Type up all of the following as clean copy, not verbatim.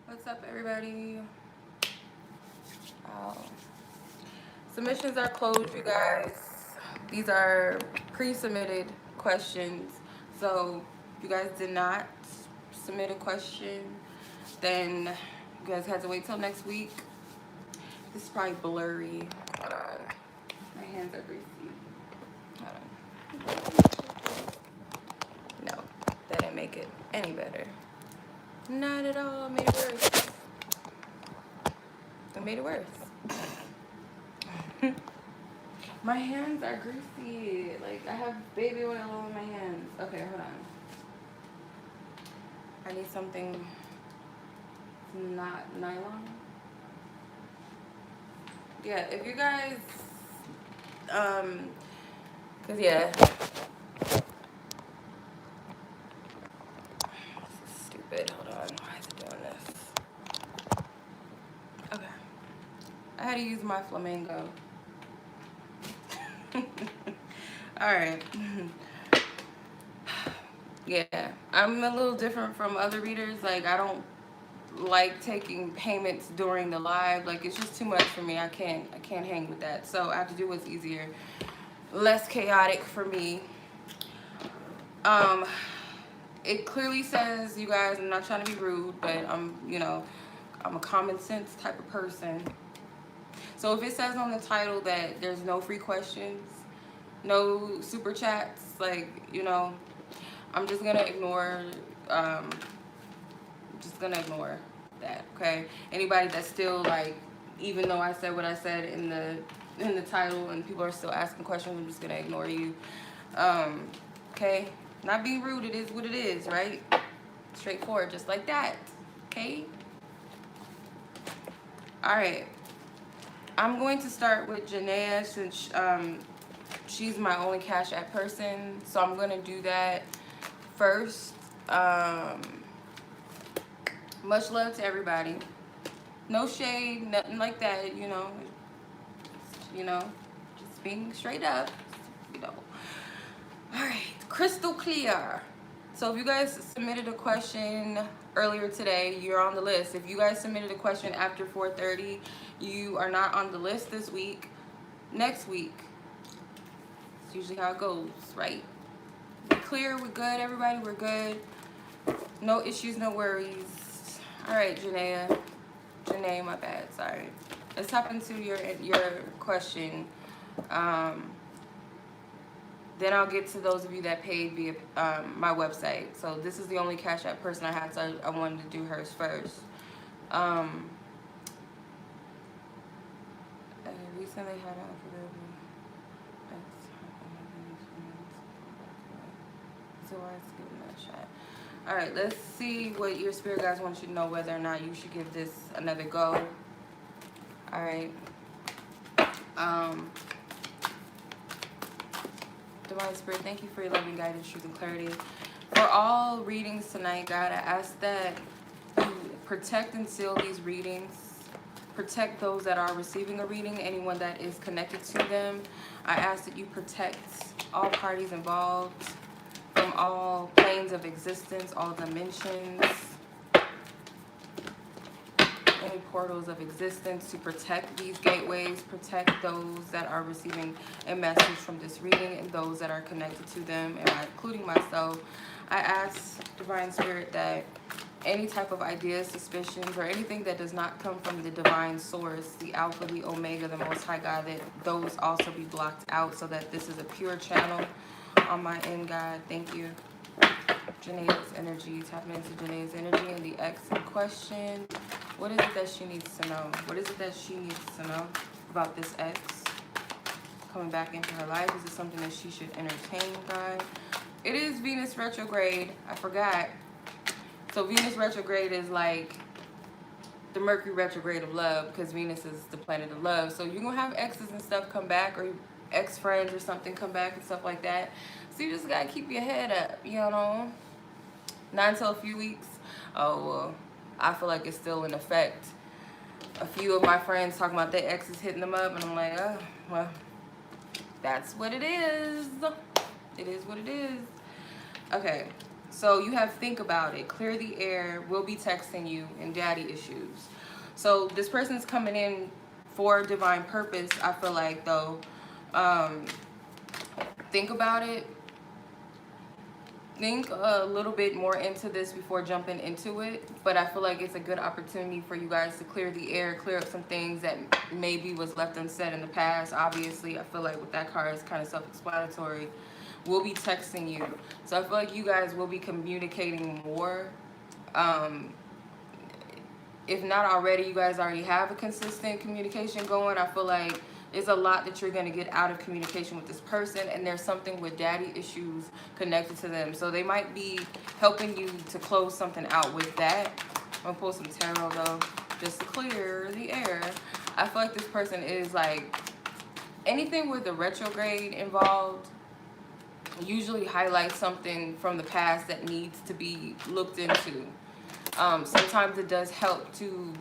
What's up, everybody? Wow. Submissions are closed, you guys. These are pre-submitted questions. So if you guys did not submit a question, then you guys had to wait till next week. This is probably blurry. Hold on. My hands are greasy. Hold on. No, that didn't make it any better. Not at all. Made it worse. It made it worse. My hands are greasy. Like, I have baby oil all in my hands. Okay, hold on. I need something not nylon. Yeah, if you guys, cause yeah. This is stupid. Hold on. Why is it doing this? Okay. I had to use my flamingo. Alright. Yeah. I'm a little different from other readers. Like, I don't like taking payments during the live. Like, it's just too much for me. I can't hang with that. So I have to do what's easier. Less chaotic for me. It clearly says, you guys, I'm not trying to be rude, but I'm a common sense type of person. So if it says on the title that there's no free questions, no super chats, like, I'm just gonna ignore that, okay? Anybody that's still, like, even though I said what I said in the title and people are still asking questions, I'm just gonna ignore you. Okay? Not being rude, it is what it is, right? Straightforward, just like that. Okay? Alright. I'm going to start with Janae since she's my only Cash App person. So I'm going to do that first. Much love to everybody. No shade, nothing like that, just being straight up, Alright, crystal clear. So if you guys submitted a question earlier today, you're on the list. If you guys submitted a question after 4:30, you are not on the list this week. Next week. It's usually how it goes, right? We're clear, we're good, everybody, we're good. No issues, no worries. Alright, Janae, my bad, sorry. Let's hop into your question. Then I'll get to those of you that paid via my website. So this is the only Cash App person I had, so I wanted to do hers first. Recently had an so I give them that shot. Alright, let's see what your spirit guides want you to know, whether or not you should give this another go. Alright. Divine Spirit, thank you for your loving guidance, truth, and clarity. For all readings tonight, God, I ask that you protect and seal these readings. Protect those that are receiving a reading, anyone that is connected to them. I ask that you protect all parties involved from all planes of existence, all dimensions, any portals of existence, to protect these gateways, protect those that are receiving a message from this reading and those that are connected to them, and including myself. I ask, Divine Spirit, that any type of ideas, suspicions, or anything that does not come from the divine source, the Alpha, the Omega, the Most High God, that those also be blocked out so that this is a pure channel on my end, God. Thank you. Janae's energy, tapping into Janae's energy and the ex in question. What is it that she needs to know? What is it that she needs to know about this ex coming back into her life? Is it something that she should entertain, God? It is Venus retrograde. I forgot. So Venus retrograde is like the Mercury retrograde of love, because Venus is the planet of love. So you're going to have exes and stuff come back, or ex-friends or something come back and stuff like that. So you just got to keep your head up, Not until a few weeks. Oh, well, I feel like it's still in effect. A few of my friends talking about their exes hitting them up, and I'm like, oh, well, that's what it is. It is what it is. Okay, So you have think about it, clear the air, will be texting you, and daddy issues. So this person's coming in for divine purpose, I feel like, though. Think about it. Think a little bit more into this before jumping into it, but I feel like it's a good opportunity for you guys to clear the air, clear up some things that maybe was left unsaid in the past. Obviously, I feel like with that card, it's kind of self-explanatory. We'll be texting you, so I feel like you guys will be communicating more. If not already, you guys already have a consistent communication going. I feel like there's a lot that you're going to get out of communication with this person, and there's something with daddy issues connected to them. So they might be helping you to close something out with that. I'm going to pull some tarot, though, just to clear the air. I feel like this person is like, anything with the retrograde involved usually highlights something from the past that needs to be looked into. Sometimes it does help to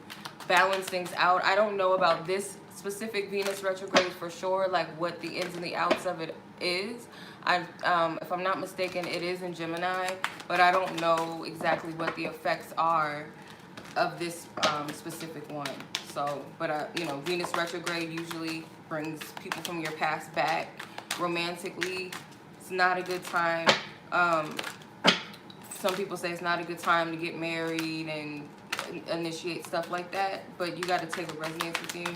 balance things out. I don't know about this specific Venus retrograde for sure, like what the ins and the outs of it is. If I'm not mistaken, it is in Gemini, but I don't know exactly what the effects are of this specific one. So, but you know, Venus retrograde usually brings people from your past back romantically. It's not a good time. Some people say it's not a good time to get married and initiate stuff like that, but you got to take what resonates with you.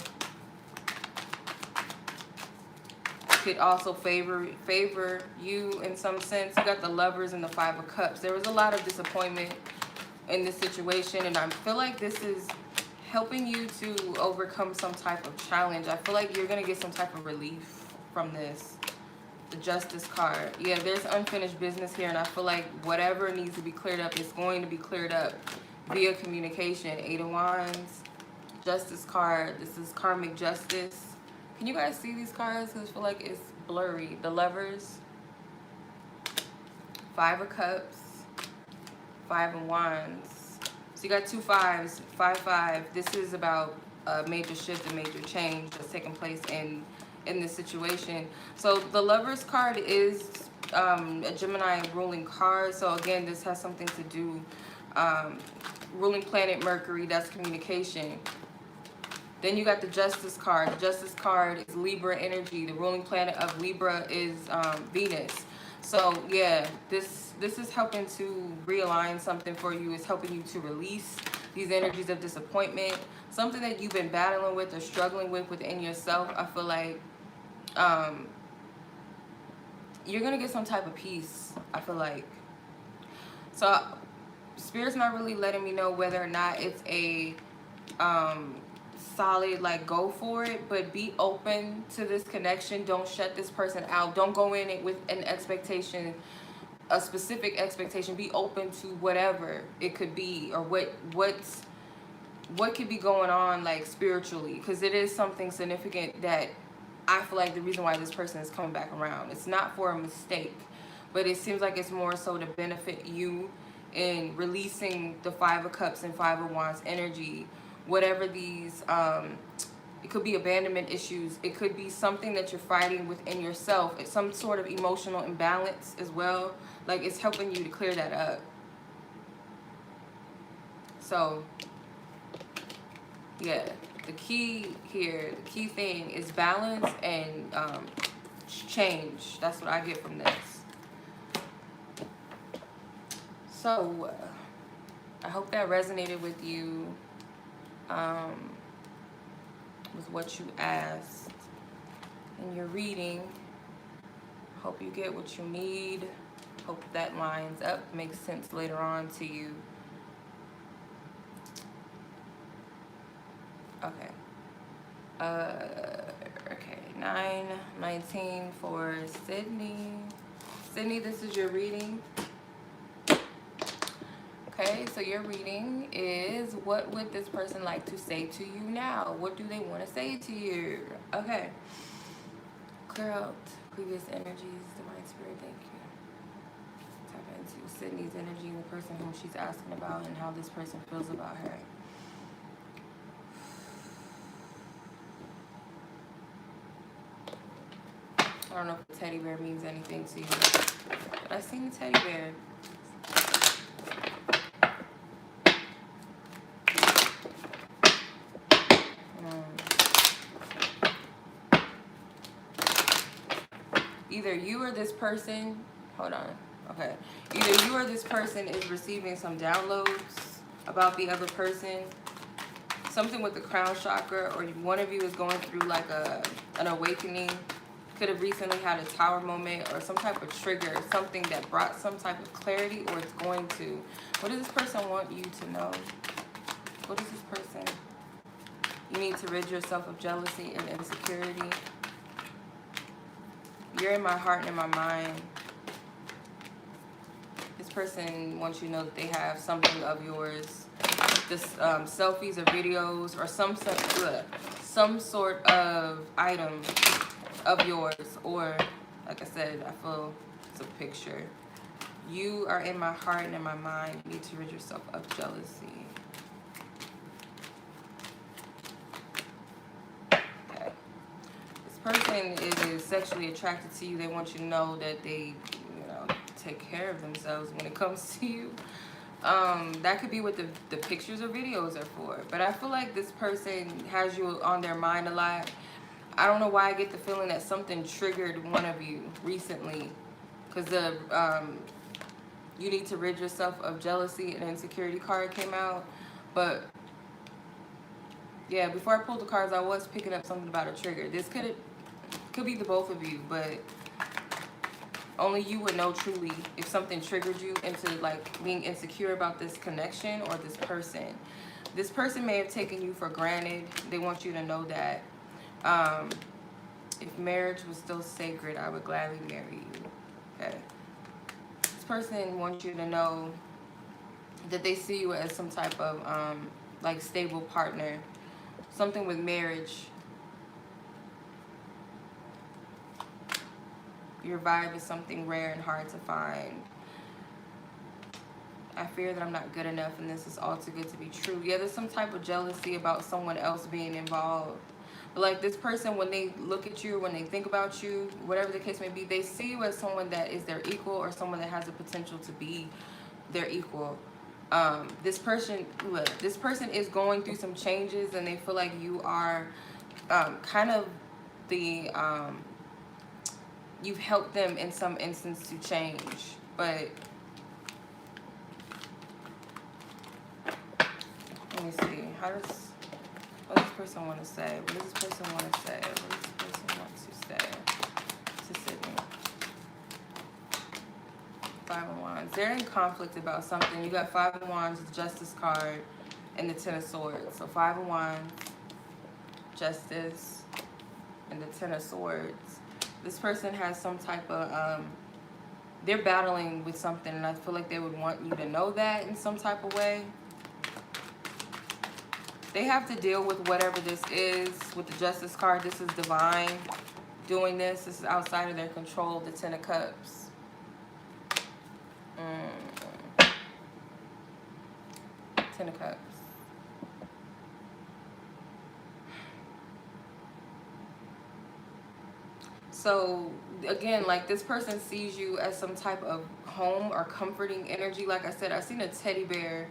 Could also favor you in some sense. You got the Lovers and the Five of Cups. There was a lot of disappointment in this situation, and I feel like this is helping you to overcome some type of challenge. I feel like you're going to get some type of relief from this. The Justice card. Yeah, there's unfinished business here, and I feel like whatever needs to be cleared up is going to be cleared up via communication. Eight of Wands, Justice card. This is karmic justice. Can you guys see these cards? Because I feel like it's blurry. The Lovers, Five of Cups, Five of Wands. So you got two fives, 5-5. This is about a major shift, a major change that's taking place in this situation. So the Lovers card is a Gemini ruling card. So again, this has something to do, ruling planet Mercury, that's communication. Then you got the Justice card. The Justice card is Libra energy. The ruling planet of Libra is Venus. So yeah, this is helping to realign something for you. It's helping you to release these energies of disappointment, something that you've been battling with or struggling with within yourself. I feel like you're gonna get some type of peace, I feel like. So Spirit's not really letting me know whether or not it's a solid like go for it, but be open to this connection. Don't shut this person out. Don't go in it with an expectation, a specific expectation. Be open to whatever it could be, or what could be going on like spiritually, because it is something significant that I feel like the reason why this person is coming back around. It's not for a mistake, but it seems like it's more so to benefit you in releasing the Five of Cups and Five of Wands energy. Whatever these, it could be abandonment issues. It could be something that you're fighting within yourself. It's some sort of emotional imbalance as well. Like it's helping you to clear that up. So, yeah. The key here, the key thing is balance and change. That's what I get from this. So, I hope that resonated with you, with what you asked in your reading. Hope you get what you need. Hope that lines up, makes sense later on to you. Okay. Okay, 9/19 for Sydney. Sydney, this is your reading. Okay, so your reading is, what would this person like to say to you now? What do they want to say to you? Okay. Clear out previous energies, Divine Spirit, thank you. Tap into Sydney's energy, the person whom she's asking about, and how this person feels about her. I don't know if the teddy bear means anything to you, but I seen the teddy bear. either you or this person, hold on, okay. Either you or this person is receiving some downloads about the other person, something with the crown chakra, or one of you is going through like an awakening. Could have recently had a tower moment or some type of trigger, something that brought some type of clarity, or it's going to. What does this person want you to know? What is this person? You need to rid yourself of jealousy and insecurity. You're in my heart and in my mind. This person wants you to know that they have something of yours. This selfies or videos or some sort of item of yours, or like I said, I feel it's a picture. You are in my heart and in my mind. You need to rid yourself of jealousy. Okay. This person is sexually attracted to you. They want you to know that they, take care of themselves when it comes to you. That could be what the pictures or videos are for. But I feel like this person has you on their mind a lot. I don't know why I get the feeling that something triggered one of you recently. Because the you need to rid yourself of jealousy and insecurity card came out. But yeah, before I pulled the cards, I was picking up something about a trigger. This could be the both of you, but only you would know truly if something triggered you into like being insecure about this connection or this person. This person may have taken you for granted. They want you to know that if marriage was still sacred, I would gladly marry you. Okay. This person wants you to know that they see you as some type of like stable partner. Something with marriage. Your vibe is something rare and hard to find. I fear that I'm not good enough and this is all too good to be true. Yeah, there's some type of jealousy about someone else being involved. But like this person, when they look at you, when they think about you, whatever the case may be, they see you as someone that is their equal or someone that has the potential to be their equal. This person is going through some changes and they feel like you are kind of the... you've helped them in some instance to change, but let me see. What does this person want to say? What does this person want to say? What does this person want to say to Sydney? 5 of Wands. They're in conflict about something. You got 5 of Wands, the Justice card, and the 10 of Swords. So 5 of Wands, Justice, and the 10 of Swords. This person has some type of, they're battling with something, and I feel like they would want you to know that in some type of way. They have to deal with whatever this is. With the Justice card, this is divine doing this. This is outside of their control, the 10 of Cups. 10 of Cups. So again, like this person sees you as some type of home or comforting energy. Like I said, I seen a teddy bear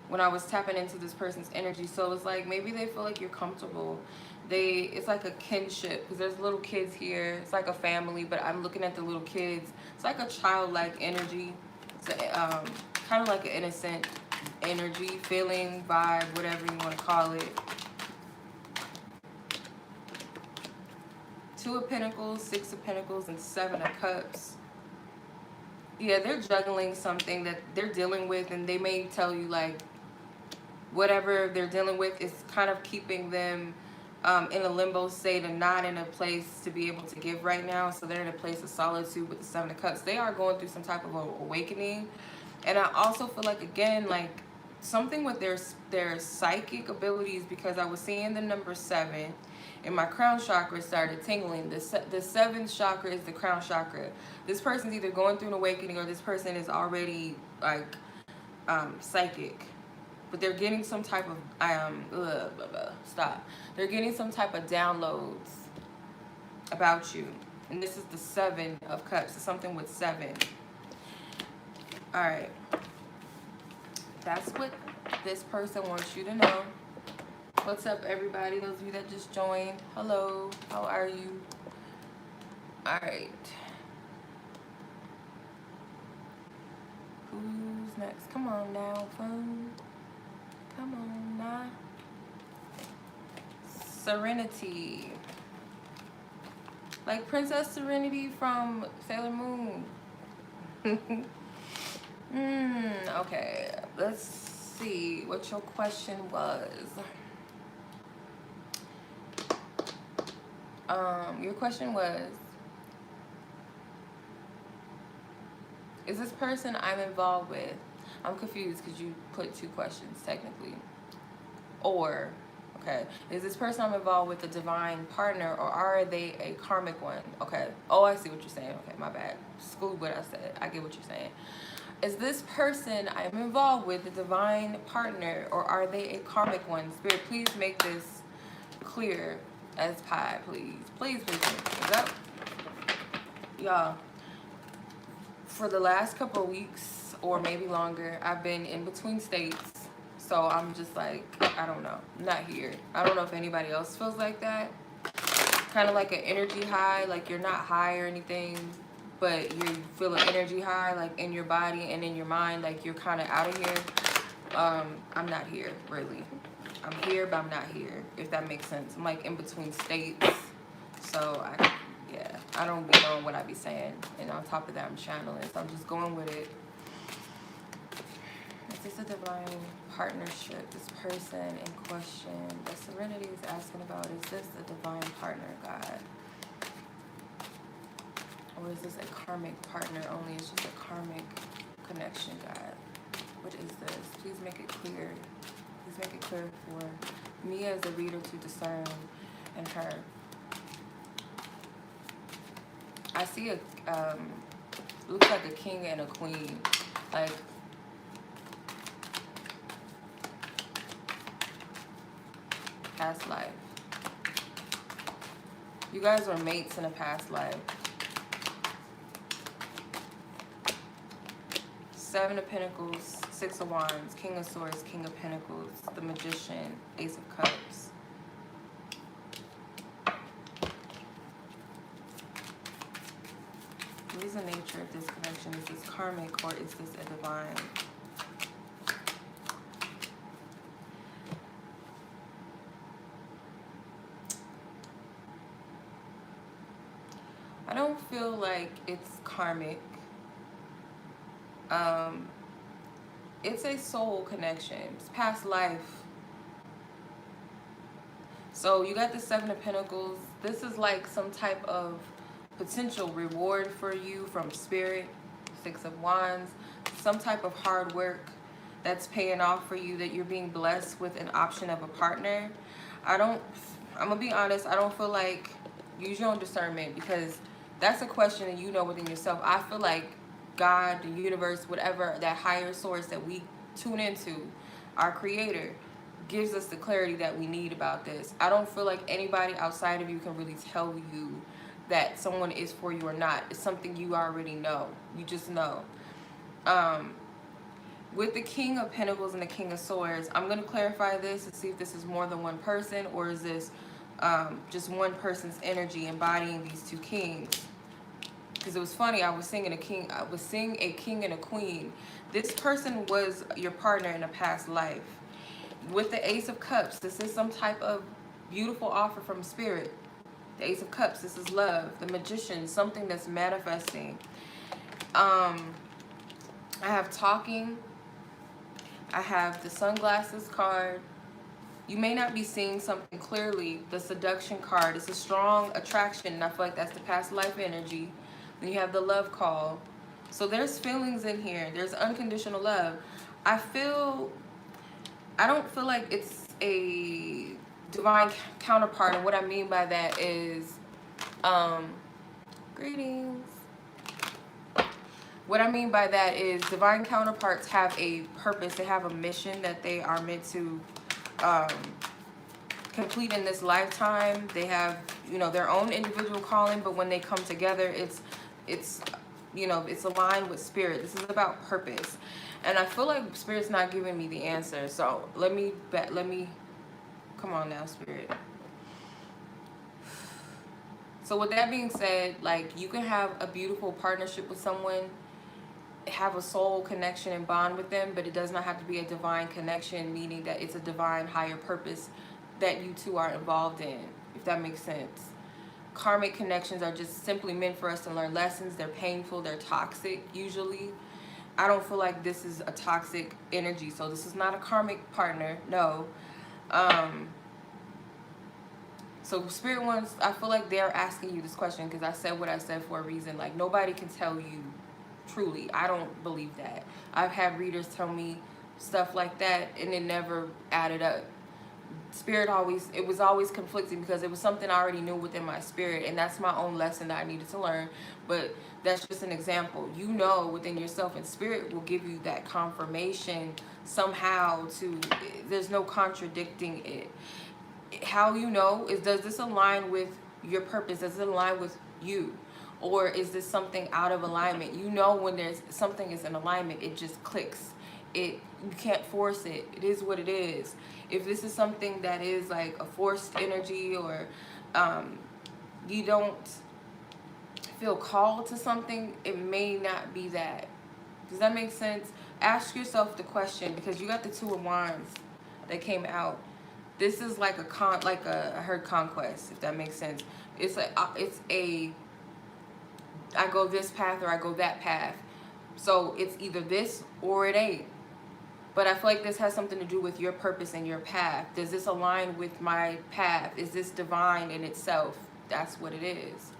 when I was tapping into this person's energy. So it's like maybe they feel like you're comfortable. It's like a kinship because there's little kids here. It's like a family, but I'm looking at the little kids. It's like a childlike energy. It's kind of like an innocent energy, feeling, vibe, whatever you want to call it. 2 of Pentacles, 6 of Pentacles, and 7 of Cups. Yeah, they're juggling something that they're dealing with, and they may tell you like whatever they're dealing with is kind of keeping them in a limbo state and not in a place to be able to give right now. So they're in a place of solitude with the 7 of Cups. They are going through some type of awakening. And I also feel like, again, like something with their psychic abilities, because I was seeing the number 7 and my crown chakra started tingling. The 7th chakra is the crown chakra. This person's either going through an awakening or this person is already like psychic. But they're getting some type of They're getting some type of downloads about you. And this is the 7 of Cups. It's something with 7. All right. That's what this person wants you to know. What's up, everybody? Those of you that just joined, hello. How are you? Alright. Who's next? Come on now, phone. Come on now. Serenity. Like Princess Serenity from Sailor Moon. Okay. Let's see what your question was. Your question was, is this person I'm involved with? I'm confused because you put two questions technically. Or, okay, is this person I'm involved with a divine partner, or are they a karmic one? Okay. Oh, I see what you're saying. Okay, my bad. School what I said. I get what you're saying. Is this person I'm involved with a divine partner, or are they a karmic one? Spirit, please make this clear as pie, please. Please, please, please. Yep. Y'all, for the last couple of weeks, or maybe longer, I've been in between states. So I'm just like, I don't know. I'm not here. I don't know if anybody else feels like that. Kind of like an energy high, like you're not high or anything, but you feel an energy high, like in your body and in your mind, like you're kind of out of here. I'm not here, really. I'm here, but I'm not here, if that makes sense. I'm like in between states. So I don't be knowing what I be saying. And on top of that, I'm channeling. So I'm just going with it. Is this a divine partnership? This person in question that Serenity is asking about, is this a divine partner, God? Or is this a karmic partner only? It's just a karmic connection, God. What is this? Please make it clear. Please make it clear for me as a reader to discern, and her. I see a, looks like a king and a queen. Like, past life. You guys were mates in a past life. Seven of Pentacles, Six of Wands, King of Swords, King of Pentacles, the Magician, Ace of Cups. What is the nature of this connection? Is this karmic, or is this a divine? I don't feel like it's karmic. It's a soul connection. It's past life. So you got the Seven of Pentacles. This is like some type of potential reward for you from Spirit. Six of Wands. Some type of hard work that's paying off for you, that you're being blessed with an option of a partner. I'm gonna be honest, I don't feel like, use your own discernment, because that's a question and you know within yourself. I feel like God, the universe, whatever, that higher source that we tune into, our creator, gives us the clarity that we need about this. I don't feel like anybody outside of you can really tell you that someone is for you or not. It's something you already know. You just know. With the King of Pentacles and the King of Swords, I'm going to clarify this and see if this is more than one person, or is this just one person's energy embodying these two kings. Because it was funny, I was seeing a king and a queen. This person was your partner in a past life. With the Ace of Cups, this is some type of beautiful offer from Spirit. The Ace of Cups, this is love. The Magician, something that's manifesting. I have talking. I have the sunglasses card. You may not be seeing something clearly. The seduction card is a strong attraction, and I feel like that's the past life energy. Then you have the love call. So there's feelings in here. There's unconditional love. I don't feel like it's a divine counterpart, and what I mean by that is, greetings. What I mean by that is divine counterparts have a purpose. They have a mission that they are meant to complete in this lifetime. They have, their own individual calling, but when they come together, it's aligned with Spirit. This is about purpose. And I feel like Spirit's not giving me the answer. So let me come on now, Spirit. So with that being said, like, you can have a beautiful partnership with someone, have a soul connection and bond with them, but it does not have to be a divine connection, meaning that it's a divine higher purpose that you two are involved in, if that makes sense. Karmic connections are just simply meant for us to learn lessons. They're painful, they're toxic usually. I don't feel like this is a toxic energy, so this is not a karmic partner, no. So spirit ones, I feel like they're asking you this question because I said what I said for a reason. Like, nobody can tell you truly. I don't believe that. I've had readers tell me stuff like that and it never added up. Spirit always, it was always conflicting because it was something I already knew within my spirit, and that's my own lesson that I needed to learn. But that's just an example. You know within yourself, and spirit will give you that confirmation somehow. To, there's no contradicting it. How you know is, does this align with your purpose? Does it align with you? Or is this something out of alignment? You know when there's something is in alignment, it just clicks. You can't force it. It is what it is. If this is something that is like a forced energy, or you don't feel called to something, it may not be that. Does that make sense? Ask yourself the question, because you got the Two of Wands that came out. This is like I heard conquest, if that makes sense. It's a I go this path or I go that path. So it's either this or it ain't. But I feel like this has something to do with your purpose and your path. Does this align with my path? Is this divine in itself? That's what it is.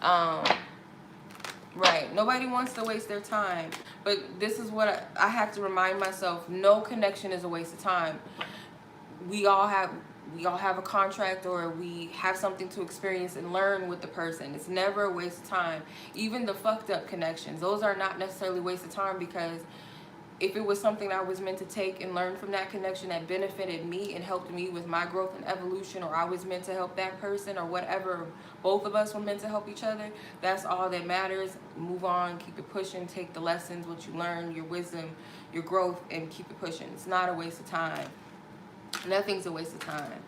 Right. Nobody wants to waste their time. But this is what I have to remind myself. No connection is a waste of time. We all have a contract, or we have something to experience and learn with the person. It's never a waste of time. Even the fucked up connections, those are not necessarily a waste of time, because if it was something I was meant to take and learn from that connection that benefited me and helped me with my growth and evolution, or I was meant to help that person, or whatever, both of us were meant to help each other, that's all that matters. Move on, keep it pushing, take the lessons, what you learn, your wisdom, your growth, and keep it pushing. It's not a waste of time. Nothing's a waste of time.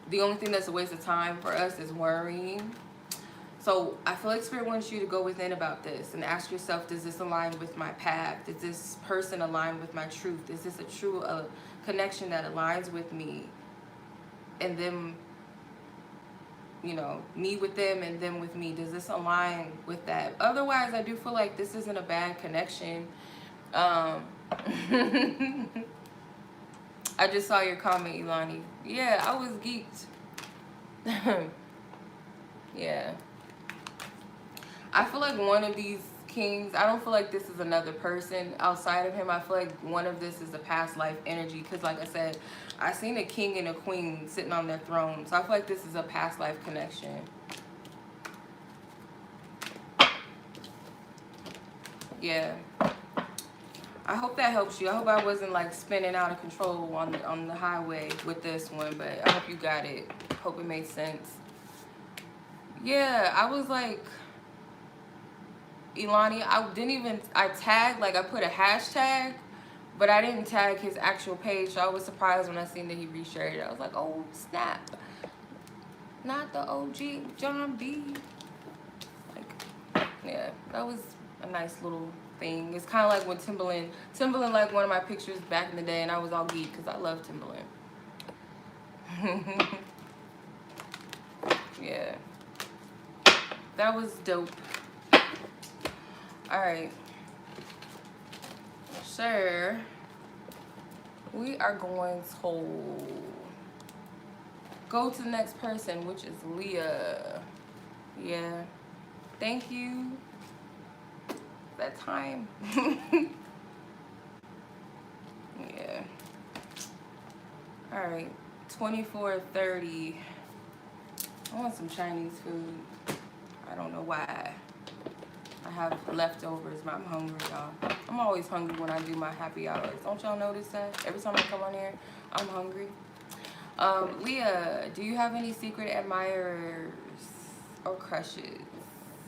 The only thing that's a waste of time for us is worrying. So I feel like Spirit wants you to go within about this and ask yourself, does this align with my path? Does this person align with my truth? Is this a true connection that aligns with me? And then, you know, me with them and them with me. Does this align with that? Otherwise, I do feel like this isn't a bad connection. I just saw your comment, Ilani. Yeah, I was geeked. Yeah. I feel like one of these kings, I don't feel like this is another person outside of him. I feel like one of this is a past life energy, because like I said, I seen a king and a queen sitting on their throne. So I feel like this is a past life connection. Yeah. I hope that helps you. I hope I wasn't like spinning out of control on the highway with this one, but I hope you got it. Hope it made sense. Yeah, I was like, Ilani, I tagged, like I put a hashtag, but I didn't tag his actual page, so I was surprised when I seen that he reshared it. I was like, oh snap. Not the OG John B. Like, yeah, that was a nice little thing. It's kind of like when Timberland like one of my pictures back in the day, and I was all geeked because I love Timberland. Yeah, that was dope. All right, sir, we are going to go to the next person, which is Leah. Yeah, thank you. That time. Yeah. All right, 24:30. I want some Chinese food. I don't know why. I have leftovers, but I'm hungry, y'all. I'm always hungry when I do my happy hours. Don't y'all notice that? Every time I come on here, I'm hungry. Leah, do you have any secret admirers or crushes?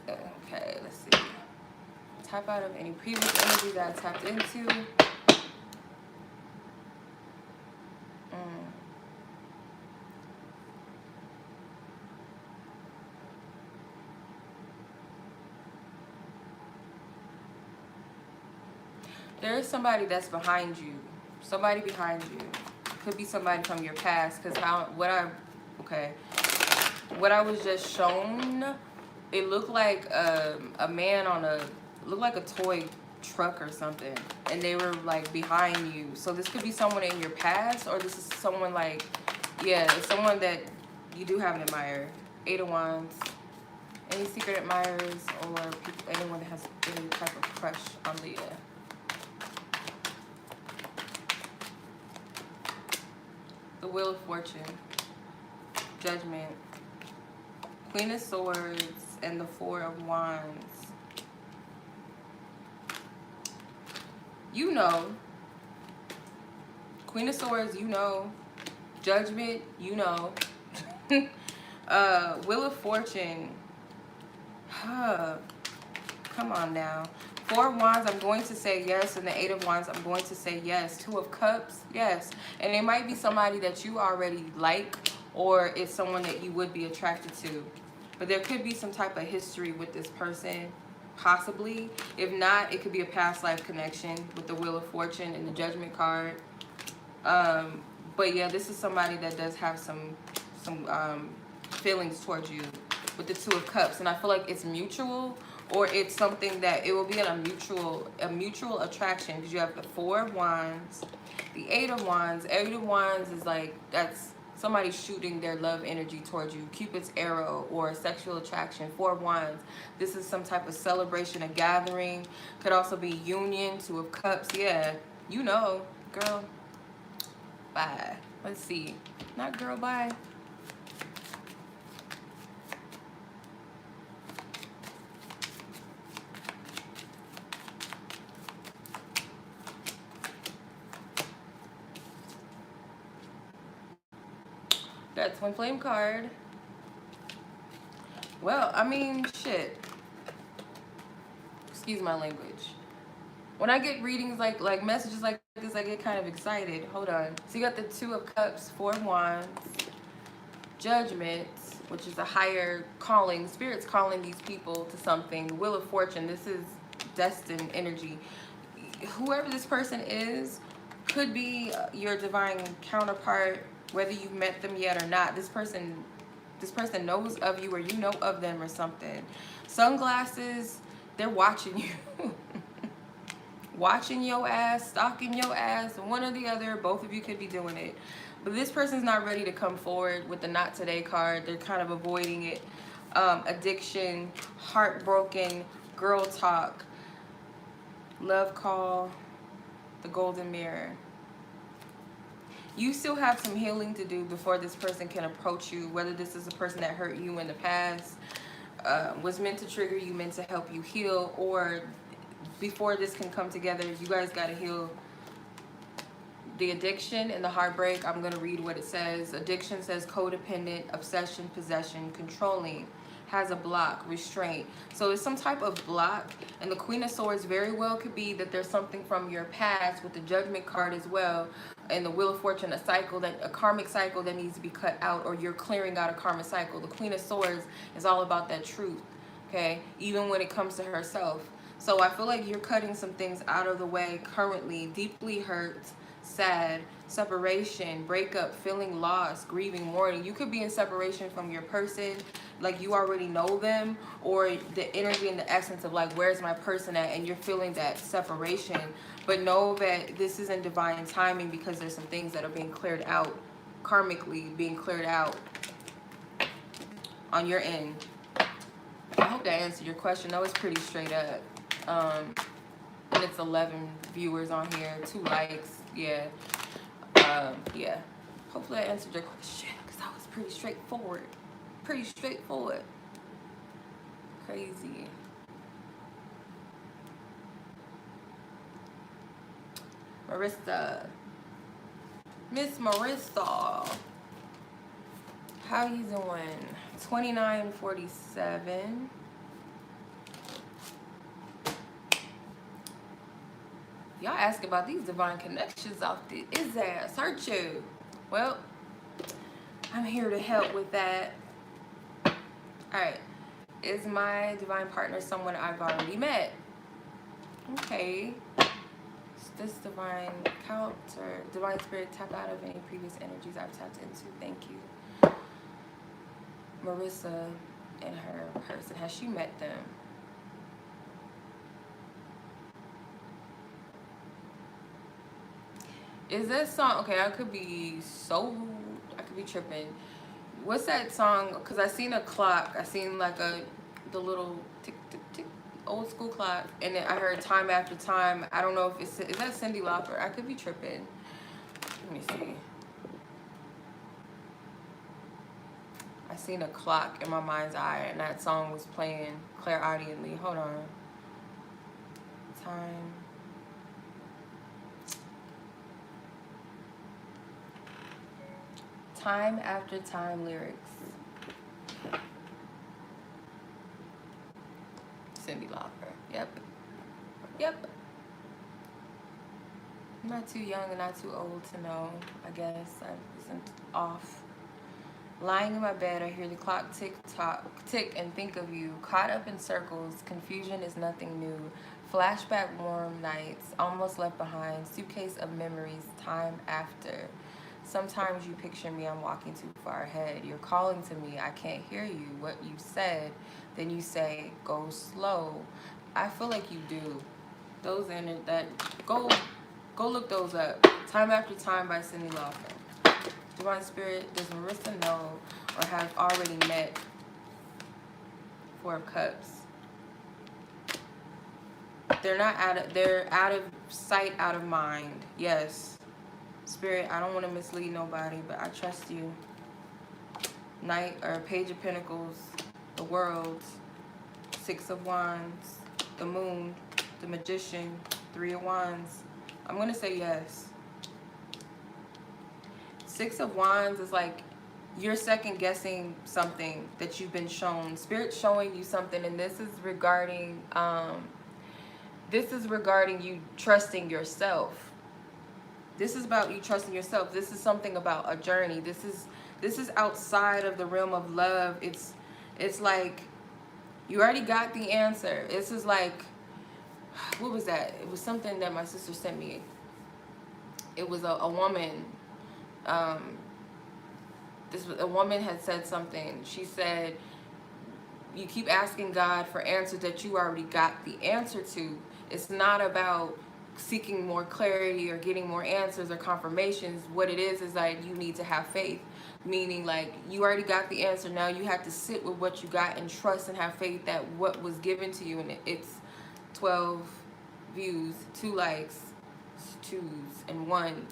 Okay, let's see. Tap out of any previous energy that I tapped into. There is somebody that's behind you. Somebody behind you. Could be somebody from your past. Because what I was just shown, it looked like a man on looked like a toy truck or something. And they were like behind you. So this could be someone in your past, or this is someone like, yeah, it's someone that you do have an admirer. 8 of Wands. Any secret admirers or anyone that has any type of crush on Leah. The Wheel of Fortune. Judgment. Queen of Swords and the 4 of Wands. You know. Queen of Swords, you know. Judgment, you know. Wheel of Fortune. Come on now. 4 of Wands, I'm going to say yes. And the 8 of Wands, I'm going to say yes. 2 of Cups, yes. And it might be somebody that you already like, or it's someone that you would be attracted to. But there could be some type of history with this person, possibly. If not, it could be a past life connection with the Wheel of Fortune and the Judgment card. But yeah, this is somebody that does have some feelings towards you with the 2 of Cups. And I feel like it's mutual, or it's something that it will be a mutual attraction, because you have the 4 of Wands, the 8 of Wands. 8 of Wands is like, that's somebody shooting their love energy towards you. Cupid's arrow, or sexual attraction. 4 of Wands. This is some type of celebration, a gathering. Could also be union. 2 of Cups. Yeah, you know, girl. Bye. Let's see. Not girl, bye. That Twin Flame card. Well, I mean, shit. Excuse my language. When I get readings like messages like this, I get kind of excited. Hold on. So you got the 2 of Cups, 4 of Wands, Judgment, which is a higher calling. Spirit's calling these people to something. Wheel of Fortune. This is destined energy. Whoever this person is could be your divine counterpart, whether you've met them yet or not. This person knows of you, or you know of them, or something. Sunglasses, they're watching you. Watching your ass, stalking your ass, one or the other. Both of you could be doing it. But this person's not ready to come forward with the Not Today card. They're kind of avoiding it. Addiction, heartbroken, girl talk, love call, the Golden Mirror. You still have some healing to do before this person can approach you, whether this is a person that hurt you in the past, was meant to trigger you, meant to help you heal, or before this can come together, you guys got to heal the addiction and the heartbreak. I'm going to read what it says. Addiction says codependent, obsession, possession, controlling, has a block, restraint. So it's some type of block. And the Queen of Swords very well could be that there's something from your past, with the Judgment card as well. And the Wheel of Fortune, a karmic cycle that needs to be cut out, or you're clearing out a karmic cycle. The Queen of Swords is all about that truth, okay? Even when it comes to herself. So I feel like you're cutting some things out of the way currently. Deeply hurt, sad, separation, breakup, feeling lost, grieving, mourning. You could be in separation from your person, like you already know them, or the energy and the essence of like, where's my person at? And you're feeling that separation. But know that this is in divine timing, because there's some things that are being cleared out, karmically being cleared out on your end. I hope that answered your question. That was pretty straight up. And it's 11 viewers on here, 2 likes. Yeah. Yeah. Hopefully I answered your question, because that was pretty straightforward. Pretty straightforward. Crazy. Marissa. Miss Marissa. How you doing? 2947. Y'all ask about these divine connections off the ass, aren't you? Well, I'm here to help with that. Alright. Is my divine partner someone I've already met? Okay. this divine count or divine spirit tap out of any previous energies I've tapped into. Thank you. Marissa and her person. Has she met them? Is that song, okay, I could be tripping. What's that song? Because I seen a clock. I seen like the little tick, tick, tick, old school clock. And then I heard time after time. I don't know if is that Cyndi Lauper? I could be tripping. Let me see. I seen a clock in my mind's eye and that song was playing clairaudiently. Hold on. Time. Time after time lyrics. Cyndi Lauper. Yep. I'm not too young and not too old to know. I guess I wasn't off. Lying in my bed, I hear the clock tick and think of you. Caught up in circles, confusion is nothing new. Flashback warm nights, almost left behind. Suitcase of memories, time after. Sometimes you picture me, I'm walking too far ahead. You're calling to me, I can't hear you. What you said, then you say, go slow. I feel like you do. Those in it, that go look those up. Time After Time by Cyndi Lauper. Divine Spirit, does Marissa know or have already met Four of Cups? They're out of sight, out of mind. Yes. Spirit, I don't want to mislead nobody, but I trust you. Knight or Page of Pentacles, the World, Six of Wands, the Moon, the Magician, Three of Wands. I'm going to say yes. Six of Wands is like you're second guessing something that you've been shown. Spirit's showing you something, and this is regarding you trusting yourself. This is about you trusting yourself. This is something about a journey. This is outside of the realm of love. It's like you already got the answer. This is like, what was that? It was something that my sister sent me. It was a woman. A woman had said something. She said, you keep asking God for answers that you already got the answer to. It's not about seeking more clarity or getting more answers or confirmations. What it is like you need to have faith, meaning like you already got the answer. Now you have to sit with what you got and trust and have faith that what was given to you, and it's 12 views, 2 likes, 2s and 1.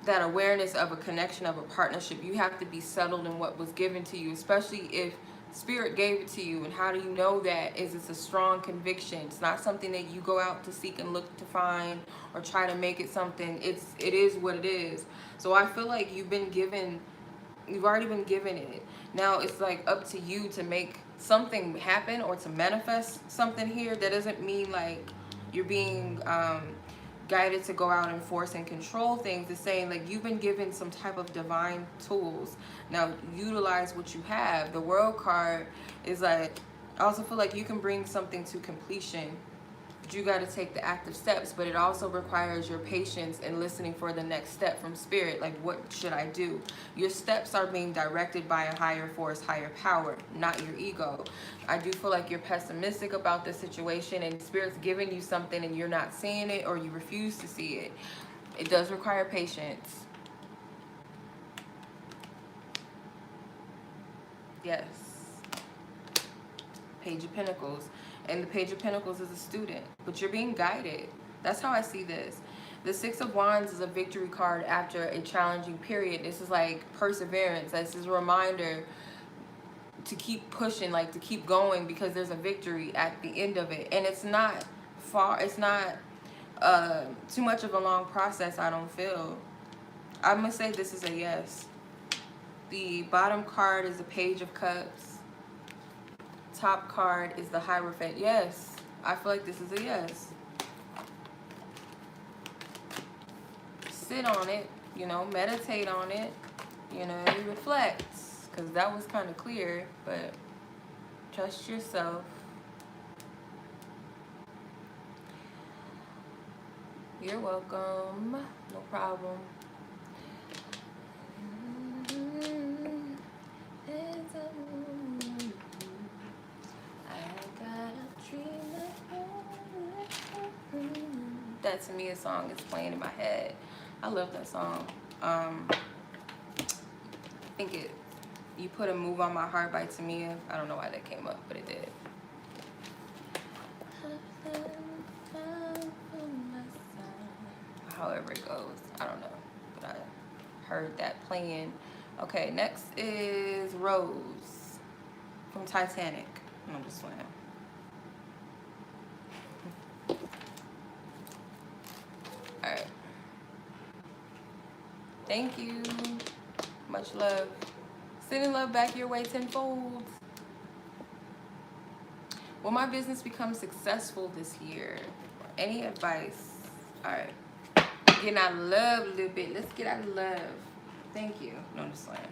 That awareness of a connection, of a partnership. You have to be settled in what was given to you, especially if Spirit gave it to you. And how do you know that? It's a strong conviction. It's not something that you go out to seek and look to find or try to make it something. It is what it is. So I feel like you've already been given it. Now it's like up to you to make something happen or to manifest something here. That doesn't mean like you're being guided to go out and force and control things. It's saying like you've been given some type of divine tools. Now utilize what you have. The World card is like, I also feel like you can bring something to completion, but you got to take the active steps. But it also requires your patience and listening for the next step from Spirit. Like, what should I do? Your steps are being directed by a higher force, higher power, not your ego. I do feel like you're pessimistic about the situation, and Spirit's giving you something and you're not seeing it, or you refuse to see it. It does require patience. Yes. Page of Pentacles. And the Page of Pentacles is a student, but you're being guided. That's how I see this. The Six of Wands is a victory card after a challenging period. This is like perseverance. This is a reminder to keep pushing, like to keep going, because there's a victory at the end of it. And it's not far, it's not too much of a long process, I don't feel. I'm going to say this is a yes. The bottom card is the Page of Cups. Top card is the Hierophant. Yes, I feel like this is a yes. Sit on it, you know, meditate on it, you know, reflect, because that was kind of clear, but trust yourself. You're welcome. No problem. That Tamia song is playing in my head. I love that song. I think it, You Put a Move on My Heart by Tamia. I don't know why that came up, but it did. However it goes, I don't know, but I heard that playing. Okay, next is Rose from Titanic. I'm just playing. All right. Thank you. Much love. Sending love back your way tenfold. Will my business become successful this year? Any advice? All right. Getting out of love a little bit. Let's get out of love. Thank you. No, I'm just playing.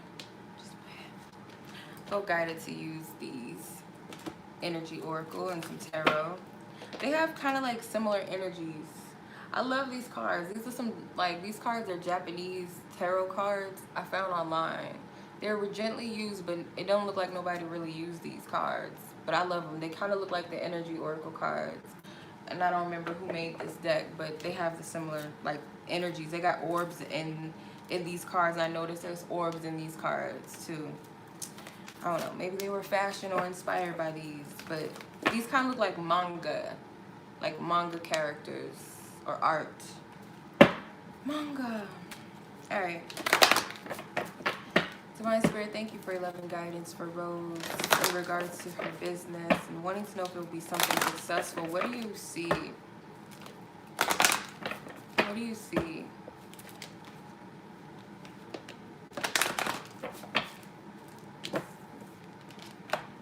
Just playing. So guided to use these energy oracle and some tarot. They have kind of like similar energies. I love these cards. These are some, like, these cards are Japanese tarot cards I found online. They were gently used, but it don't look like nobody really used these cards. But I love them. They kind of look like the energy oracle cards. And I don't remember who made this deck, but they have the similar, like, energies. They got orbs in these cards. I noticed there's orbs in these cards, too. I don't know. Maybe they were fashioned or inspired by these. But these kind of look like manga characters. Or art. Manga. Alright. Divine Spirit, thank you for your love and guidance for Rose in regards to her business and wanting to know if it will be something successful. What do you see? What do you see?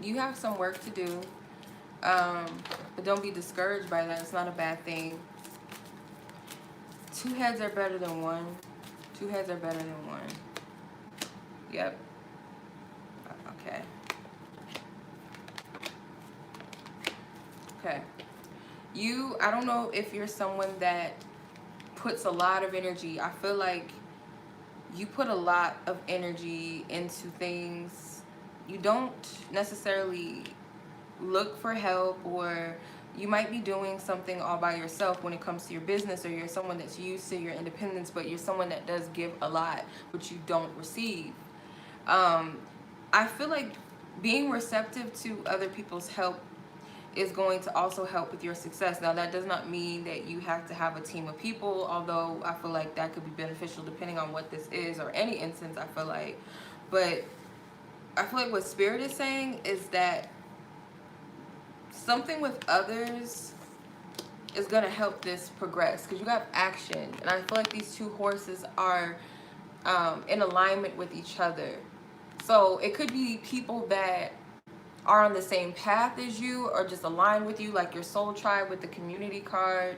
You have some work to do. But don't be discouraged by that. It's not a bad thing. 2 heads are better than 1. 2 heads are better than 1. Yep. Okay. Okay. I don't know if you're someone that puts a lot of energy. I feel like you put a lot of energy into things. You don't necessarily look for help, or you might be doing something all by yourself when it comes to your business, or you're someone that's used to your independence, but you're someone that does give a lot, but you don't receive. I feel like being receptive to other people's help is going to also help with your success. Now, that does not mean that you have to have a team of people, although I feel like that could be beneficial depending on what this is, or any instance, I feel like. But I feel like what Spirit is saying is that something with others is going to help this progress, because you have action. And I feel like these 2 horses are in alignment with each other. So it could be people that are on the same path as you, or just align with you, like your soul tribe with the community card.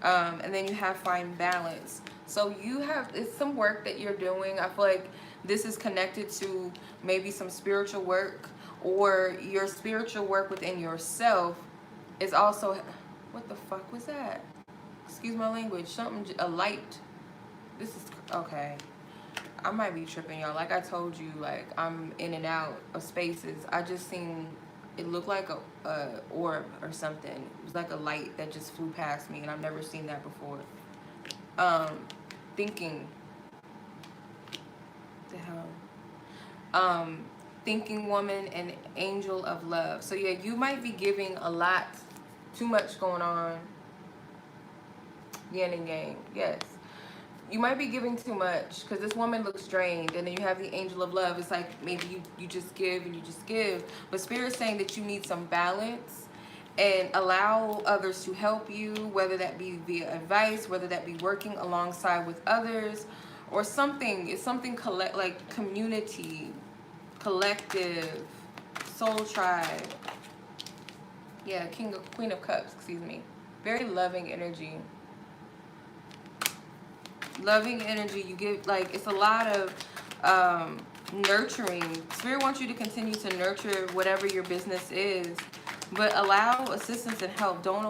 And then you have find balance. So it's some work that you're doing. I feel like this is connected to maybe some spiritual work, or your spiritual work within yourself is also, what the fuck was that? Excuse my language. A light. This is, okay. I might be tripping, y'all. Like I told you, like, I'm in and out of spaces. I just seen, it looked like a orb or something. It was like a light that just flew past me, and I've never seen that before. Thinking. The hell? Thinking woman and angel of love. So yeah, you might be giving a lot, too much going on. Yin and yang. Yes. You might be giving too much, because this woman looks drained, and then you have the angel of love. It's like maybe you just give and you just give. But Spirit's saying that you need some balance, and allow others to help you, whether that be via advice, whether that be working alongside with others, or something. It's something like community, collective, soul tribe. Yeah, Queen of Cups, excuse me. Very loving energy. Loving energy. You give, like, it's a lot of nurturing. Spirit wants you to continue to nurture whatever your business is, but allow assistance and help. Don't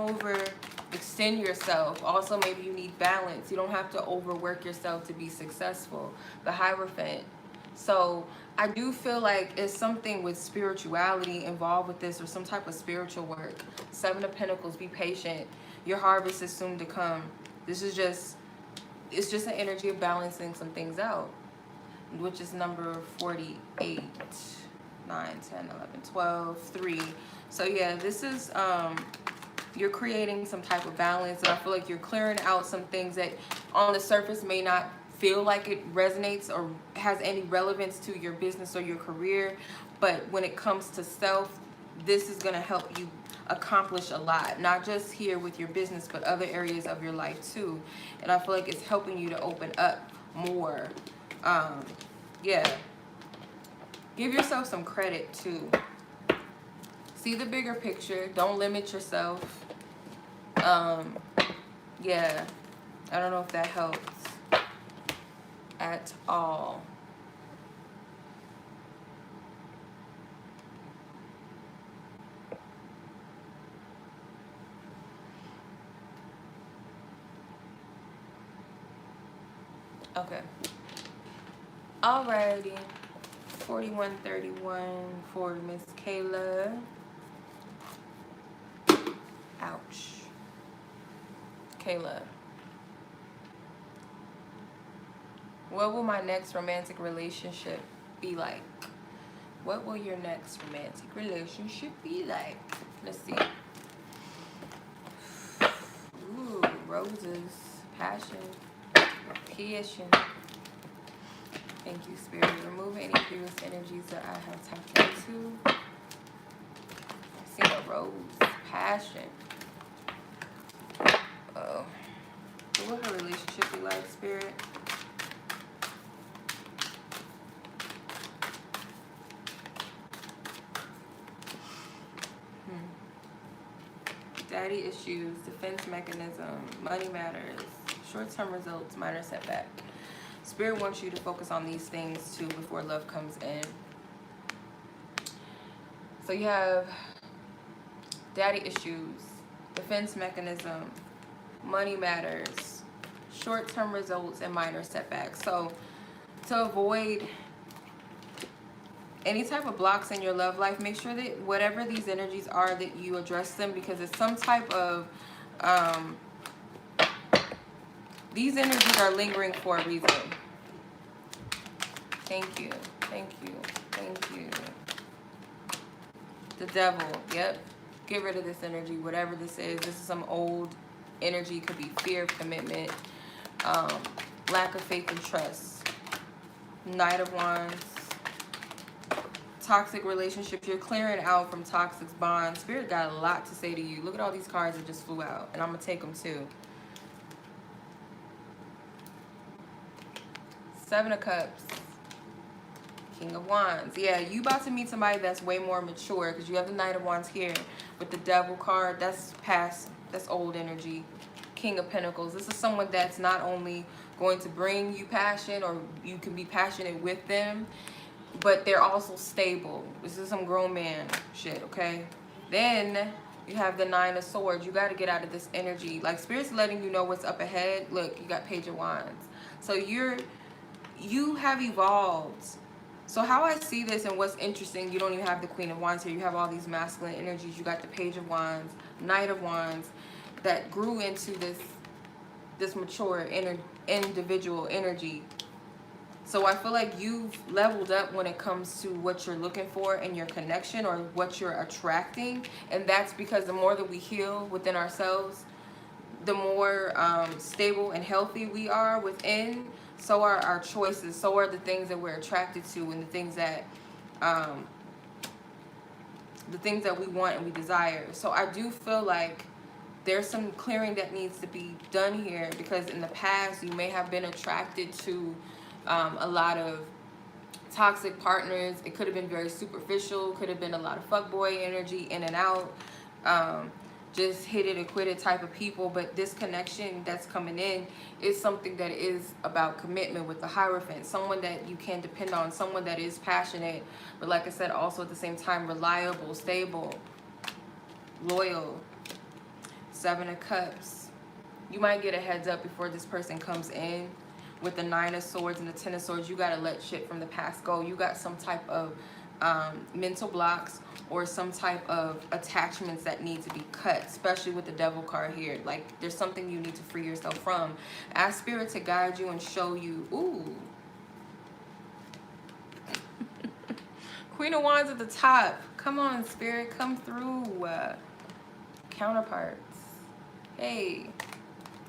extend yourself. Also, maybe you need balance. You don't have to overwork yourself to be successful. The Hierophant. So I do feel like it's something with spirituality involved with this, or some type of spiritual work. Seven of Pentacles, be patient. Your harvest is soon to come. This is just, it's just an energy of balancing some things out, which is number 48, 9, 10, 11, 12, 3. So yeah, this is, you're creating some type of balance, and I feel like you're clearing out some things that on the surface may not feel like it resonates or has any relevance to your business or your career, but when it comes to self, this is going to help you accomplish a lot, not just here with your business, but other areas of your life too. And I feel like it's helping you to open up more. Yeah, give yourself some credit too. See the bigger picture. Don't limit yourself. Yeah, I don't know if that helps at all. Okay. Alrighty. 4131 for Miss Kylah. Ouch. Kylah. What will my next romantic relationship be like? What will your next romantic relationship be like? Let's see. Ooh, roses, passion, passion. Thank you, Spirit. Remove any previous energies that I have tapped into. I see a rose, passion. Oh. What will her relationship be like, Spirit? Daddy issues, defense mechanism, money matters, short-term results, minor setback. Spirit wants you to focus on these things too before love comes in. So you have daddy issues, defense mechanism, money matters, short-term results, and minor setbacks. So to avoid any type of blocks in your love life, make sure that whatever these energies are, that you address them, because it's some type of these energies are lingering for a reason. Thank you, thank you, thank you. The devil. Yep, get rid of this energy, whatever this is. This is some old energy. Could be fear of commitment, lack of faith and trust. Knight of Wands. Toxic relationships. You're clearing out from toxic bonds. Spirit got a lot to say to you. Look at all these cards that just flew out, and I'm gonna take them too. Seven of Cups, King of Wands. Yeah, you about to meet somebody that's way more mature, because you have the Knight of Wands here with the Devil card. That's past, that's old energy. King of Pentacles. This is someone that's not only going to bring you passion, or you can be passionate with them, but they're also stable. This is some grown man shit, okay? Then you have the Nine of Swords. You got to get out of this energy. Like, Spirit's letting you know what's up ahead. Look, you got Page of Wands. So you have evolved. So how I see this, and what's interesting, you don't even have the Queen of Wands here. You have all these masculine energies. You got the Page of Wands, Knight of Wands, that grew into this mature individual energy. So I feel like you've leveled up when it comes to what you're looking for in your connection, or what you're attracting. And that's because the more that we heal within ourselves, the more stable and healthy we are within, so are our choices, so are the things that we're attracted to, and the things that we want and we desire. So I do feel like there's some clearing that needs to be done here, because in the past you may have been attracted to a lot of toxic partners. It could have been very superficial, could have been a lot of fuckboy energy, in and out, just hit it and quit it type of people. But this connection that's coming in is something that is about commitment with the Hierophant, someone that you can depend on, someone that is passionate, but like I said, also at the same time reliable, stable, loyal. Seven of Cups. You might get a heads up before this person comes in. With the Nine of Swords and the Ten of Swords, you got to let shit from the past go. You got some type of mental blocks or some type of attachments that need to be cut, especially with the Devil card here. Like, there's something you need to free yourself from. Ask Spirit to guide you and show you. Ooh. Queen of Wands at the top. Come on, Spirit, come through. Counterparts. Hey,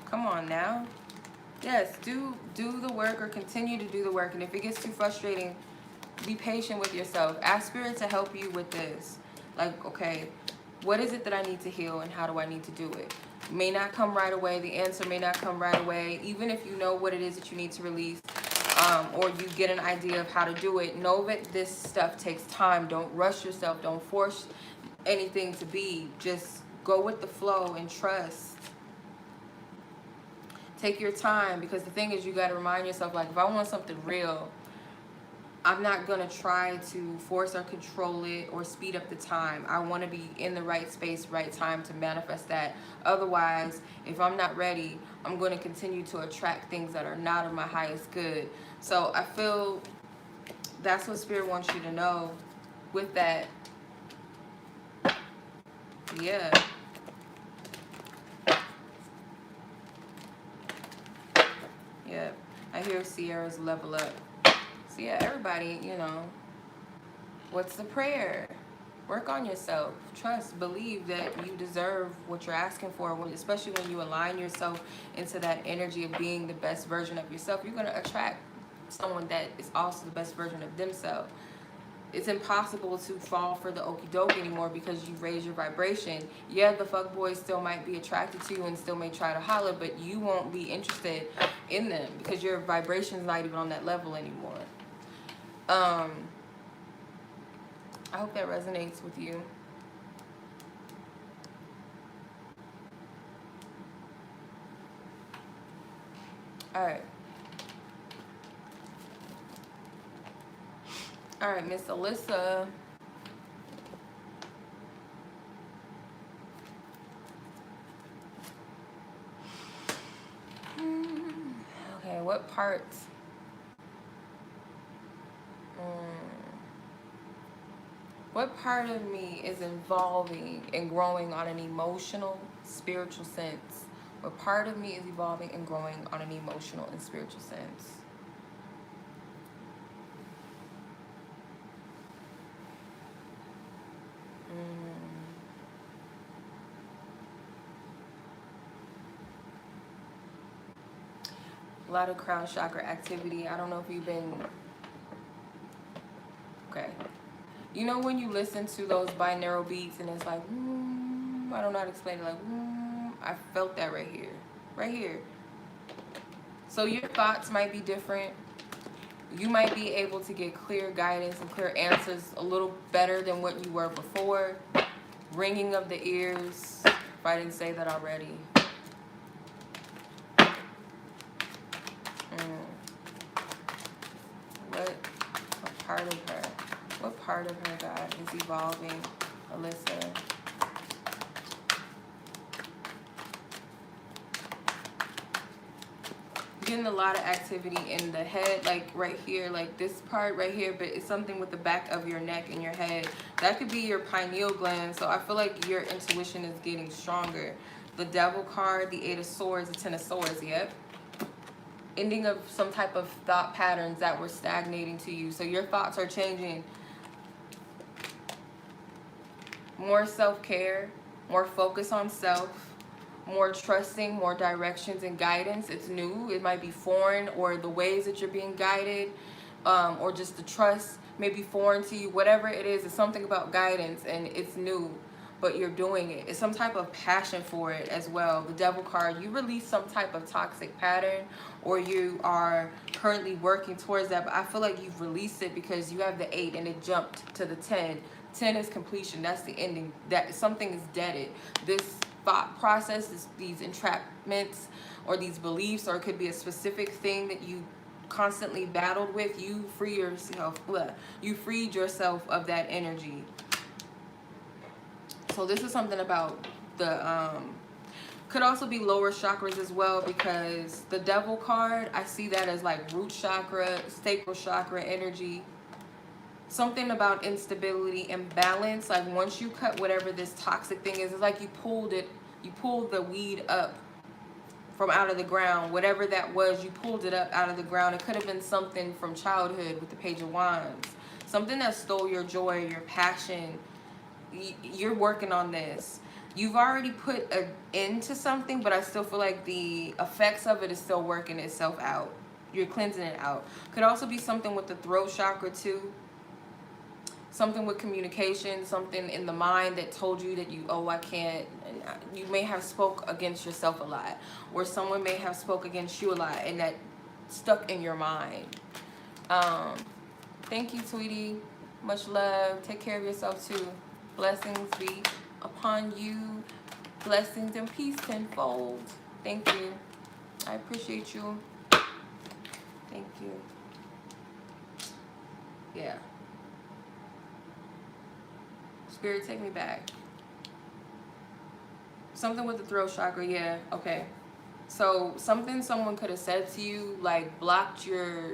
come on now. Yes, do the work, or continue to do the work. And if it gets too frustrating, be patient with yourself. Ask Spirit to help you with this. Like, okay, what is it that I need to heal, and how do I need to do it? May not come right away. The answer may not come right away. Even if you know what it is that you need to release, or you get an idea of how to do it, know that this stuff takes time. Don't rush yourself. Don't force anything to be. Just go with the flow and trust. Take your time, because the thing is, you got to remind yourself, like, if I want something real, I'm not going to try to force or control it or speed up the time. I want to be in the right space, right time to manifest that. Otherwise, if I'm not ready, I'm going to continue to attract things that are not of my highest good. So I feel that's what Spirit wants you to know with that. Yeah. Yeah, I hear Sierra's level up. So yeah, everybody, you know, what's the prayer? Work on yourself. Trust, believe that you deserve what you're asking for. Especially when you align yourself into that energy of being the best version of yourself, you're going to attract someone that is also the best version of themselves. It's impossible to fall for the okie doke anymore, because you raise your vibration. Yeah, the fuckboys still might be attracted to you and still may try to holler, but you won't be interested in them because your vibration's not even on that level anymore. I hope that resonates with you. All right. All right, Miss Alyssa. Okay, what parts? What part of me is evolving and growing on an emotional, spiritual sense? What part of me is evolving and growing on an emotional and spiritual sense? A lot of crown chakra activity. I don't know if you've been... Okay. You know when you listen to those binaural beats and it's like, I don't know how to explain it, like, I felt that right here. Right here. So your thoughts might be different. You might be able to get clear guidance and clear answers a little better than what you were before. Ringing of the ears, if I didn't say that already. What part of her? What part of her, God, is evolving, Alyssa? Getting a lot of activity in the head, like right here, like this part right here, but it's something with the back of your neck and your head. That could be your pineal gland. So I feel like your intuition is getting stronger. The Devil card, the Eight of Swords, the Ten of Swords, yep. Ending of some type of thought patterns that were stagnating to you. So your thoughts are changing. More self-care, more focus on self, more trusting, more directions and guidance. It's new. It might be foreign, or the ways that you're being guided, or just the trust may be foreign to you. Whatever it is, it's something about guidance and it's new, but you're doing it. It's some type of passion for it as well. The Devil card, you release some type of toxic pattern, or you are currently working towards that, but I feel like you've released it because you have the 8 and it jumped to the 10. 10 is completion. That's the ending. That something is deaded. This thought process, these entrapments or these beliefs, or it could be a specific thing that you constantly battled with, you free yourself. You freed yourself of that energy. So this is something about the Could also be lower chakras as well, because the devil card, I see that as like root chakra, sacral chakra energy. Something about instability, imbalance. Like once you cut whatever this toxic thing is, it's like you pulled the weed up from out of the ground. Whatever that was, you pulled it up out of the ground. It could have been something from childhood with the Page of Wands. Something that stole your joy, your passion. You're working on this. You've already put an end to something, but I still feel like the effects of it is still working itself out. You're cleansing it out. Could also be something with the throat chakra too. Something with communication, something in the mind that told you that I can't. And you may have spoke against yourself a lot, or someone may have spoke against you a lot, and that stuck in your mind. Thank you, sweetie. Much love. Take care of yourself too. Blessings be upon you. Blessings and peace tenfold. Thank you. I appreciate you. Thank you. Yeah. Spirit, take me back. Something with the throat chakra, yeah, okay. So something someone could have said to you, like blocked your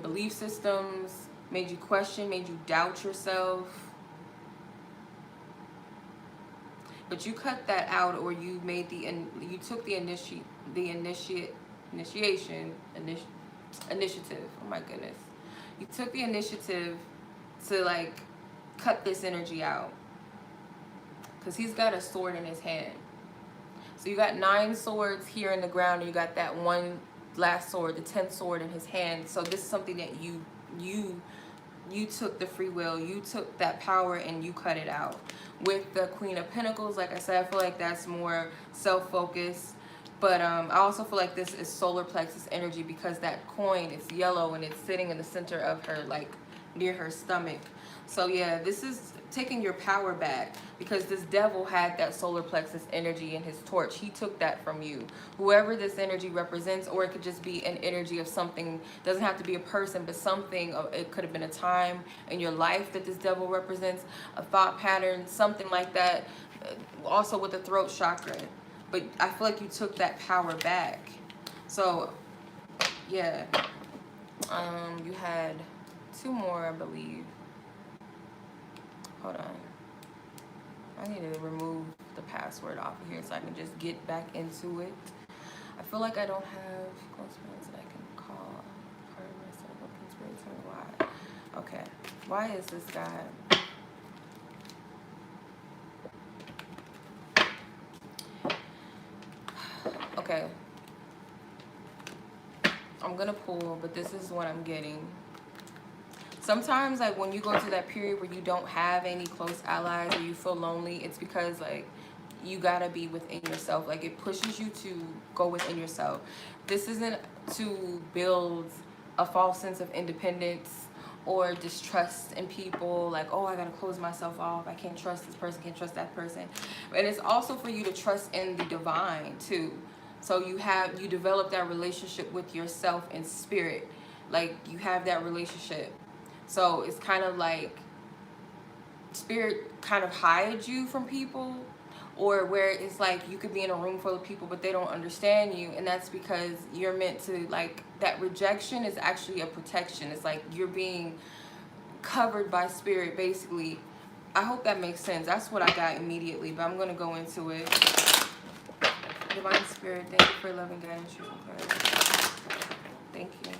belief systems, made you question, made you doubt yourself. But you cut that out, or you made you took the initiative. Oh my goodness. You took the initiative to like cut this energy out, because he's got a sword in his hand. So you got 9 swords here in the ground, and you got that one last sword, the 10th sword in his hand. So this is something that you took the free will, you took that power, and you cut it out. With the Queen of Pentacles, like I said, I feel like that's more self-focused. But I also feel like this is solar plexus energy, because that coin, it's yellow and it's sitting in the center of her, like near her stomach. So yeah, this is taking your power back, because this devil had that solar plexus energy in his torch. He took that from you. Whoever this energy represents, or it could just be an energy of something. Doesn't have to be a person, but something. It could have been a time in your life that this devil represents, a thought pattern, something like that. Also with the throat chakra. But I feel like you took that power back. So yeah, you had 2 more, I believe. Hold on. I need to remove the password off of here so I can just get back into it. I feel like I don't have close friends that I can call. Part of myself, looking spirit, tell me why. Okay. Why is this guy? Okay. I'm gonna pull, but this is what I'm getting. Sometimes, like, when you go to that period where you don't have any close allies, or you feel lonely, it's because, like, you gotta be within yourself. Like, it pushes you to go within yourself. This isn't to build a false sense of independence or distrust in people. Like, oh, I gotta close myself off. I can't trust this person, can't trust that person. And it's also for you to trust in the divine, too. So you develop that relationship with yourself and spirit. Like, you have that relationship. So it's kind of like spirit kind of hides you from people, or where it's like you could be in a room full of people but they don't understand you, and that's because you're meant to, like, that rejection is actually a protection. It's like you're being covered by spirit, basically. I hope that makes sense. That's what I got immediately, but I'm going to go into it. Divine Spirit, thank you for loving guidance. Thank you.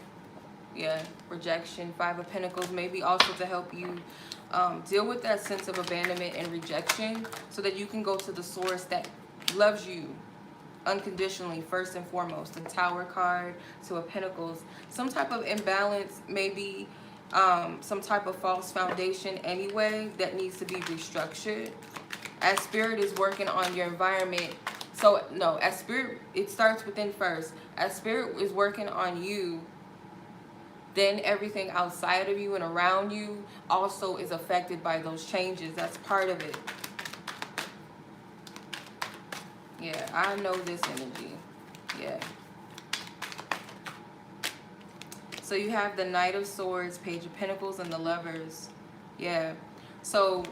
Yeah, rejection, 5 of Pentacles, maybe also to help you deal with that sense of abandonment and rejection, so that you can go to the source that loves you unconditionally, first and foremost. The Tower card, 2 of Pentacles, some type of imbalance, maybe some type of false foundation anyway that needs to be restructured. As Spirit is working on your environment, so no, as Spirit, it starts within first. As Spirit is working on you, then everything outside of you and around you also is affected by those changes. That's part of it. Yeah, I know this energy. Yeah. So you have the Knight of Swords, Page of Pentacles, and the Lovers. Yeah. So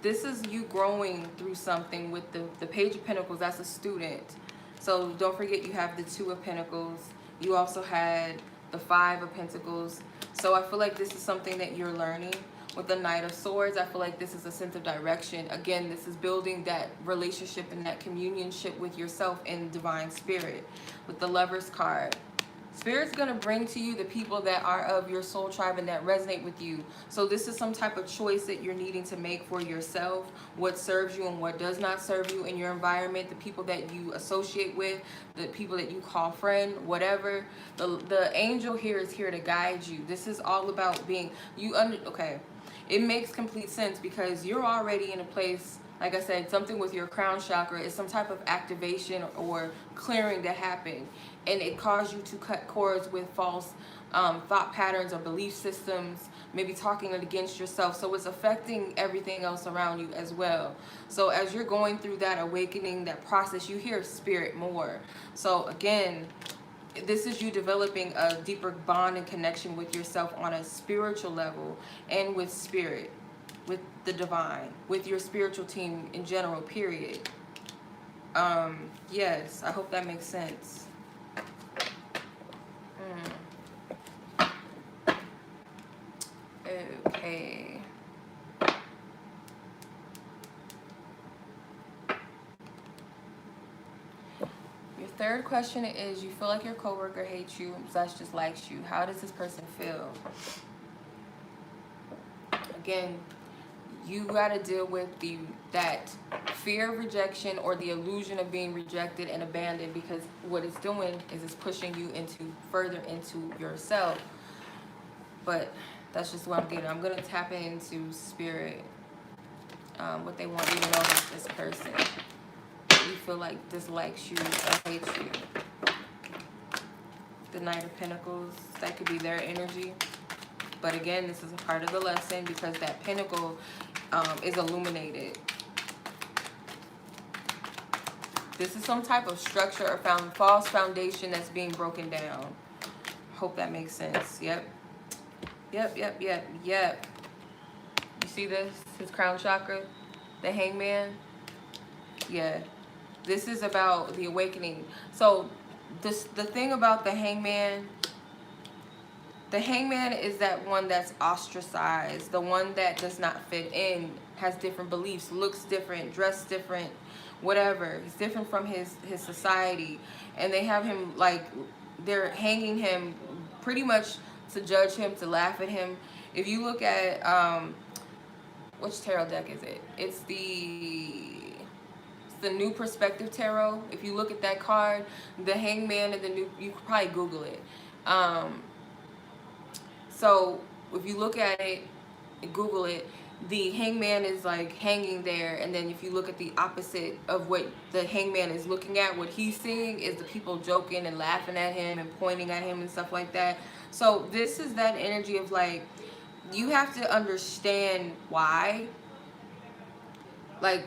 this is you growing through something with the Page of Pentacles. That's a student. So don't forget you have the Two of Pentacles. You also had the Five of Pentacles. So I feel like this is something that you're learning. With the Knight of Swords, I feel like this is a sense of direction. Again, this is building that relationship and that communionship with yourself in divine spirit. With the Lover's card, Spirit's going to bring to you the people that are of your soul tribe and that resonate with you. So this is some type of choice that you're needing to make for yourself. What serves you and what does not serve you in your environment. The people that you associate with. The people that you call friend. Whatever. The angel here is here to guide you. This is all about being... Okay. It makes complete sense because you're already in a place... Like I said, something with your crown chakra is some type of activation or clearing that happened. And it caused you to cut cords with false thought patterns or belief systems, maybe talking against yourself. So it's affecting everything else around you as well. So as you're going through that awakening, that process, you hear spirit more. So again, this is you developing a deeper bond and connection with yourself on a spiritual level and with spirit. With the divine, with your spiritual team in general, period. Yes, I hope that makes sense. Okay. Your third question is, you feel like your coworker hates you / just likes you. How does this person feel? Again, you got to deal with that fear of rejection or the illusion of being rejected and abandoned, because what it's doing is it's pushing you further into yourself. But that's just what I'm getting. I'm going to tap into spirit, what they want you to know about this person. You feel like dislikes you or hates you. The Knight of Pentacles, that could be their energy. But again, this is a part of the lesson because that pentacle is illuminated. This is some type of structure or false foundation that's being broken down. Hope that makes sense. Yep. Yep. You see this? His crown chakra? The Hangman? Yeah. This is about the awakening. So the thing about the Hangman... The Hangman is that one that's ostracized, the one that does not fit in, has different beliefs, looks different, dressed different, whatever. He's different from his society. And they have him, like, they're hanging him pretty much to judge him, to laugh at him. If you look at, which tarot deck is it? It's the New Perspective Tarot. If you look at that card, the Hangman and the new, you could probably Google it. So if you look at it, Google it, the Hangman is like hanging there, and then if you look at the opposite of what the Hangman is looking at, what he's seeing is the people joking and laughing at him and pointing at him and stuff like that. So this is that energy of like, you have to understand why. Like,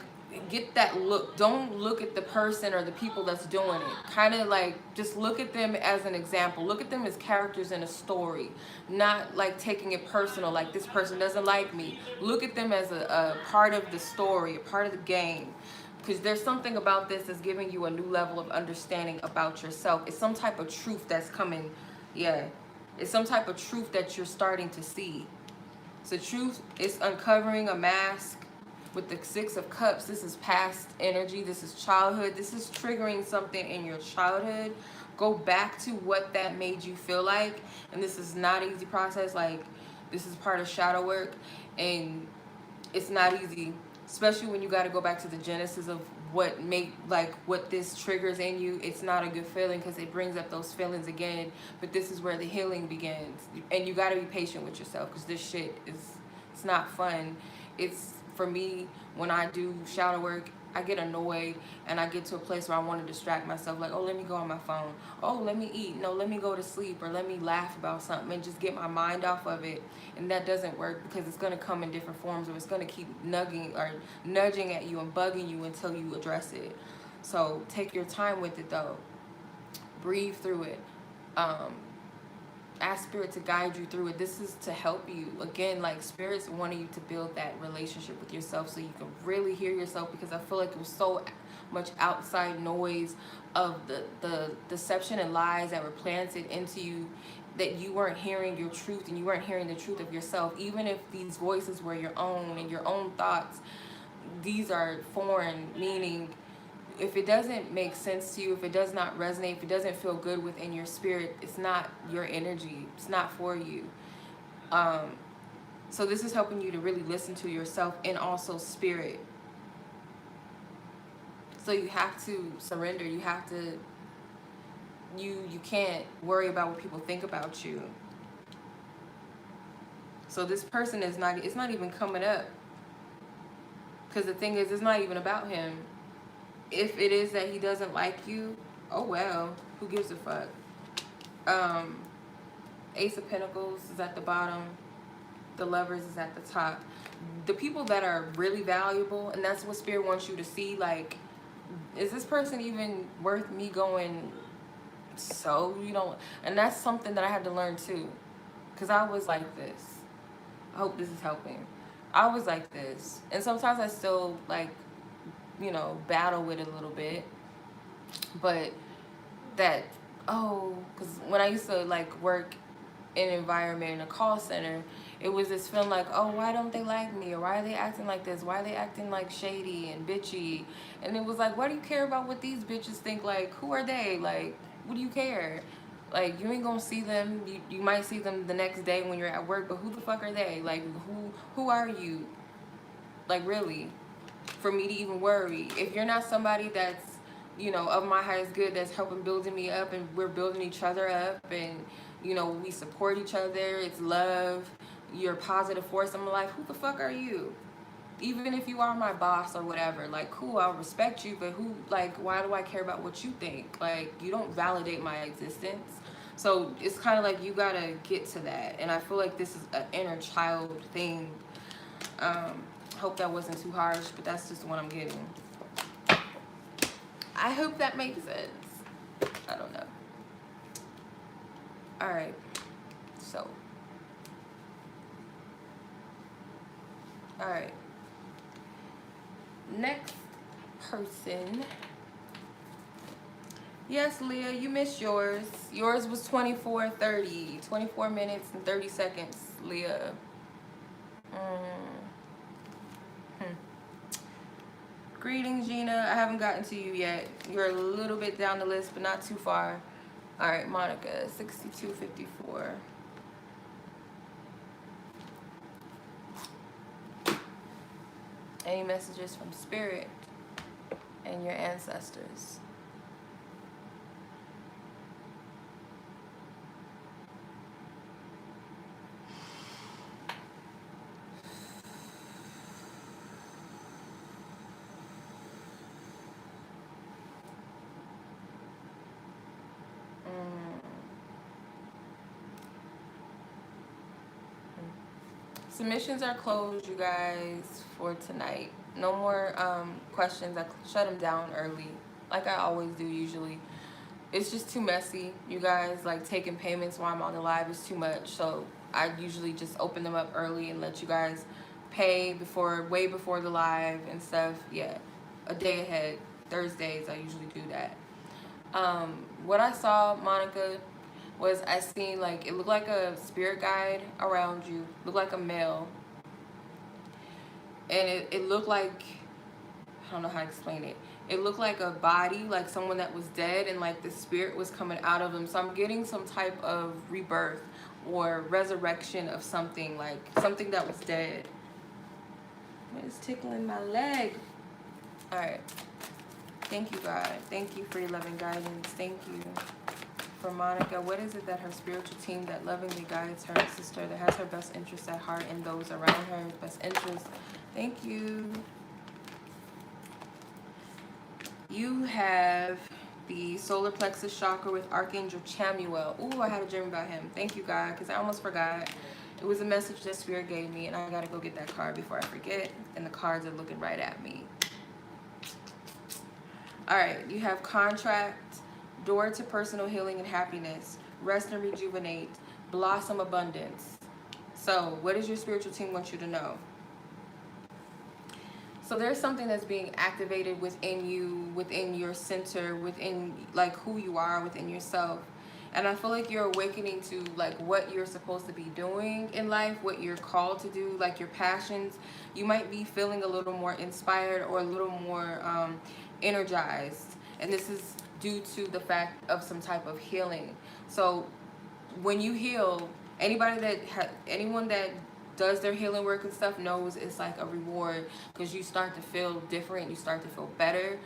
get that look. Don't look at the person or the people that's doing it. Kind of like, just look at them as an example. Look at them as characters in a story. Not like taking it personal, like this person doesn't like me. Look at them as a part of the story, a part of the game. Because there's something about this that's giving you a new level of understanding about yourself. It's some type of truth that's coming. Yeah. It's some type of truth that you're starting to see. So truth is uncovering a mask. With the Six of Cups, this is past energy. This is childhood. This is triggering something in your childhood. Go back to what that made you feel like. And this is not an easy process. Like, this is part of shadow work. And it's not easy. Especially when you got to go back to the genesis of what what this triggers in you. It's not a good feeling because it brings up those feelings again. But this is where the healing begins. And you got to be patient with yourself because this shit it's not fun. It's... For me, when I do shadow work, I get annoyed and I get to a place where I want to distract myself. Like, oh, let me go on my phone. Oh, let me eat. No, let me go to sleep, or let me laugh about something and just get my mind off of it. And that doesn't work because it's going to come in different forms, or it's going to keep nudging at you and bugging you until you address it. So take your time with it, though. Breathe through it. ask Spirit to guide you through it. This is to help you. Again, like, Spirit's wanting you to build that relationship with yourself so you can really hear yourself, because I feel like it was so much outside noise of the deception and lies that were planted into you, that you weren't hearing your truth, and you weren't hearing the truth of yourself. Even if these voices were your own and your own thoughts, these are foreign, meaning if it doesn't make sense to you, if it does not resonate, if it doesn't feel good within your spirit, it's not your energy. It's not for you. So this is helping you to really listen to yourself and also spirit. So you have to surrender. You have to, you can't worry about what people think about you. So this person is not, it's not even coming up. Because the thing is, it's not even about him. If it is that he doesn't like you, oh well, who gives a fuck? Ace of Pentacles is at the bottom. The Lovers is at the top. The people that are really valuable, and that's what Spirit wants you to see, like, is this person even worth me going, so, you know? And that's something that I had to learn too. Because I was like this. I hope this is helping. I was like this. And sometimes I still, like, you know, battle with it a little bit. But that, because when I used to, like, work in an environment in a call center, it was this feeling like, oh, why don't they like me? Or why are they acting like this? Why are they acting like shady and bitchy? And it was like, why do you care about what these bitches think? Like, who are they? Like, what do you care? Like, you ain't gonna see them. You might see them the next day when you're at work, but who the fuck are they? Like, who are you? Like, really? For me to even worry. If you're not somebody that's, you know, of my highest good, that's helping building me up, and we're building each other up, and, you know, we support each other, it's love, you're a positive force in my life, who the fuck are you? Even if you are my boss or whatever, like, cool, I'll respect you, but who, like, why do I care about what you think? Like, you don't validate my existence. So it's kind of like you gotta get to that. And I feel like this is an inner child thing. Hope that wasn't too harsh, but that's just what I'm getting. I hope that makes sense. I don't know. All right. So. All right. Next person. Yes, Leah, you missed yours. Yours was 24:30. 24 minutes and 30 seconds, Leah. Greetings, Gina. I haven't gotten to you yet. You're a little bit down the list, but not too far. All right, Monica, 6254. Any messages from Spirit and your ancestors? Submissions are closed, you guys, for tonight. No more questions. I shut them down early, like I always do usually. It's just too messy, you guys. Like, taking payments while I'm on the live is too much. So I usually just open them up early and let you guys pay way before the live and stuff. Yeah, a day ahead. Thursdays, I usually do that. What I saw, Monica, was I seen, like, it looked like a spirit guide around you. Looked like a male. And it looked like, I don't know how to explain it. It looked like a body, like someone that was dead, and like the spirit was coming out of them. So I'm getting some type of rebirth or resurrection of something, like something that was dead. What is tickling my leg? All right. Thank you, God. Thank you for your loving guidance. Thank you. For Monica, what is it that her spiritual team that lovingly guides her sister, that has her best interests at heart and those around her best interests? Thank you. You have the solar plexus chakra with Archangel Chamuel. Ooh, I had a dream about him. Thank you, God, because I almost forgot. It was a message that Spirit gave me, and I got to go get that card before I forget. And the cards are looking right at me. All right, you have contract, door to personal healing and happiness, rest and rejuvenate, blossom abundance. So what does your spiritual team want you to know? So there's something that's being activated within you, within your center, within like who you are, within yourself. And I feel like you're awakening to like what you're supposed to be doing in life, what you're called to do, like your passions. You might be feeling a little more inspired or a little more energized. And this is due to the fact of some type of healing. So when you heal, anyone that does their healing work and stuff knows it's like a reward, because you start to feel different, you start to feel better.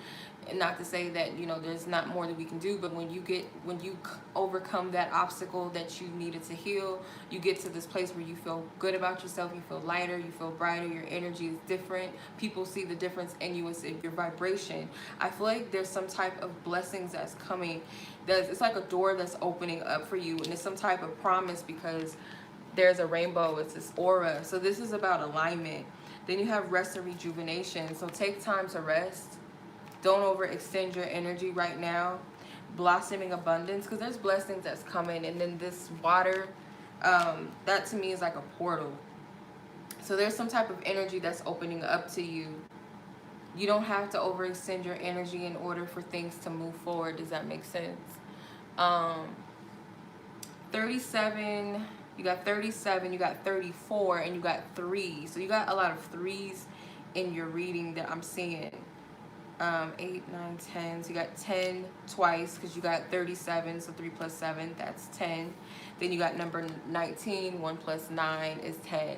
And not to say that, you know, there's not more that we can do, but when you overcome that obstacle that you needed to heal, you get to this place where you feel good about yourself, you feel lighter, you feel brighter, your energy is different. People see the difference in you, it's in your vibration. I feel like there's some type of blessings that's coming. It's like a door that's opening up for you, and it's some type of promise, because there's a rainbow, it's this aura. So this is about alignment. Then you have rest and rejuvenation. So take time to rest. Don't overextend your energy right now. Blossoming abundance, because there's blessings that's coming. And then this water, that to me is like a portal. So there's some type of energy that's opening up to you. You don't have to overextend your energy in order for things to move forward. Does that make sense? 37, you got 37, you got 34, and you got 3. So you got a lot of 3s in your reading that I'm seeing. 8, 9, 10. So you got 10 twice, because you got 37. So 3 plus 7, that's 10. Then you got number 19. 1 plus 9 is 10.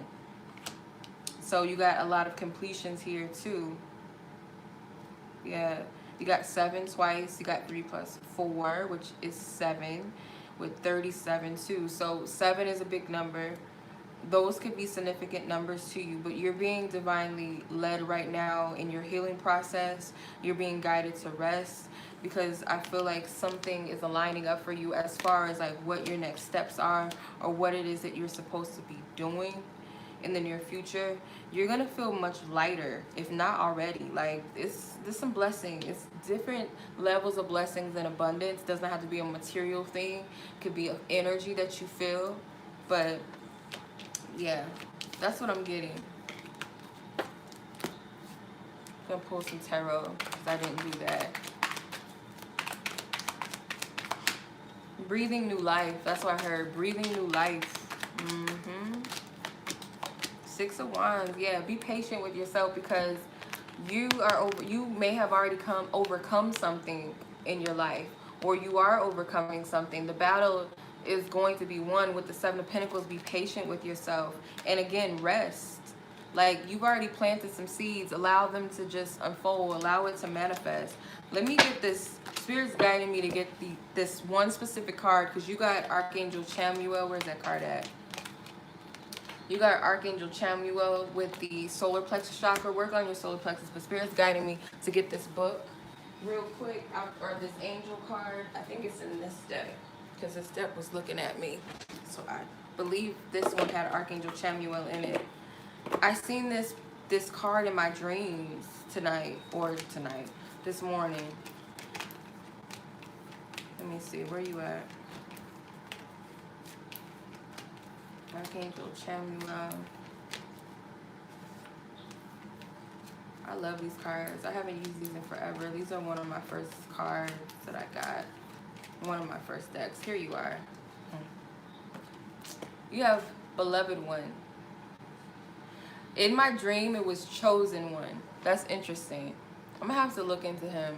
So you got a lot of completions here too. Yeah, you got 7 twice. You got 3 plus 4, which is 7, with 37 too. So 7 is a big number. Those could be significant numbers to you, but you're being divinely led right now in your healing process. You're being guided to rest, because I feel like something is aligning up for you as far as like what your next steps are, or what it is that you're supposed to be doing in the near future. You're gonna feel much lighter, if not already. Like there's some blessing. It's different levels of blessings and abundance. Doesn't have to be a material thing. It could be an energy that you feel. But yeah, that's what I'm getting. I'm gonna pull some tarot, because I didn't do that. Breathing new life. That's what I heard. Breathing new life. 6 of Wands. Yeah, be patient with yourself, because you may have already overcome something in your life, or you are overcoming something. The battle is going to be won with the 7 of Pentacles. Be patient with yourself, and again, rest. Like, you've already planted some seeds. Allow them to just unfold. Allow it to manifest. Let me get this. Spirit's guiding me to get this one specific card, because you got Archangel Chamuel. Where's that card at? You got Archangel Chamuel with the solar plexus chakra. Work on your solar plexus. But Spirit's guiding me to get this book real quick, or this angel card. I think it's in this deck, because this deck was looking at me. So I believe this one had Archangel Chamuel in it. I seen this card in my dreams this morning. Let me see, where you at? Archangel Chamuel. I love these cards. I haven't used these in forever. These are one of my first cards that I got. One of my first decks. Here you are. You have Beloved One. In my dream, it was Chosen One. That's interesting. I'm gonna have to look into him,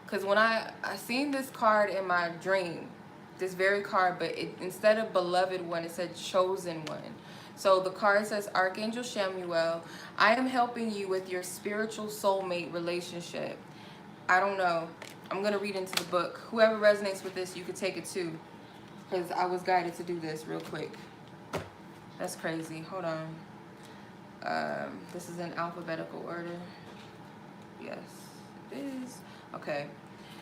because when I seen this card in my dream, this very card, but instead of Beloved One, it said Chosen One. So the card says, Archangel Chamuel, I am helping you with your spiritual soulmate relationship. I don't know. I'm gonna read into the book. Whoever resonates with this, you could take it too, because I was guided to do this real quick. That's crazy. Hold on. This is in alphabetical order. Yes, it is. Okay.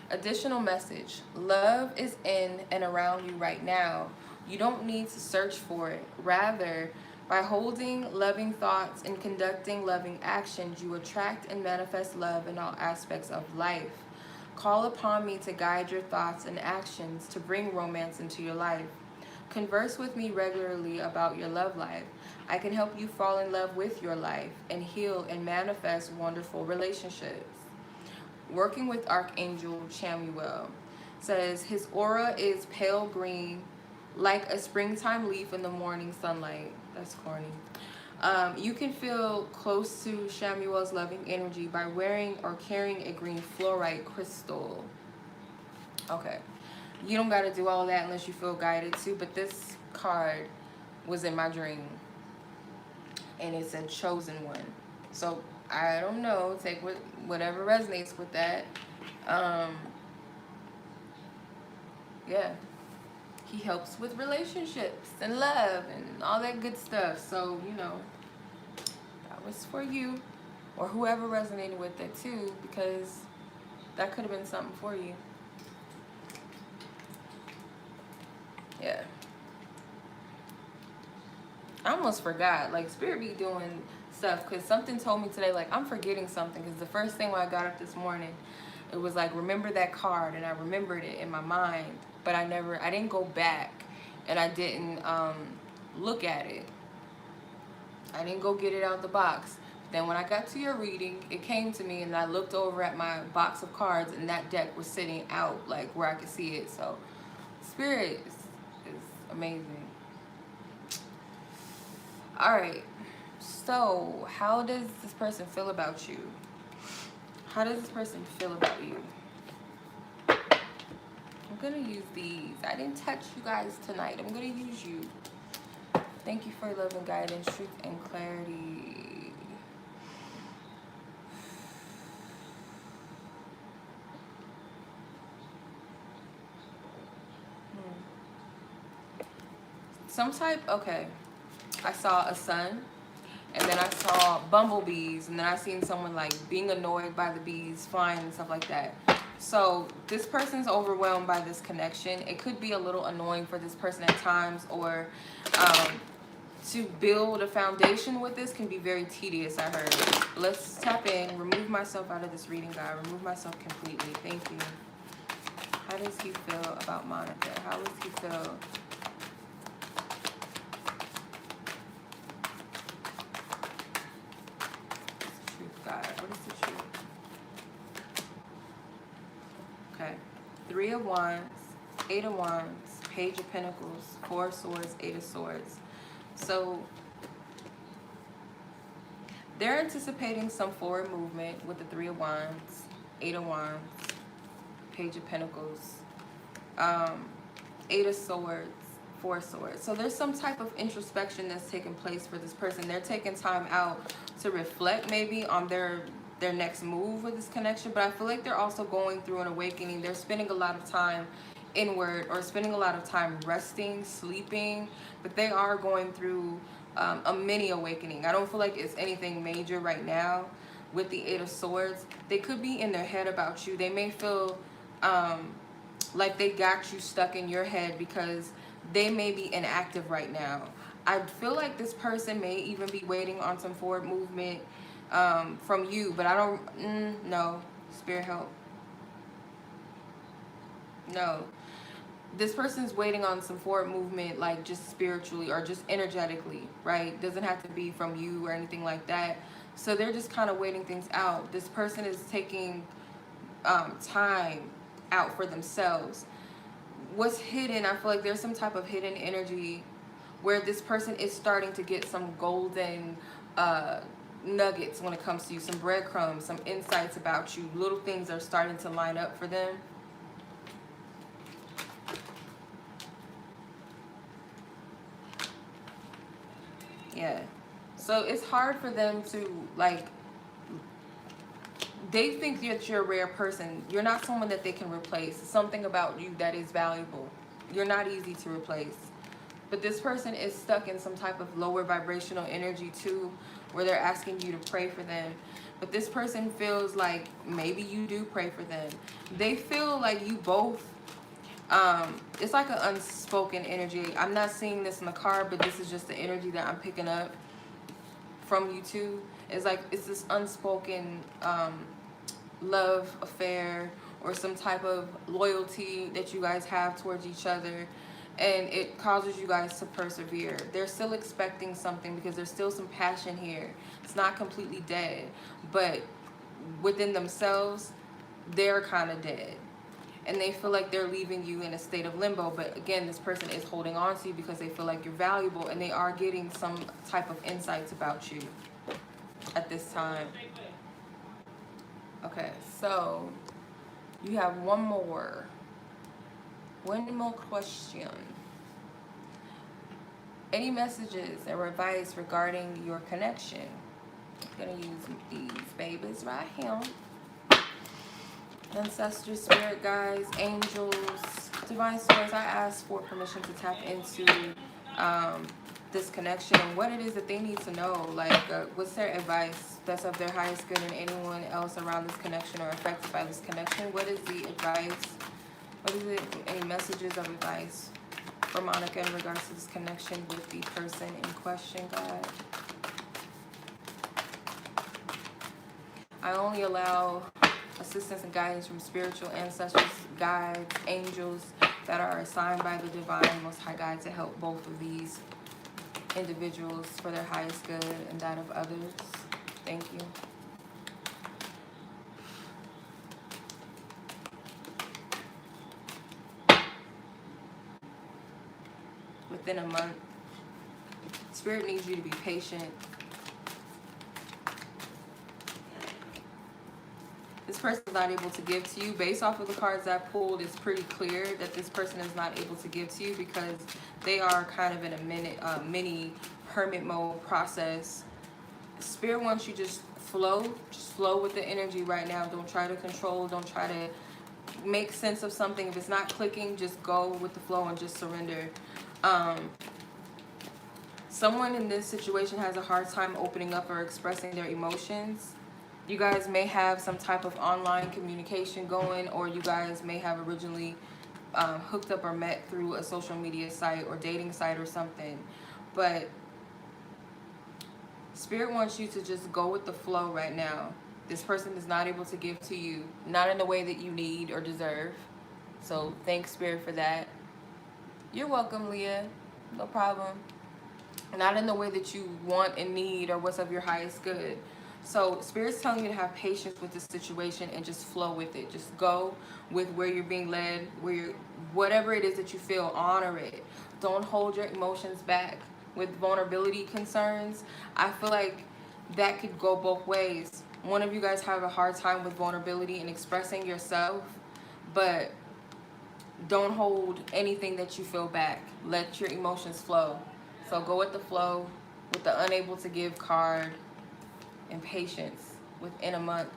Additional message. Love is in and around you right now. You don't need to search for it. Rather, by holding loving thoughts and conducting loving actions, you attract and manifest love in all aspects of life. Call upon me to guide your thoughts and actions to bring romance into your life. Converse with me regularly about your love life. I can help you fall in love with your life and heal and manifest wonderful relationships. Working with Archangel Chamuel says his aura is pale green, like a springtime leaf in the morning sunlight. That's corny. You can feel close to Chamuel's loving energy by wearing or carrying a green fluorite crystal. Okay. You don't got to do all that unless you feel guided to, but this card was in my dream. And it's a chosen one. So, I don't know. Take whatever resonates with that. Yeah. He helps with relationships and love and all that good stuff. So, you know, that was for you. Or whoever resonated with it too, because that could have been something for you. Yeah. I almost forgot. Like, Spirit be doing stuff, because something told me today, like, I'm forgetting something, because the first thing when I got up this morning, it was like, remember that card, and I remembered it in my mind, but I didn't go back, and I didn't look at it. I didn't go get it out the box. Then when I got to your reading, it came to me, and I looked over at my box of cards, and that deck was sitting out, like, where I could see it. So, Spirit is amazing. Alright, so how does this person feel about you? How does this person feel about you? I'm gonna use these. I didn't touch you guys tonight. I'm gonna use you. Thank you for love and guidance, truth and clarity. Some type, okay. I saw a sun, and then I saw bumblebees, and then I seen someone like being annoyed by the bees flying and stuff like that. So this person's overwhelmed by this connection. It could be a little annoying for this person at times, or to build a foundation with this can be very tedious, I heard. Let's tap in, remove myself out of this reading, guy. Remove myself completely. Thank you. How does he feel about Monica? How does he feel? What is the truth? Okay. 3 of Wands, 8 of Wands, Page of Pentacles, 4 of Swords, 8 of Swords. So they're anticipating some forward movement with the 3 of Wands, 8 of Wands, Page of Pentacles, 8 of Swords, 4 of Swords. So there's some type of introspection that's taking place for this person. They're taking time out to reflect maybe on their next move with this connection, but I feel like they're also going through an awakening. They're spending a lot of time inward, or spending a lot of time resting, sleeping, but they are going through a mini awakening. I don't feel like it's anything major right now with the 8 of Swords. They could be in their head about you. They may feel like they got you stuck in your head because they may be inactive right now. I feel like this person may even be waiting on some forward movement from you, but I don't, no, Spirit help. No. This person's waiting on some forward movement, like just spiritually or just energetically, right? Doesn't have to be from you or anything like that. So they're just kind of waiting things out. This person is taking time out for themselves. What's hidden, I feel like there's some type of hidden energy where this person is starting to get some golden nuggets when it comes to you, some breadcrumbs, some insights about you. Little things are starting to line up for them. Yeah. So it's hard for them to, like, they think that you're a rare person. You're not someone that they can replace. Something about you that is valuable. You're not easy to replace. But this person is stuck in some type of lower vibrational energy too, where they're asking you to pray for them. But this person feels like maybe you do pray for them. They feel like you both, it's like an unspoken energy. I'm not seeing this in the card, but this is just the energy that I'm picking up from you two. It's like it's this unspoken love affair or some type of loyalty that you guys have towards each other. and it causes you guys to persevere. They're still expecting something because there's still some passion here. It's not completely dead, but within themselves, they're kind of dead. And they feel like they're leaving you in a state of limbo. But again, this person is holding on to you because they feel like you're valuable, and they are getting some type of insights about you at this time. Okay, so you have one more question. Any messages or advice regarding your connection? I'm gonna use these babies right here. Ancestors, spirit guides, angels, divine source, I ask for permission to tap into this connection and what it is that they need to know. Like, what's their advice that's of their highest good, and anyone else around this connection or affected by this connection? What is the advice? What is it? Any messages of advice for Monica in regards to this connection with the person in question, God? I only allow assistance and guidance from spiritual ancestors, guides, angels that are assigned by the divine Most High God to help both of these individuals for their highest good and that of others. Thank you. Within a month, Spirit needs you to be patient. This person is not able to give to you. Based off of the cards I pulled, it's pretty clear that this person is not able to give to you because they are kind of in a mini hermit mode process. Spirit wants you to just flow with the energy right now. Don't try to control. Don't try to make sense of something. If it's not clicking, just go with the flow and just surrender. Someone in this situation has a hard time opening up or expressing their emotions. You guys may have some type of online communication going, or you guys may have originally hooked up or met through a social media site or dating site or something. But Spirit wants you to just go with the flow right now. This person is not able to give to you, not in the way that you need or deserve. So thanks, Spirit, for that. You're welcome, Leah. No problem. Not in the way that you want and need or what's of your highest good. So Spirit's telling you to have patience with this situation and just flow with it. Just go with where you're being led, whatever it is that you feel, honor it. Don't hold your emotions back. With vulnerability concerns, I feel like that could go both ways. One of you guys have a hard time with vulnerability and expressing yourself, but don't hold anything that you feel back. Let your emotions flow. So go with the flow with the unable to give card and patience within a month.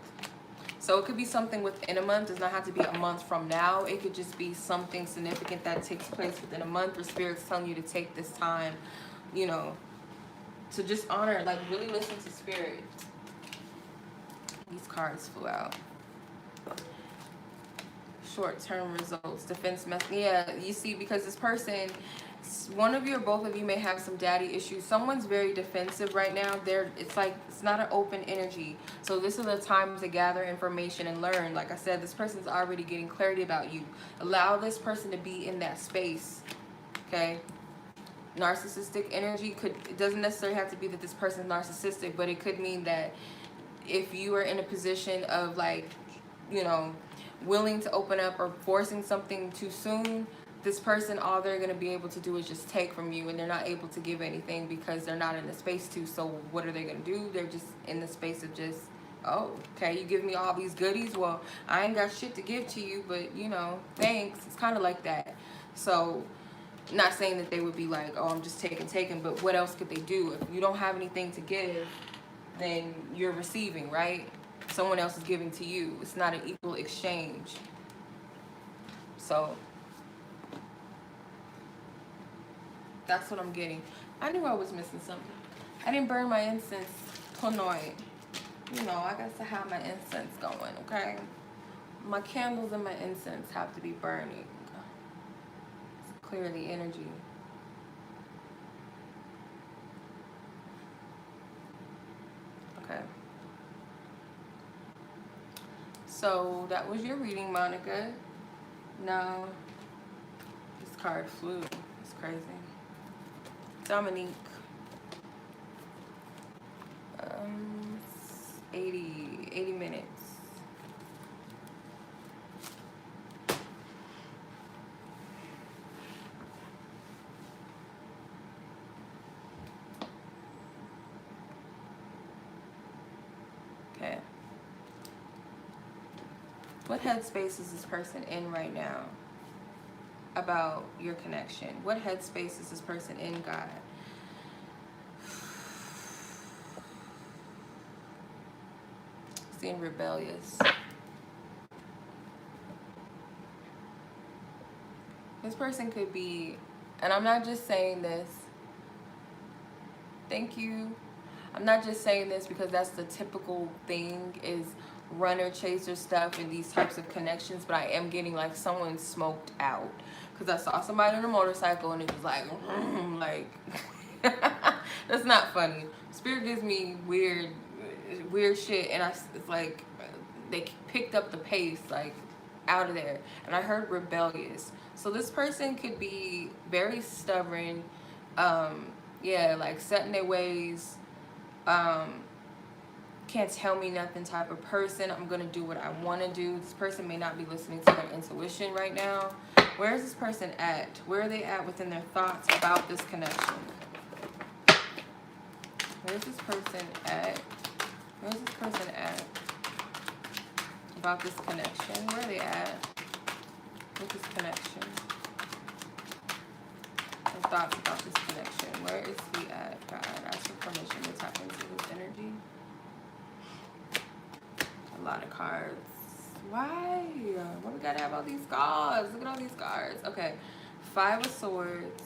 So it could be something within a month. It does not have to be a month from now. It could just be something significant that takes place within a month, where Spirit's telling you to take this time, you know, to just honor, like really listen to Spirit. These cards flew out. Short-term results, defense mess. Yeah, you see, because this person, one of you or both of you may have some daddy issues. Someone's very defensive right now. It's like, it's not an open energy. So this is a time to gather information and learn. Like I said, this person's already getting clarity about you. Allow this person to be in that space, okay? Narcissistic energy it doesn't necessarily have to be that this person's narcissistic, but it could mean that if you are in a position of, like, you know, willing to open up or forcing something too soon, this person, all they're going to be able to do is just take from you, and they're not able to give anything because they're not in the space to. So what are they going to do? They're just in the space of just, oh, okay, you give me all these goodies, well, I ain't got shit to give to you, but, you know, thanks. It's kind of like that. So not saying that they would be like, oh, I'm just taking, but what else could they do? If you don't have anything to give, then you're receiving, right? Someone else is giving to you. It's not an equal exchange. So that's what I'm getting. I knew I was missing something. I didn't burn my incense tonight. You know, I got to have my incense going, okay? My candles and my incense have to be burning. Clear the energy. Okay. So that was your reading, Monica. Now, this card flew. crazy. Dominique. 80 minutes. Okay. What headspace is this person in right now about your connection? What headspace is this person in, God? Being rebellious. This person could be, and I'm not just saying this, thank you. I'm not just saying this because that's the typical thing is runner chaser stuff and these types of connections, but I am getting like someone smoked out because I saw somebody on a motorcycle and it was like that's not funny. Spirit gives me weird shit, and it's like they picked up the pace like out of there, and I heard rebellious. So this person could be very stubborn, yeah, like set in their ways, can't tell me nothing type of person. I'm gonna do what I want to do. This person may not be listening to their intuition right now. Where is this person at? Where are they at within their thoughts about this connection? Where's this person at? Where's this person at about this connection? Where are they at with this connection? Their thoughts about this connection. Where is he at, God? Ask for permission to tap into his energy. A lot of cards. Why? Why we gotta have all these cards? Look at all these cards. Okay. 5 of Swords.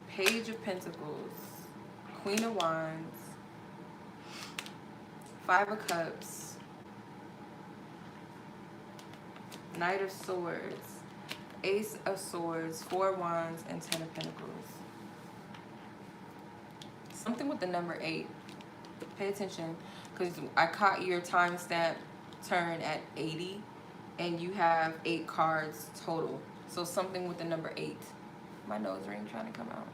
Page of Pentacles. Queen of Wands. 5 of Cups. Knight of Swords. Ace of Swords. 4 Wands. And 10 of Pentacles. Something with the number 8. Pay attention, because I caught your timestamp turn at 80 and you have 8 cards total. So something with the number 8. My nose ring trying to come out.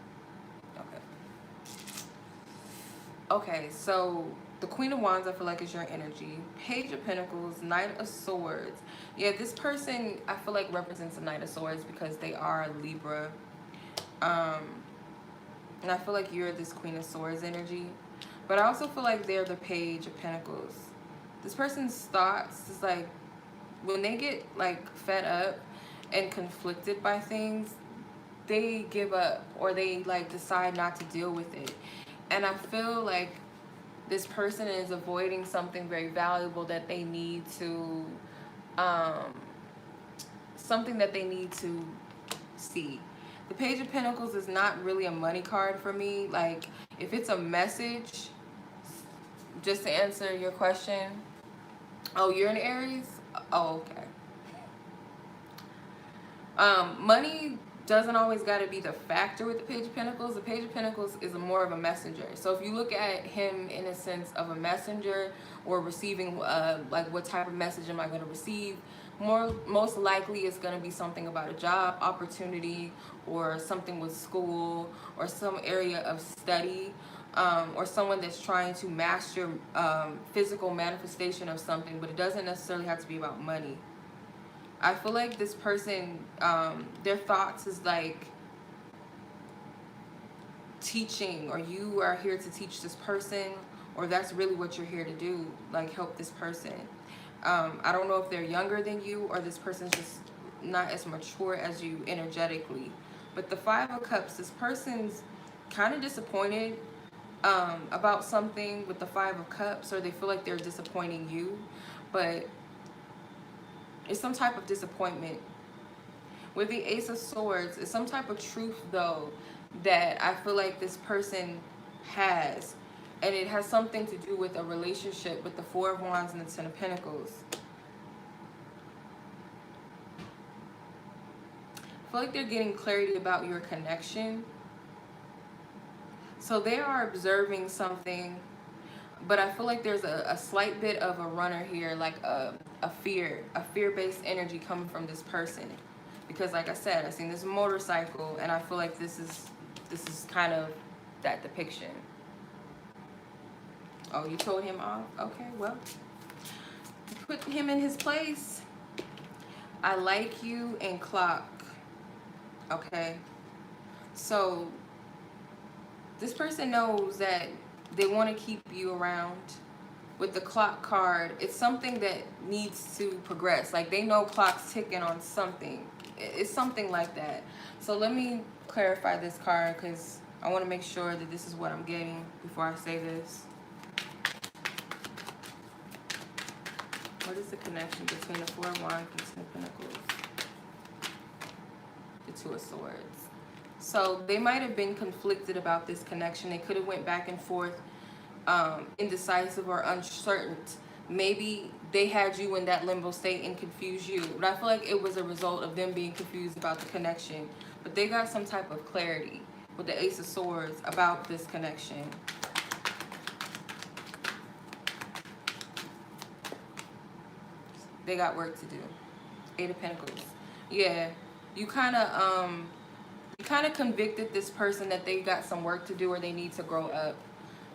Okay, so the Queen of Wands I feel like is your energy. Page of Pentacles, Knight of Swords. Yeah, this person I feel like represents a Knight of Swords because they are a Libra. And I feel like you're this Queen of Swords energy. But I also feel like they're the Page of Pentacles. This person's thoughts is like, when they get like fed up and conflicted by things, they give up or they like decide not to deal with it. And I feel like this person is avoiding something very valuable that they need to, something that they need to see. The Page of Pentacles is not really a money card for me. Like, if it's a message, just to answer your question. Oh, you're an Aries? Oh, okay. Money doesn't always got to be the factor with the Page of Pentacles. The Page of Pentacles is more of a messenger. So if you look at him in a sense of a messenger or receiving, like what type of message am I going to receive, most likely it's going to be something about a job opportunity or something with school or some area of study, or someone that's trying to master physical manifestation of something, but it doesn't necessarily have to be about money. I feel like this person, their thoughts is like teaching, or you are here to teach this person, or that's really what you're here to do, like help this person. I don't know if they're younger than you or this person's just not as mature as you energetically. But the 5 of Cups, this person's kind of disappointed about something with the 5 of Cups, or they feel like they're disappointing you, but it's some type of disappointment. With the Ace of Swords, it's some type of truth though that I feel like this person has, and it has something to do with a relationship with the 4 of Wands and the 10 of Pentacles. I feel like they're getting clarity about your connection. So they are observing something, but I feel like there's a slight bit of a runner here, like a fear-based energy coming from this person. Because like I said, I seen this motorcycle, and I feel like this is kind of that depiction. Oh, you told him off? Okay, well, put him in his place. I like you and clock. Okay. So this person knows that they want to keep you around. With the clock card, it's something that needs to progress. Like they know clock's ticking on something. It's something like that. So let me clarify this card because I want to make sure that this is what I'm getting before I say this. What is the connection between the Four of Wands and Ten of Pentacles? The Two of Swords. So they might have been conflicted about this connection. They could have went back and forth, indecisive or uncertain. Maybe they had you in that limbo state and confused you. But I feel like it was a result of them being confused about the connection. But they got some type of clarity with the Ace of Swords about this connection. They got work to do. Eight of Pentacles. Yeah, you kind of convicted this person that they got some work to do or they need to grow up,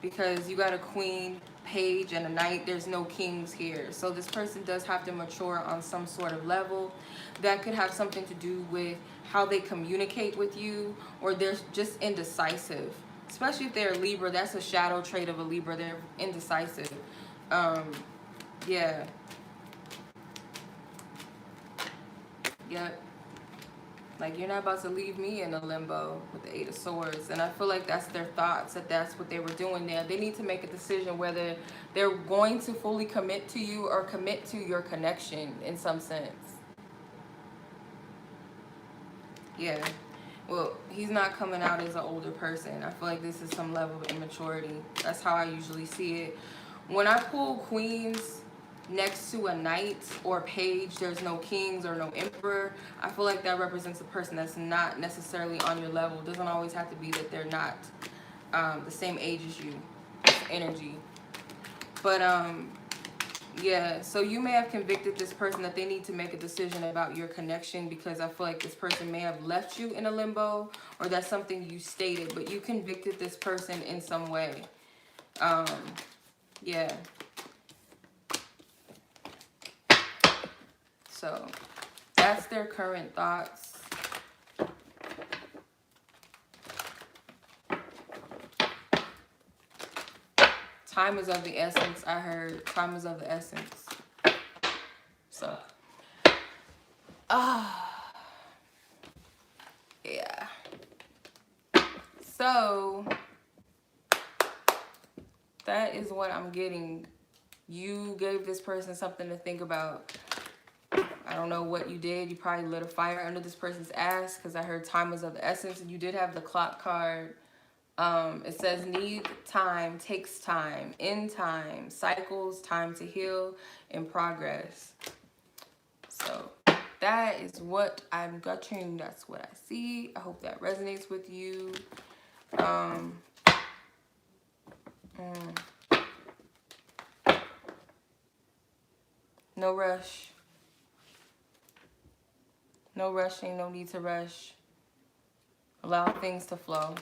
because you got a Queen, Page, and a Knight. There's no kings here, so this person does have to mature on some sort of level. That could have something to do with how they communicate with you, or they're just indecisive. Especially if they're a Libra, that's a shadow trait of a Libra. They're indecisive. Yeah. Yep. Like, you're not about to leave me in a limbo with the Eight of Swords. And I feel like that's their thoughts, that that's what they were doing there. They need to make a decision whether they're going to fully commit to you or commit to your connection in some sense. Yeah. Well, he's not coming out as an older person. I feel like this is some level of immaturity. That's how I usually see it. When I pull Queens next to a Knight or Page, there's no kings or no emperor. I feel like that represents a person that's not necessarily on your level. It doesn't always have to be that they're not the same age as you. It's energy. But yeah, so you may have convicted this person that they need to make a decision about your connection, because I feel like this person may have left you in a limbo, or that's something you stated, but you convicted this person in some way. Yeah. So that's their current thoughts. Time is of the essence. I heard time is of the essence. So, yeah. So that is what I'm getting. You gave this person something to think about. I don't know what you did. You probably lit a fire under this person's ass, because I heard time was of the essence, and you did have the clock card. It says need time, takes time, in time, cycles, time to heal, in progress. So that is what I'm guttering. That's what I see. I hope that resonates with you. No rush. No rushing, no need to rush. Allow things to flow.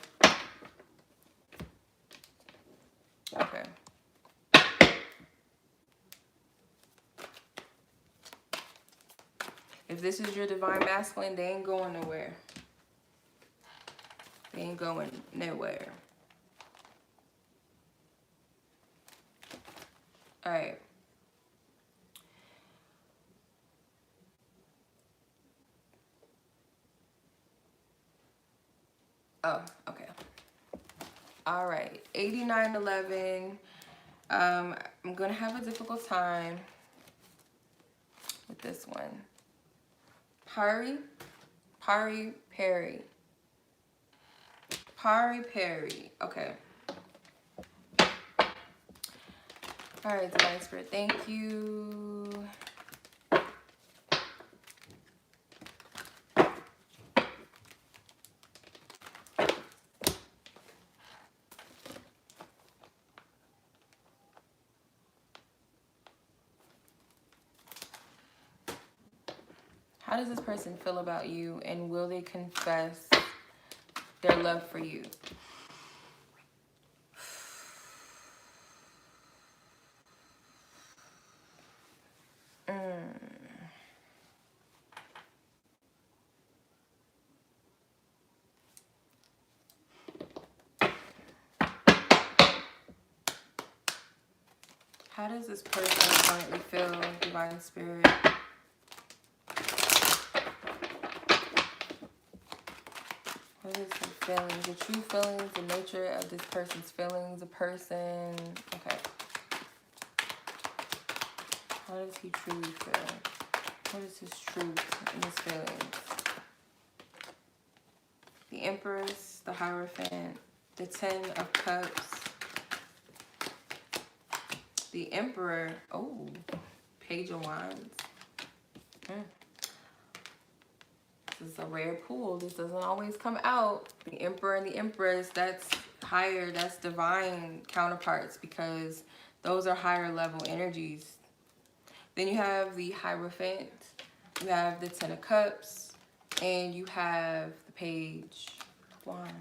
Okay. If this is your divine masculine, they ain't going nowhere. They ain't going nowhere. All right. Oh, okay. All right. 8911. I'm going to have a difficult time with this one. Pari. Pari. Okay. All right, Divine Spirit. Thank you. How does this person feel about you, and will they confess their love for you? How does this person currently feel, Divine Spirit? What is the feelings, the true feelings, the nature of this person's feelings, the person? Okay. How does he truly feel? What is his truth and his feelings? The Empress, the Hierophant, the Ten of Cups, the Emperor. Oh, Page of Wands. This is a rare pull. This doesn't always come out. The Emperor and the Empress, that's higher, that's divine counterparts, because those are higher level energies. Then you have the Hierophant, you have the Ten of Cups, and you have the Page of Wands.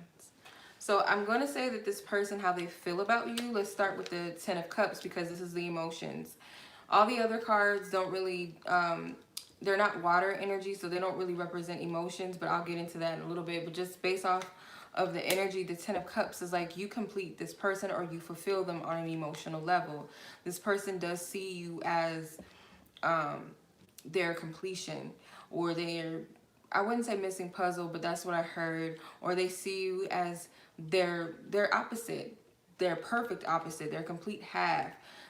So I'm going to say that this person, how they feel about you. Let's start with the Ten of Cups, because this is the emotions. All the other cards don't really, they're not water energy, so they don't really represent emotions, but I'll get into that in a little bit. But just based off of the energy, the Ten of Cups is like you complete this person, or you fulfill them on an emotional level. This person does see you as their completion, or their, I wouldn't say missing puzzle, but that's what I heard. Or they see you as their opposite, their perfect opposite, their complete half.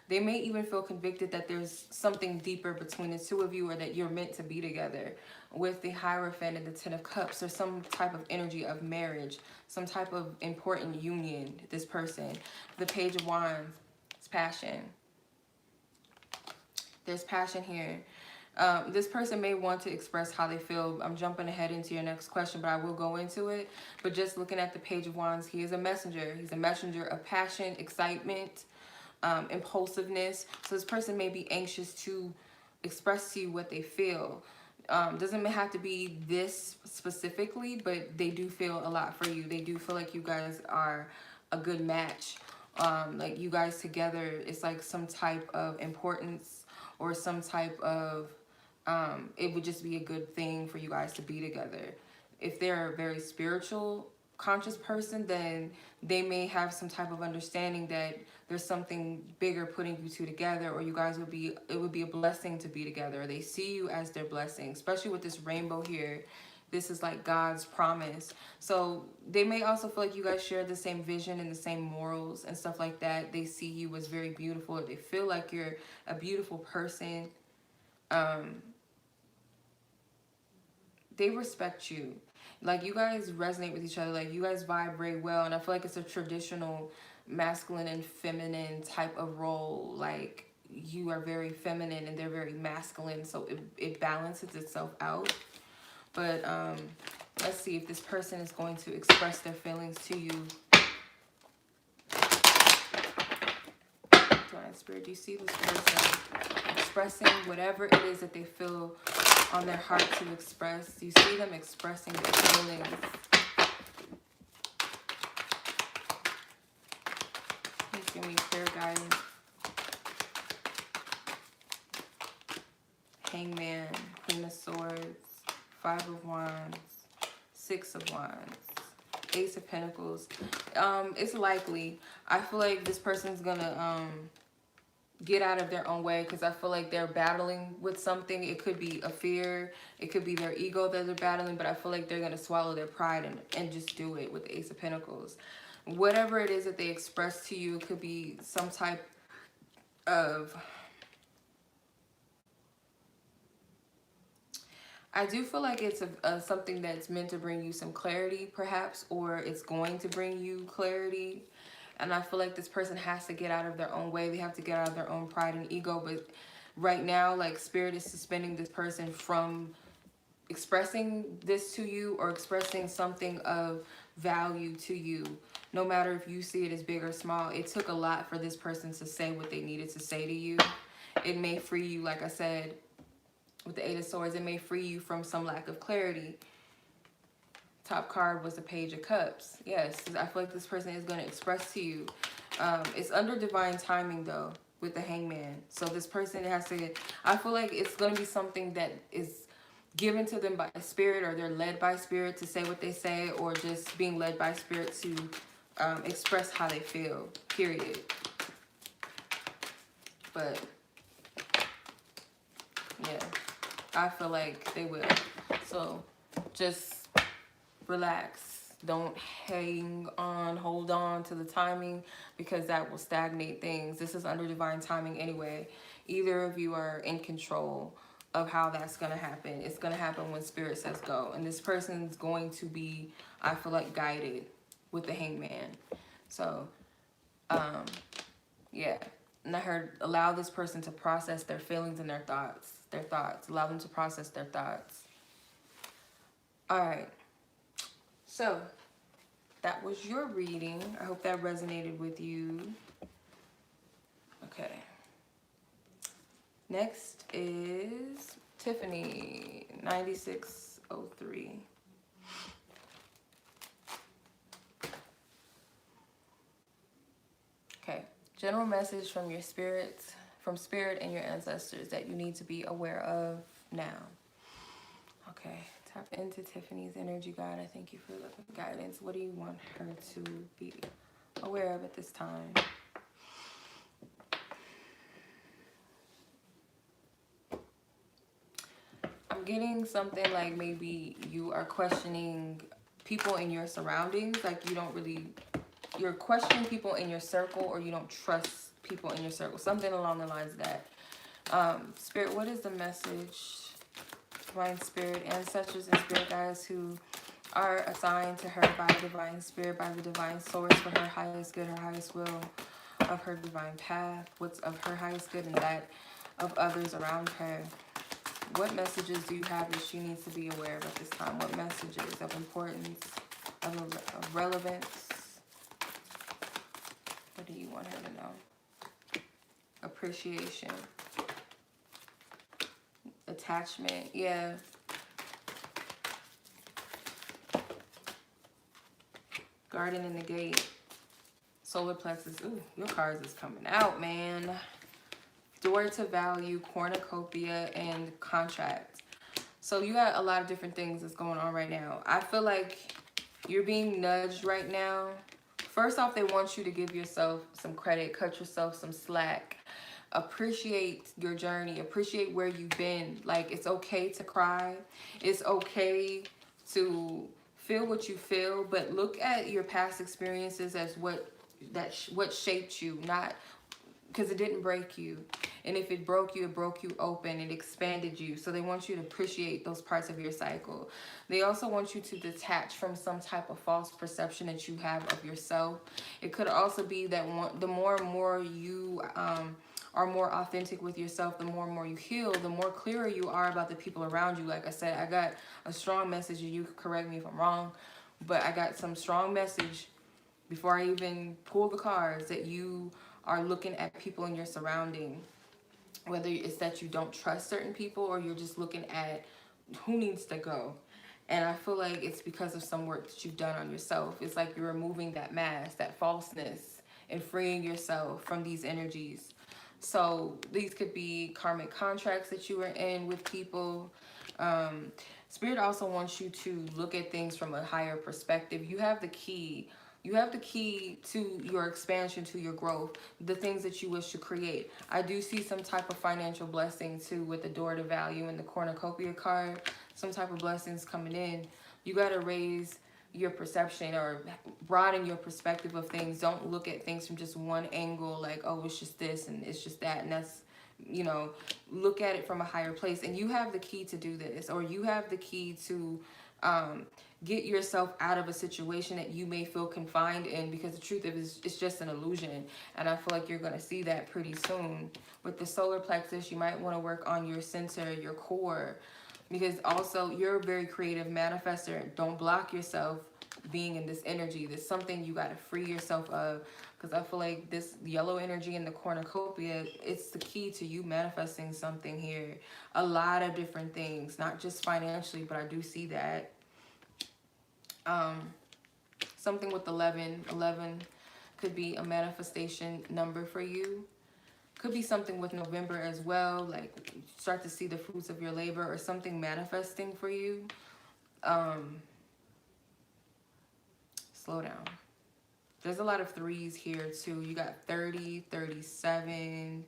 They may even feel convicted that there's something deeper between the two of you, or that you're meant to be together. With the Hierophant and the Ten of Cups, there's some type of energy of marriage, some type of important union, this person. The Page of Wands, it's passion. There's passion here. This person may want to express how they feel. I'm jumping ahead into your next question, but I will go into it. But just looking at the Page of Wands, he is a messenger. He's a messenger of passion, excitement, impulsiveness. So this person may be anxious to express to you what they feel. Doesn't have to be this specifically, but they do feel a lot for you. They do feel like you guys are a good match. Like you guys together, it's like some type of importance, or some type of, it would just be a good thing for you guys to be together. If they're a very spiritual, conscious person, then they may have some type of understanding that there's something bigger putting you two together, or you guys would be, it would be a blessing to be together. They see you as their blessing, especially with this rainbow here. This is like God's promise. So they may also feel like you guys share the same vision and the same morals and stuff like that. They see you as very beautiful. They feel like you're a beautiful person. They respect you. Like you guys resonate with each other. Like you guys vibrate well. And I feel like it's a traditional masculine and feminine type of role. Like you are very feminine and they're very masculine. So it balances itself out. But let's see if this person is going to express their feelings to you. Divine Spirit, do you see this person expressing whatever it is that they feel on their heart to express? Do you see them expressing their feelings? Please give me clear guidance. Hangman, Queen of Swords, Five of Wands, Six of Wands, Ace of Pentacles. It's likely. I feel like this person's gonna get out of their own way, because I feel like they're battling with something. It could be a fear, it could be their ego that they're battling, but I feel like they're gonna swallow their pride and just do it with the Ace of Pentacles. Whatever it is that they express to you, it could be some type of, I do feel like it's something that's meant to bring you some clarity, perhaps, or it's going to bring you clarity. And I feel like this person has to get out of their own way. They have to get out of their own pride and ego. But right now, like, Spirit is suspending this person from expressing this to you, or expressing something of value to you. No matter if you see it as big or small, it took a lot for this person to say what they needed to say to you. It may free you, like I said, With the Eight of Swords, it may free you from some lack of clarity. Top card was the Page of Cups. Yes, I feel like this person is going to express to you. It's under divine timing, though, with the Hangman. So this person has to, I feel like it's going to be something that is given to them by spirit, or they're led by spirit to say what they say, or just being led by spirit to express how they feel, period. But yeah, I feel like they will. So just relax. Don't hold on to the timing, because that will stagnate things. This is under divine timing anyway. Either of you are in control of how that's going to happen. It's going to happen when spirit says go. And this person's going to be, I feel like, guided with the Hangman. So, yeah. And I heard, allow this person to process their feelings and their thoughts. Allow them to process their thoughts. All right. So, that was your reading. I hope that resonated with you. Okay. Next is Tiffany, 9603. Okay. General message from your spirits, from spirit and your ancestors that you need to be aware of now. Okay. Tap into Tiffany's energy, God. I thank you for the guidance. What do you want her to be aware of at this time? I'm getting something like maybe you are questioning people in your surroundings. Like you're questioning people in your circle, or you don't trust people in your circle. Something along the lines of that. Spirit, what is the message? Divine Spirit, ancestors and spirit guides who are assigned to her by the divine spirit, by the divine source, for her highest good, her highest will, of her divine path, what's of her highest good and that of others around her. What messages do you have that she needs to be aware of at this time? What messages of importance, of relevance? What do you want her to know? Appreciation. Attachment, yeah. Garden in the gate. Solar plexus. Ooh, your cards is coming out, man. Door to value, cornucopia, and contract. So you got a lot of different things that's going on right now. I feel like you're being nudged right now. First off, they want you to give yourself some credit, cut yourself some slack. Appreciate your journey. Appreciate where you've been. Like, it's okay to cry. It's okay to feel what you feel, but look at your past experiences as what shaped you, not because it didn't break you. And if it broke you open. It expanded you. So they want you to appreciate those parts of your cycle. They also want you to detach from some type of false perception that you have of yourself. It could also be that the more and more you are more authentic with yourself, the more and more you heal, the more clearer you are about the people around you. Like I said, I got a strong message, and you could correct me if I'm wrong, but I got some strong message before I even pull the cards that you are looking at people in your surrounding, whether it's that you don't trust certain people, or you're just looking at who needs to go. And I feel like it's because of some work that you've done on yourself. It's like you're removing that mask, that falseness, and freeing yourself from these energies. So these could be karmic contracts that you were in with people. Spirit also wants you to look at things from a higher perspective. You have the key. You have the key to your expansion, to your growth, the things that you wish to create. I do see some type of financial blessing too, with the door to value and the cornucopia card. Some type of blessings coming in. You got to raise your perception, or broaden your perspective of things. Don't look at things from just one angle, like, oh, it's just this and it's just that, and that's, you know, look at it from a higher place. And you have the key to do this, or you have the key to get yourself out of a situation that you may feel confined in, because the truth is it's just an illusion. And I feel like you're going to see that pretty soon. With the solar plexus, you might want to work on your center, your core, because also you're a very creative manifester. Don't block yourself being in this energy. There's something you got to free yourself of, because I feel like this yellow energy in the cornucopia, it's the key to you manifesting something here. A lot of different things, not just financially, but I do see that. Something with 11. 11 could be a manifestation number for you. Could be something with November as well, like start to see the fruits of your labor or something manifesting for you. Slow down. There's a lot of 3s here too. You got 30, 37,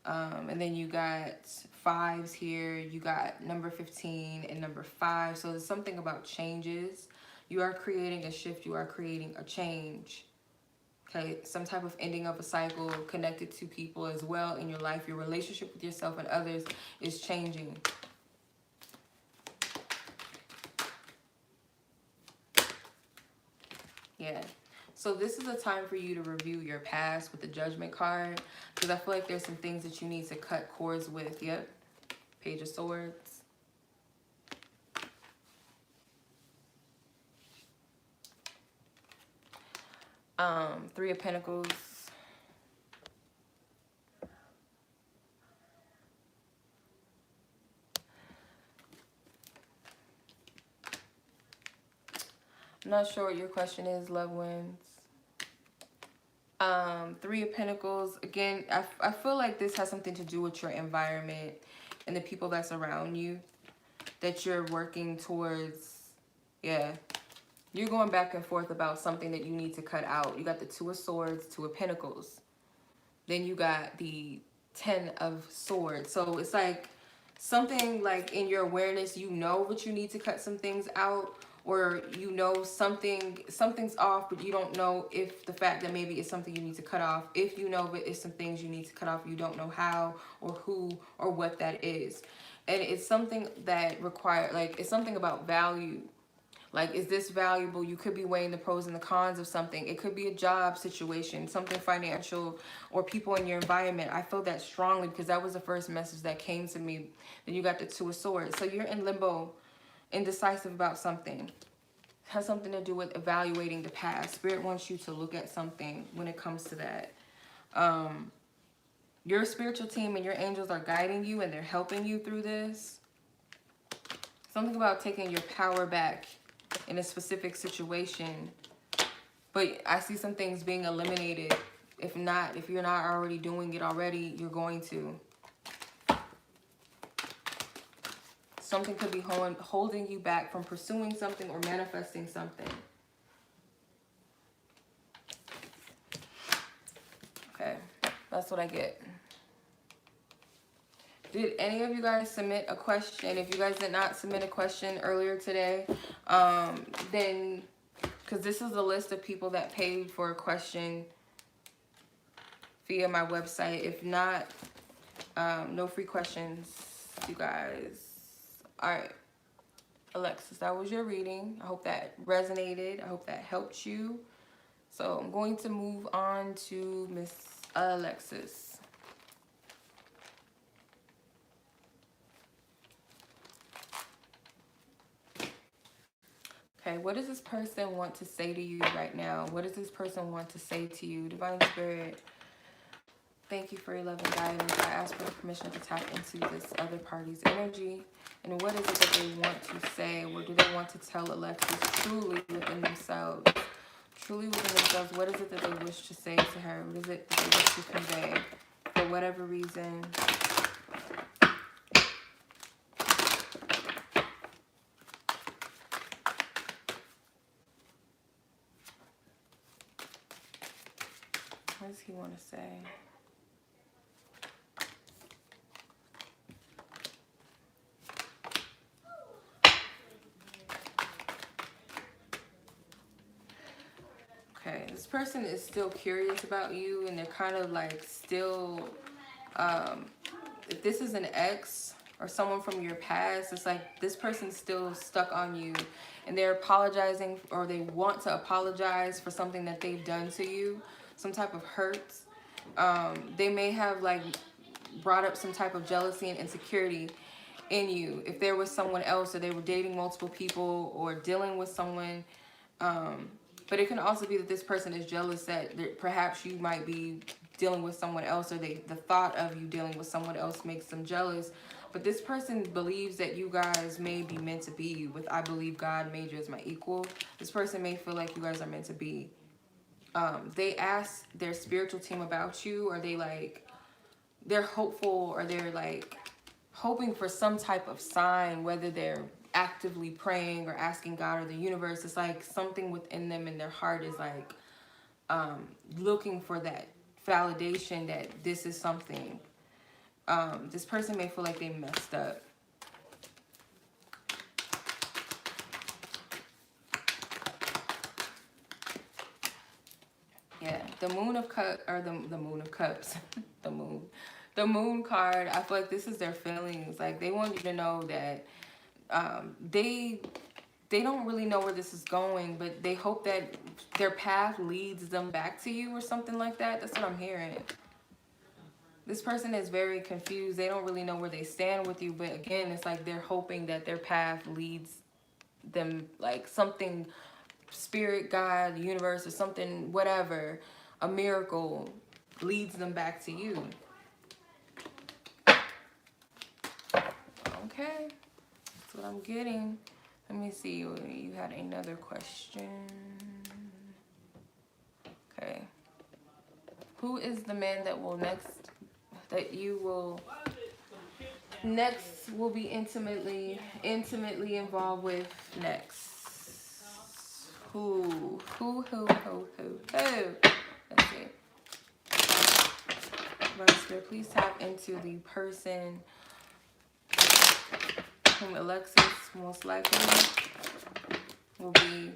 and then you got 5s here. You got number 15 and number 5. So there's something about changes. You are creating a shift. You are creating a change. Okay, some type of ending of a cycle connected to people as well in your life. Your relationship with yourself and others is changing. Yeah. So this is a time for you to review your past with the Judgment card, because I feel like there's some things that you need to cut cords with. Yep. Page of Swords. 3 of Pentacles. I'm not sure what your question is, loved ones. 3 of Pentacles. Again, I feel like this has something to do with your environment and the people that's around you that you're working towards. Yeah. You're going back and forth about something that you need to cut out. You got the 2 of Swords, 2 of Pentacles. Then you got the 10 of Swords. So it's like something like in your awareness, you know that you need to cut some things out, or you know something's off, but you don't know if the fact that maybe it's something you need to cut off. If you know that it's some things you need to cut off, you don't know how or who or what that is. And it's something that it's something about value. Like, is this valuable? You could be weighing the pros and the cons of something. It could be a job situation, something financial, or people in your environment. I feel that strongly because that was the first message that came to me. Then you got the 2 of Swords. So you're in limbo, indecisive about something. It has something to do with evaluating the past. Spirit wants you to look at something when it comes to that. Your spiritual team and your angels are guiding you and they're helping you through this. Something about taking your power back in a specific situation, but I see some things being eliminated. If you're not already doing it already, you're going to. Something could be holding you back from pursuing something or manifesting something. Okay, that's what I get. Did any of you guys submit a question? If you guys did not submit a question earlier today, then, because this is the list of people that paid for a question via my website. If not, no free questions, you guys. All right, Alexis, that was your reading. I hope that resonated. I hope that helped you. So I'm going to move on to Miss Alexis. Okay, what does this person want to say to you right now? What does this person want to say to you? Divine Spirit, thank you for your love and guidance. I ask for the permission to tap into this other party's energy. And what is it that they want to say? What do they want to tell Alexis truly within themselves? Truly within themselves, what is it that they wish to say to her? What is it that they wish to convey? For whatever reason. What does he want to say? Okay, this person is still curious about you, and they're kind of like still, if this is an ex or someone from your past, it's like this person's still stuck on you, and they're apologizing, or they want to apologize for something that they've done to you, some type of hurt. They may have like brought up some type of jealousy and insecurity in you. If there was someone else, or they were dating multiple people or dealing with someone But it can also be that this person is jealous that perhaps you might be dealing with someone else, or the thought of you dealing with someone else makes them jealous. But this person believes that you guys may be meant to be. With I believe God made you as my equal. This person may feel like you guys are meant to be. They ask their spiritual team about you, or they're hopeful, or they're like hoping for some type of sign, whether they're actively praying or asking God or the universe. It's like something within them in their heart is like looking for that validation that this is something. This person may feel like they messed up. Yeah, the Moon of Cups, or the Moon of Cups, the Moon card. I feel like this is their feelings. Like they want you to know that they don't really know where this is going, but they hope that their path leads them back to you or something like that. That's what I'm hearing. This person is very confused. They don't really know where they stand with you, but again, it's like they're hoping that their path leads them, like something, spirit, God, the universe, or something, whatever, a miracle leads them back to you. Okay, that's what I'm getting. Let me see, you had another question. Okay. Who is the man that will be intimately involved with next? Who? Let's see. Marissa, please tap into the person whom Alexis most likely will be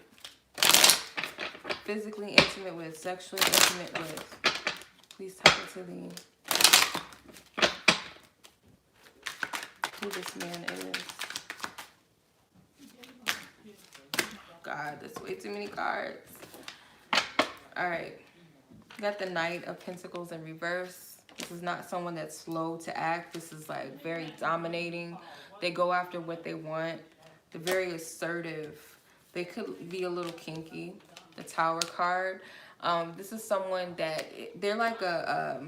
physically intimate with, sexually intimate with. Please tap into who this man is. God, that's way too many cards. All right. Got the Knight of Pentacles in reverse. This is not someone that's slow to act. This is like very dominating. They go after what they want. They're very assertive. They could be a little kinky. The Tower card. This is someone that they're like a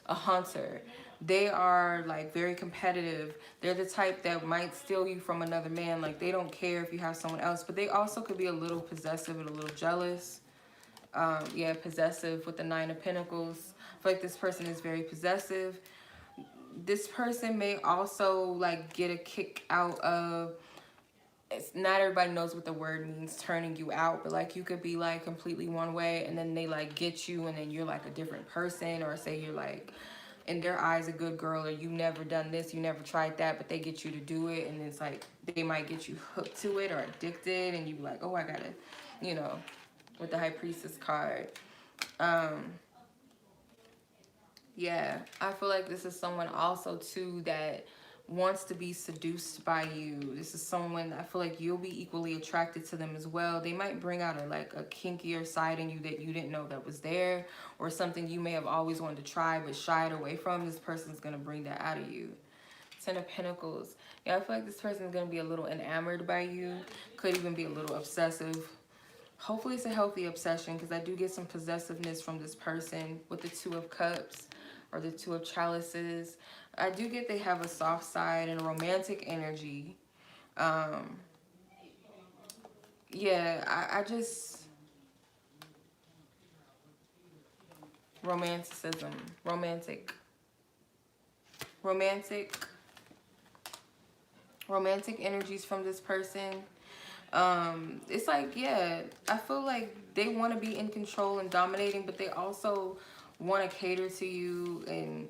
hunter. They are like very competitive. They're the type that might steal you from another man. Like they don't care if you have someone else, but they also could be a little possessive and a little jealous. Yeah, possessive with the Nine of Pentacles. I feel like this person is very possessive. This person may also like get a kick out of, not everybody knows what the word means, turning you out, but like you could be like completely one way and then they like get you and then you're like a different person, or say you're like in their eyes a good girl, or you never done this, you never tried that, but they get you to do it, and it's like they might get you hooked to it or addicted, and you be like, oh, I gotta, you know, with the High Priestess card. Yeah, I feel like this is someone also too that wants to be seduced by you. This is someone, I feel like you'll be equally attracted to them as well. They might bring out a kinkier side in you that you didn't know that was there, or something you may have always wanted to try but shied away from. This person's going to bring that out of you. Ten of Pentacles. Yeah, I feel like this person is going to be a little enamored by you. Could even be a little obsessive. Hopefully it's a healthy obsession, because I do get some possessiveness from this person with the Two of Cups or the Two of Chalices. I do get they have a soft side and a romantic energy. Yeah, I just... romanticism. Romantic energies from this person. It's like, yeah, I feel like they want to be in control and dominating, but they also want to cater to you, and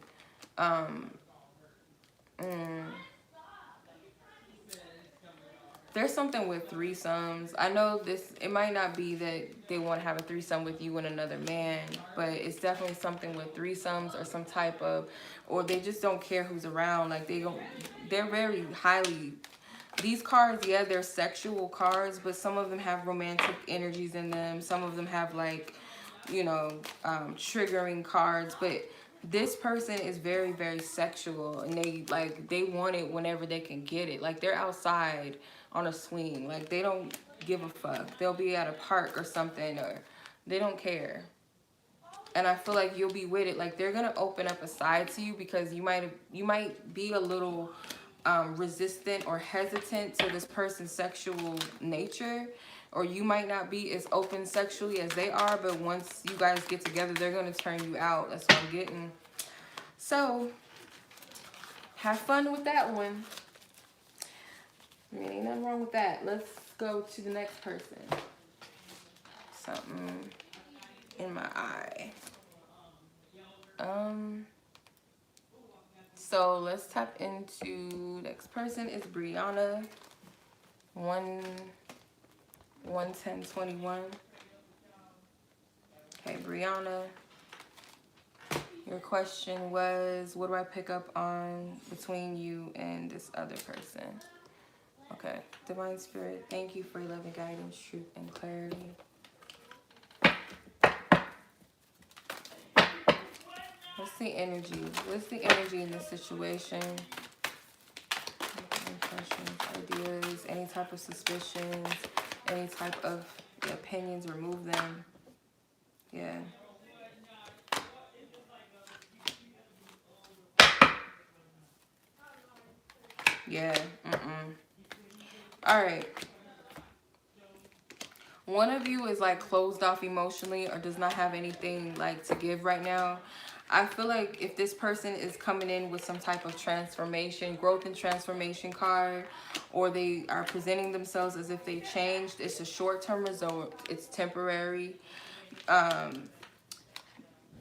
there's something with threesomes. I know this, it might not be that they want to have a threesome with you and another man, but it's definitely something with threesomes, or some type of, or they just don't care who's around. Like they're very highly, these cards, yeah, they're sexual cards, but some of them have romantic energies in them. Some of them have like, you know, triggering cards, but this person is very, very sexual, and they want it whenever they can get it. Like they're outside on a swing. Like, they don't give a fuck. They'll be at a park or something, or they don't care. And I feel like you'll be with it. Like, they're gonna open up a side to you because you might be a little resistant or hesitant to this person's sexual nature, or you might not be as open sexually as they are, but once you guys get together, they're gonna turn you out. That's what I'm getting. So have fun with that one. I mean, ain't nothing wrong with that. Let's go to the next person. Something in my eye. So let's tap into next person is Briana. 11021. Okay, Briana. Your question was, what do I pick up on between you and this other person? Okay. Divine Spirit, thank you for your loving guidance, truth, and clarity. What's the energy? What's the energy in this situation? Impressions, ideas, any type of suspicions, any type of opinions, remove them. Yeah. Yeah. All right. One of you is like closed off emotionally or does not have anything like to give right now. I feel like if this person is coming in with some type of transformation, growth and transformation card, or they are presenting themselves as if they changed, it's a short-term result. It's temporary.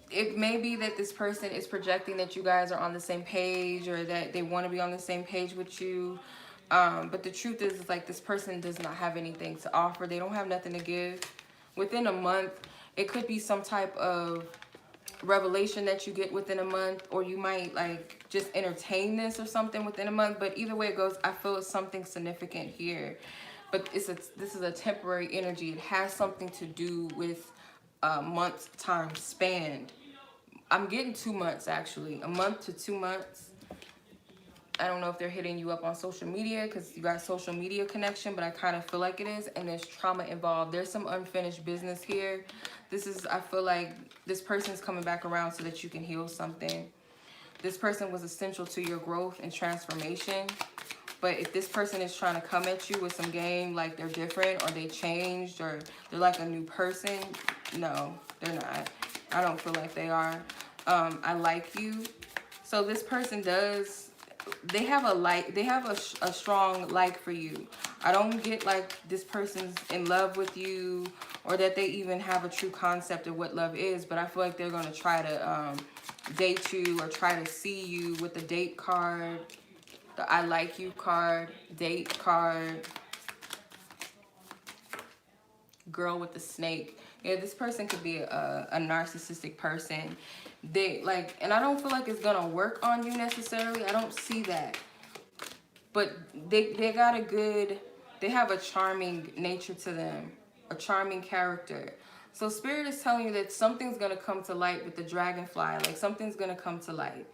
It may be that this person is projecting that you guys are on the same page or that they want to be on the same page with you. But the truth is like this person does not have anything to offer. They don't have nothing to give. Within a month, it could be some type of revelation that you get within a month, or you might like just entertain this or something within a month. But either way it goes, I feel it's something significant here. But this is a temporary energy. It has something to do with a month's time span. I'm getting 2 months actually, a month to 2 months. I don't know if they're hitting you up on social media because you got social media connection, but I kind of feel like it is, and there's trauma involved. There's some unfinished business here. I feel like this person's coming back around so that you can heal something. This person was essential to your growth and transformation. But if this person is trying to come at you with some game, like they're different or they changed or they're like a new person, no, they're not. I don't feel like they are. I like you. So this person does, they have a strong like for you. I don't get like this person's in love with you or that they even have a true concept of what love is, but I feel like they're going to try to date you or try to see you with the date card, the I like you card, date card, girl with the snake. Yeah, this person could be a narcissistic person. They like, and I don't feel like it's gonna work on you necessarily. I don't see that. But they got a good, they have a charming nature to them, a charming character. So Spirit is telling you that something's gonna come to light with the dragonfly. Like something's gonna come to light.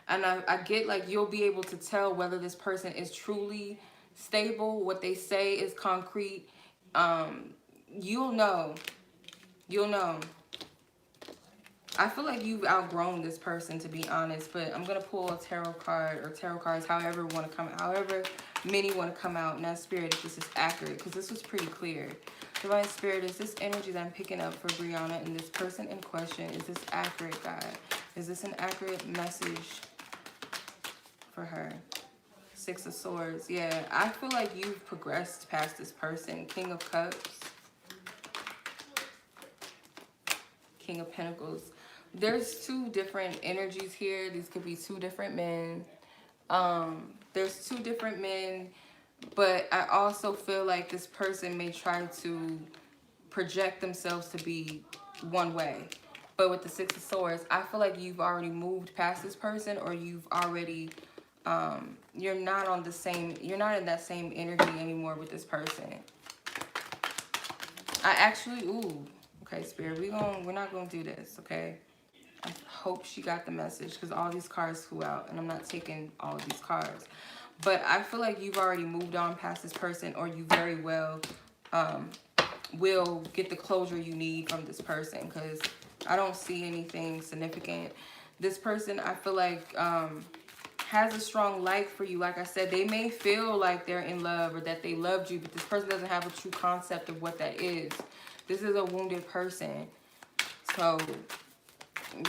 And I get like you'll be able to tell whether this person is truly stable, what they say is concrete. You'll know. You'll know. I feel like you've outgrown this person, to be honest, but I'm going to pull a tarot card or tarot cards, however want to come, however many want to come out. Now, Spirit, if this is accurate, because this was pretty clear. Divine Spirit, is this energy that I'm picking up for Briana and this person in question, is this accurate, God? Is this an accurate message for her? Six of Swords. Yeah, I feel like you've progressed past this person. King of Cups. King of Pentacles. There's two different energies here. These could be two different men. There's two different men, but I also feel like this person may try to project themselves to be one way. But with the Six of Swords, I feel like you've already moved past this person, or you've already, you're not on the same, you're not in that same energy anymore with this person. I actually, ooh, okay, Spirit, we're not gonna do this, okay? I hope she got the message because all these cards flew out and I'm not taking all of these cards. But I feel like you've already moved on past this person, or you very well will get the closure you need from this person, because I don't see anything significant. This person, I feel like, has a strong like for you. Like I said, they may feel like they're in love or that they loved you, but this person doesn't have a true concept of what that is. This is a wounded person. So,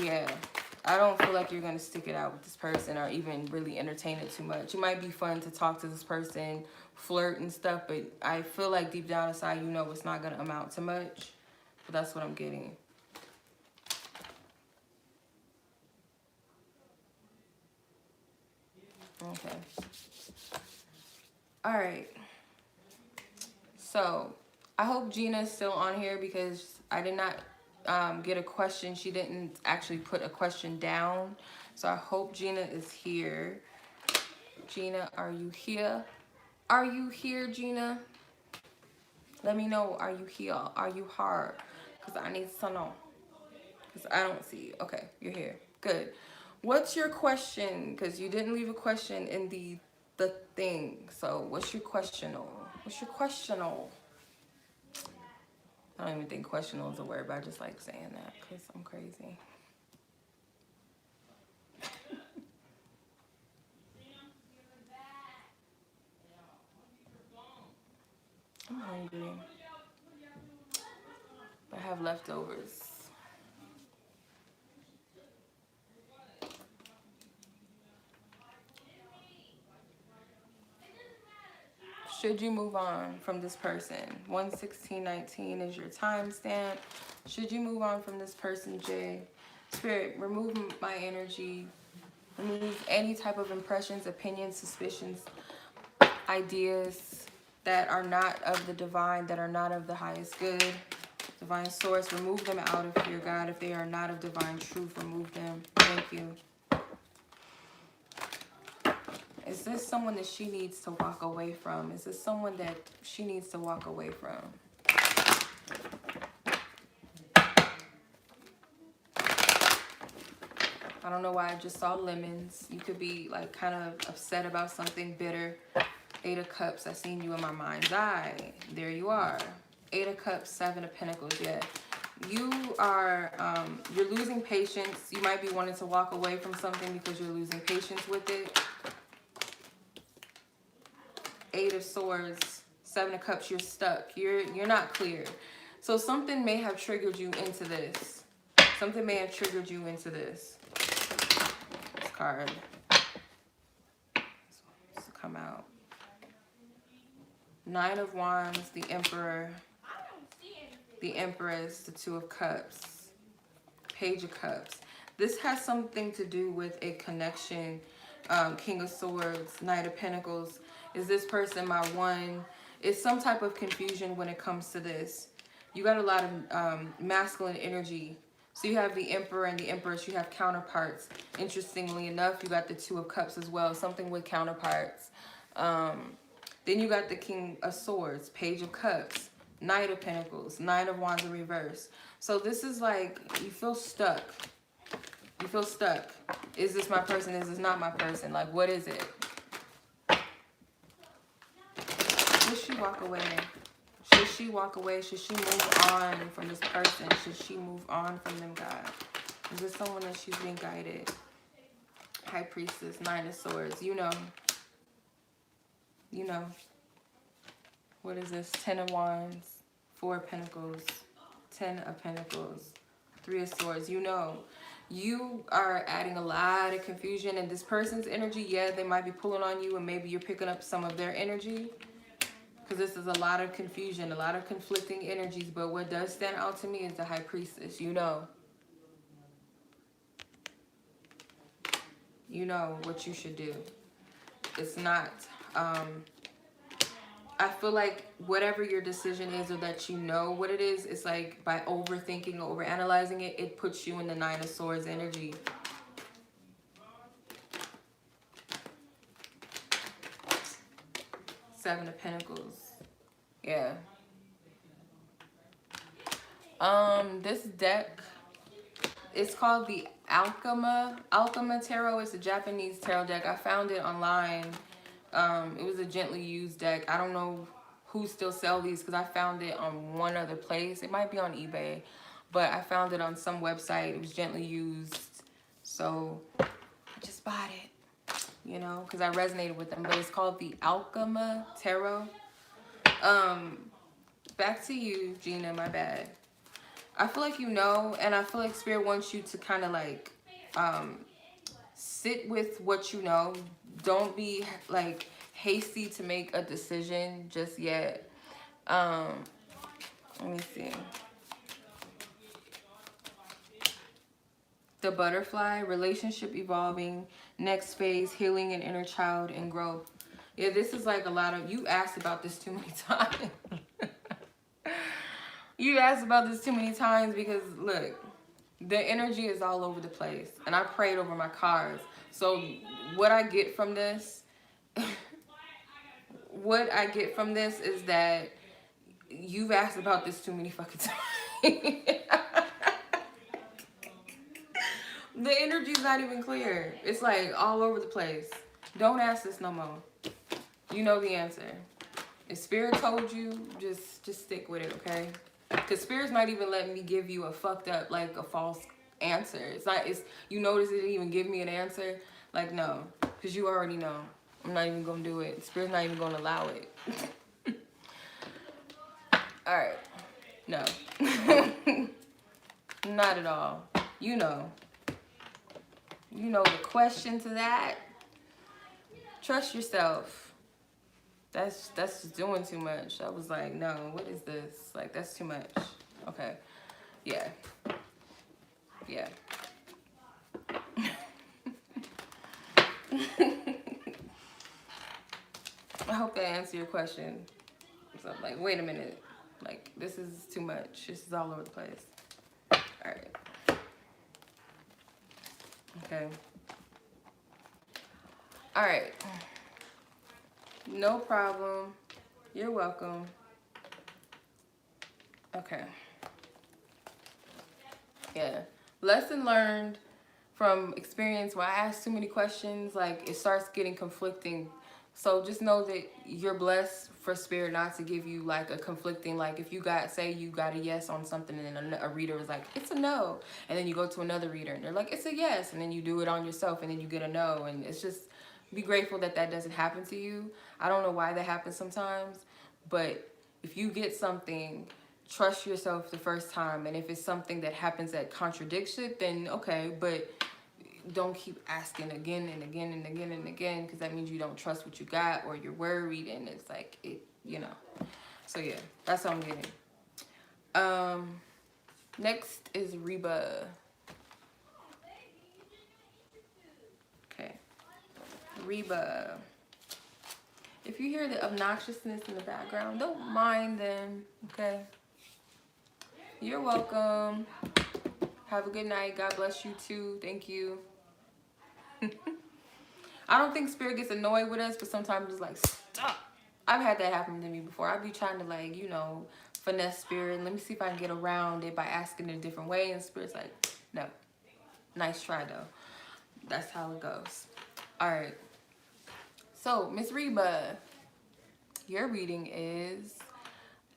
yeah. I don't feel like you're going to stick it out with this person or even really entertain it too much. It might be fun to talk to this person, flirt and stuff, but I feel like deep down inside, you know it's not going to amount to much. But that's what I'm getting. Okay. All right. So, I hope Gina's still on here because I did not get a question. She didn't actually put a question down. So I hope Gina is here. Gina, are you here? Are you here, Gina? Let me know. Are you here? Are you hard? Because I need to know. Because I don't see you. Okay, you're here. Good. What's your question? Because you didn't leave a question in the thing. So what's your questional? What's your questional? I don't even think questional is a word, but I just like saying that because I'm crazy. I'm hungry. I have leftovers. Should you move on from this person? 11619 is your timestamp. Should you move on from this person, Jay? Spirit, remove my energy. Remove any type of impressions, opinions, suspicions, ideas that are not of the divine, that are not of the highest good. Divine source, remove them out of here, God. If they are not of divine truth, remove them. Thank you. Is this someone that she needs to walk away from? Is this someone that she needs to walk away from? I don't know why I just saw lemons. You could be like kind of upset about something, bitter. 8 of Cups, I seen you in my mind's eye. There you are. 8 of Cups, 7 of Pentacles, yeah. You are, you're losing patience. You might be wanting to walk away from something because you're losing patience with it. 8 of Swords, 7 of Cups, you're stuck. You're not clear. So something may have triggered you into this. Something may have triggered you into this. This card. This will come out. 9 of Wands, the Emperor, the Empress, the 2 of Cups, Page of Cups. This has something to do with a connection. King of Swords, Knight of Pentacles. Is this person my one? It's some type of confusion when it comes to this. You got a lot of masculine energy. So you have the Emperor and the Empress. You have counterparts. Interestingly enough, you got the 2 of Cups as well. Something with counterparts. Then you got the King of Swords, Page of Cups, Knight of Pentacles, 9 of Wands in reverse. So this is like, you feel stuck. You feel stuck. Is this my person? Is this not my person? Like, what is it? Should she walk away? Should she walk away? Should she move on from this person? Should she move on from them, God? Is this someone that she's being guided? High Priestess, 9 of Swords. You know. You know. What is this? 10 of Wands, 4 of Pentacles, 10 of Pentacles, 3 of Swords. You know. You are adding a lot of confusion in this person's energy. Yeah, they might be pulling on you and maybe you're picking up some of their energy. Because this is a lot of confusion, a lot of conflicting energies. But what does stand out to me is the High Priestess. You know. You know what you should do. It's not... I feel like whatever your decision is, or that you know what it is, it's like by overthinking, overanalyzing it, it puts you in the 9 of Swords energy. Seven of Pentacles. Yeah. This deck, it's called the Alchema Tarot is a Japanese tarot deck. I found it online. It was a gently used deck. I don't know who still sell these because I found it on one other place. It might be on eBay, but I found it on some website. It was gently used, so I just bought it, you know, because I resonated with them. But it's called the Alchema Tarot. Back to you, Gina. My bad. I feel like you know, and I feel like Spirit wants you to kind of like sit with what you know. Don't be like hasty to make a decision just yet. Let me see. The Butterfly, relationship evolving, next phase, healing and inner child and growth. Yeah, this is like a lot of, you asked about this too many times. You asked about this too many times because look, the energy is all over the place. And I prayed over my cards. So what I get from this, is that you've asked about this too many fucking times. The energy's not even clear. It's like all over the place. Don't ask this no more. You know the answer. If Spirit told you, just stick with it, okay? Because Spirit's not even letting me give you a fucked up, like a false answer. It's not, you notice it didn't even give me an answer? Like, no. Because you already know. I'm not even going to do it. Spirit's not even going to allow it. Alright. No. Not at all. You know. You know the question to that. Trust yourself. That's just doing too much. I was like, no, what is this? Like, that's too much. Okay. Yeah. Yeah. I hope that answered your question. So I'm like, wait a minute. Like, this is too much. This is all over the place. All right. Okay. All right. No problem. You're welcome. Okay. Yeah. Lesson learned from experience. When I ask too many questions, like, it starts getting conflicting. So just know that you're blessed for Spirit not to give you like a conflicting, like if you say you got a yes on something and then a reader is like, it's a no. And then you go to another reader and they're like, it's a yes. And then you do it on yourself and then you get a no. And it's just, be grateful that that doesn't happen to you. I don't know why that happens sometimes, but if you get something, trust yourself the first time. And if it's something that happens that contradicts it, then okay, but don't keep asking again and again and again and again, because that means you don't trust what you got or you're worried, and it's like, it, you know. So yeah, that's what I'm getting. Next is Reba. Okay. Reba. If you hear the obnoxiousness in the background, don't mind them, okay? You're welcome. Have a good night. God bless you too. Thank you. I don't think Spirit gets annoyed with us, but sometimes it's like, stop. I've had that happen to me before. I'd be trying to, like, you know, finesse Spirit. Let me see if I can get around it by asking it a different way. And Spirit's like, no. Nice try, though. That's how it goes. All right. So, Miss Reba, your reading is,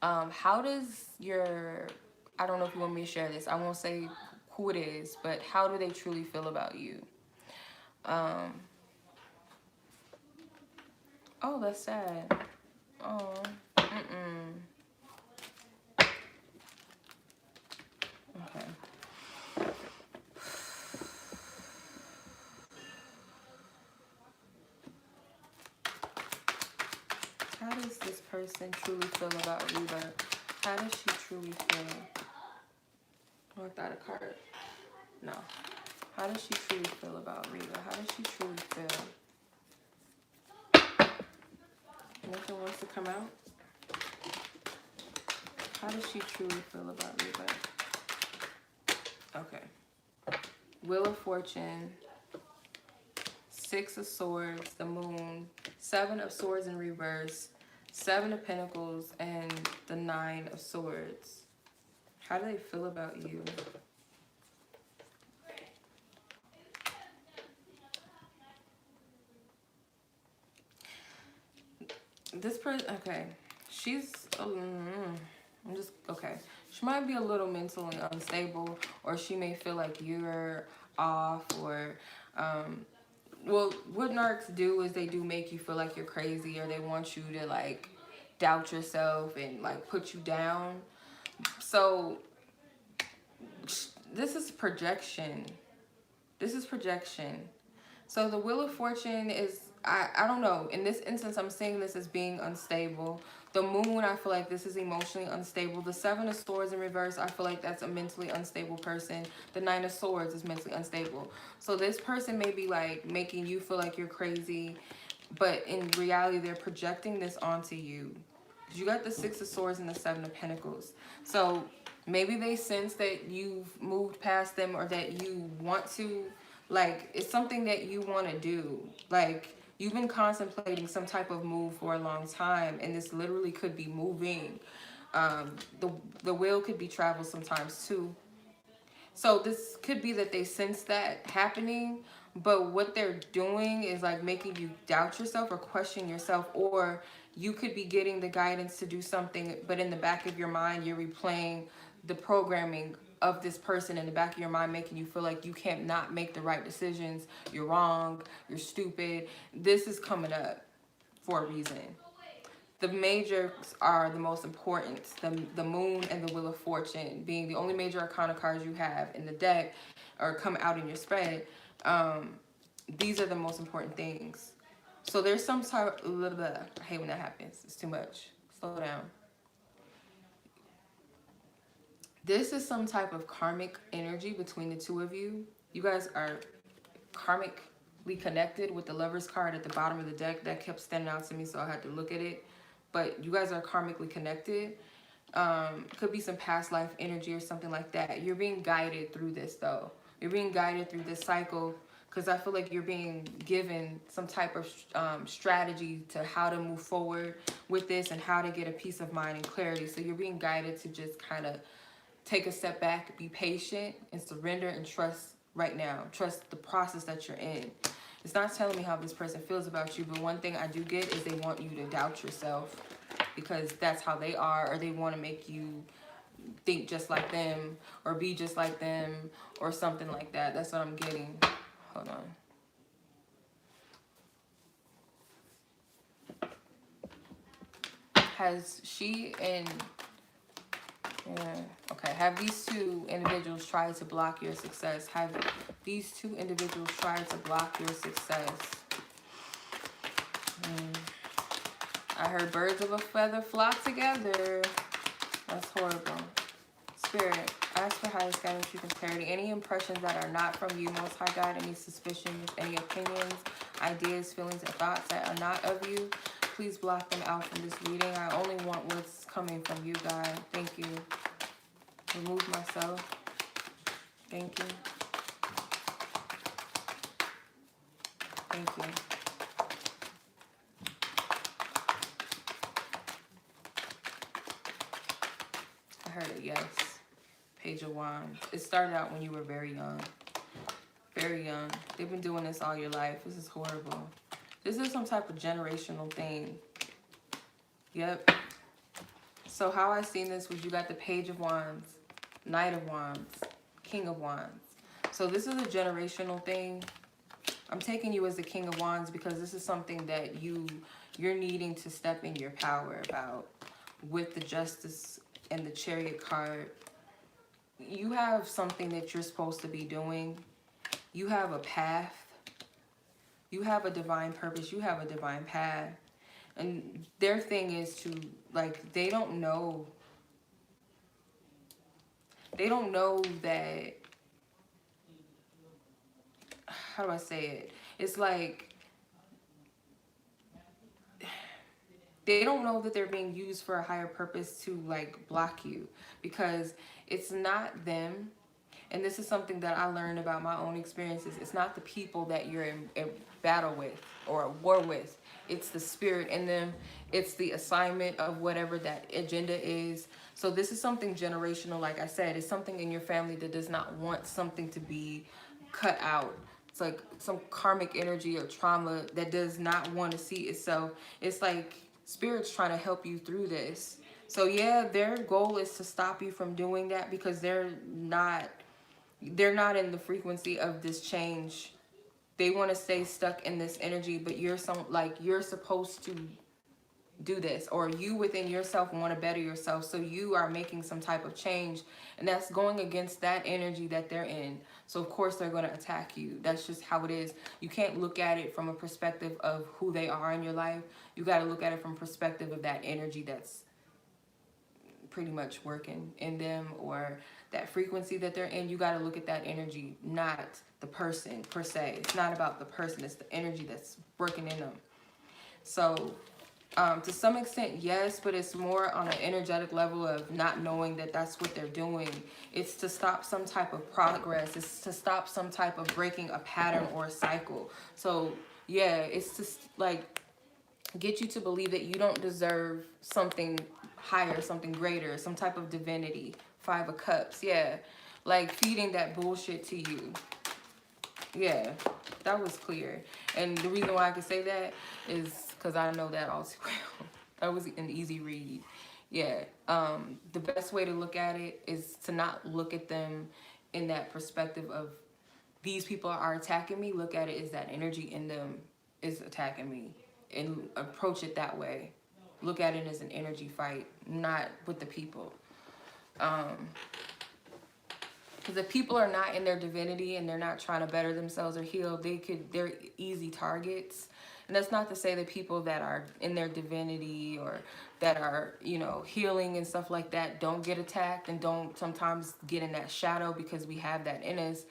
how does your, I don't know if you want me to share this. I won't say who it is, but how do they truly feel about you? Oh, that's sad. Oh, Okay. How does this person truly feel about Reba? How does she truly feel? Oh, I thought a card. No. How does she truly feel about Reba? How does she truly feel? Nothing wants to come out? How does she truly feel about Reba? Okay. Wheel of Fortune. 6 of Swords, the Moon, 7 of Swords in reverse, 7 of Pentacles, and the 9 of Swords. How do they feel about you? this person, okay, she's, I'm just, okay. She might be a little mentally unstable, or she may feel like you're off, or, well, what narcs do is they do make you feel like you're crazy, or they want you to, like, doubt yourself and, like, put you down. So, this is projection. This is projection. So the Wheel of Fortune is, I don't know. In this instance, I'm seeing this as being unstable. The Moon, I feel like this is emotionally unstable. The Seven of Swords in reverse, I feel like that's a mentally unstable person. The Nine of Swords is mentally unstable. So this person may be like making you feel like you're crazy, but in reality, they're projecting this onto you. You got the Six of Swords and the Seven of Pentacles. So maybe they sense that you've moved past them, or that you want to, like, it's something that you want to do. Like, you've been contemplating some type of move for a long time, and this literally could be moving. The wheel could be travel sometimes too. So this could be that they sense that happening, but what they're doing is like making you doubt yourself or question yourself, or you could be getting the guidance to do something, but in the back of your mind, you're replaying the programming of this person in the back of your mind, making you feel like you can't not make the right decisions. You're wrong. You're stupid. This is coming up for a reason. The majors are the most important. The Moon and the Wheel of Fortune being the only major arcana cards you have in the deck or come out in your spread. These are the most important things. So there's some type of, I hate when that happens. It's too much. Slow down. This is some type of karmic energy between the two of you. You guys are karmically connected with the Lover's card at the bottom of the deck. That kept standing out to me, so I had to look at it. But you guys are karmically connected. Could be some past life energy or something like that. You're being guided through this, though. You're being guided through this cycle, because I feel like you're being given some type of strategy to how to move forward with this and how to get a peace of mind and clarity. So you're being guided to just kind of take a step back, be patient, and surrender and trust right now. Trust the process that you're in. It's not telling me how this person feels about you, but one thing I do get is they want you to doubt yourself, because that's how they are, or they want to make you think just like them or be just like them or something like that. That's what I'm getting. Hold on. Has she and... okay, have these two individuals tried to block your success? Have these two individuals tried to block your success? I heard birds of a feather flock together. That's horrible. Spirit, ask for highest guidance, truth, and clarity. Any impressions that are not from you, Most High God, any suspicions, any opinions, ideas, feelings, and thoughts that are not of you, please block them out from this reading. I only want what's coming from you, God. Thank you. Remove myself. Thank you. Thank you. I heard it, yes. Page of Wands. It started out when you were very young. Very young. They've been doing this all your life. This is horrible. This is some type of generational thing. Yep. So how I seen this was you got the Page of Wands, Knight of Wands, King of Wands. So this is a generational thing. I'm taking you as the King of Wands because this is something that you're needing to step in your power about with the Justice and the Chariot card. You have something that you're supposed to be doing. You have a path. You have a divine purpose. You have a divine path. And their thing is to, like, they don't know that, how do I say it? It's like, they don't know that they're being used for a higher purpose to, like, block you, because it's not them. And this is something that I learned about my own experiences. It's not the people that you're in battle with or at war with. It's the spirit in them. It's the assignment of whatever that agenda is. So this is something generational, like I said. It's something in your family that does not want something to be cut out. It's like some karmic energy or trauma that does not want to see itself. It's like Spirit's trying to help you through this. So yeah, their goal is to stop you from doing that because they're not in the frequency of this change. They want to stay stuck in this energy, but you're supposed to do this, or you within yourself want to better yourself, so you are making some type of change, and that's going against that energy that they're in. So of course they're going to attack you. That's just how it is. You can't look at it from a perspective of who they are in your life. You got to look at it from perspective of that energy that's pretty much working in them, or that frequency that they're in. You got to look at that energy, not the person per se. It's not about the person, it's the energy that's working in them. So to some extent, yes, but it's more on an energetic level of not knowing that that's what they're doing. It's to stop some type of progress. It's to stop some type of breaking a pattern or a cycle. So yeah, it's just like get you to believe that you don't deserve something higher, something greater, some type of divinity. 5 of Cups, yeah. Like feeding that bullshit to you. Yeah, that was clear. And the reason why I can say that is because I know that all too well. That was an easy read. Yeah, the best way to look at it is to not look at them in that perspective of these people are attacking me. Look at it as that energy in them is attacking me, and approach it that way. Look at it as an energy fight, not with the people. Because if people are not in their divinity and they're not trying to better themselves or heal, they're easy targets. And that's not to say that people that are in their divinity or that are, you know, healing and stuff like that don't get attacked and don't sometimes get in that shadow, because we have that in us.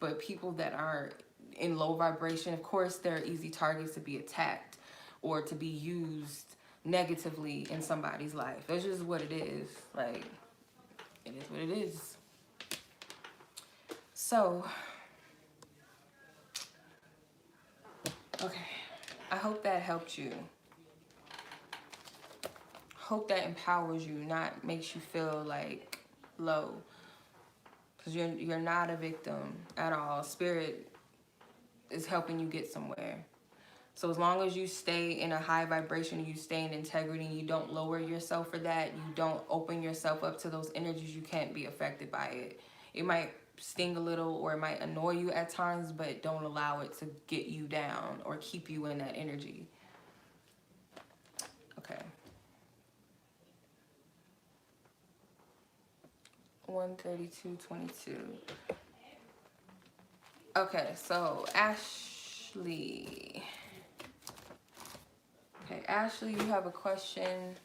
But people that are in low vibration, of course, they're easy targets to be attacked or to be used negatively in somebody's life. That's just what it is. Like, it is what it is. So, okay, I hope that helped you. Hope that empowers you, not makes you feel like low. Because you're not a victim at all. Spirit is helping you get somewhere. So as long as you stay in a high vibration, you stay in integrity, you don't lower yourself for that, you don't open yourself up to those energies, you can't be affected by it. It might sting a little or it might annoy you at times, but don't allow it to get you down or keep you in that energy. Okay. 132.22. Okay, so Ashley. Okay, Ashley, you have a question.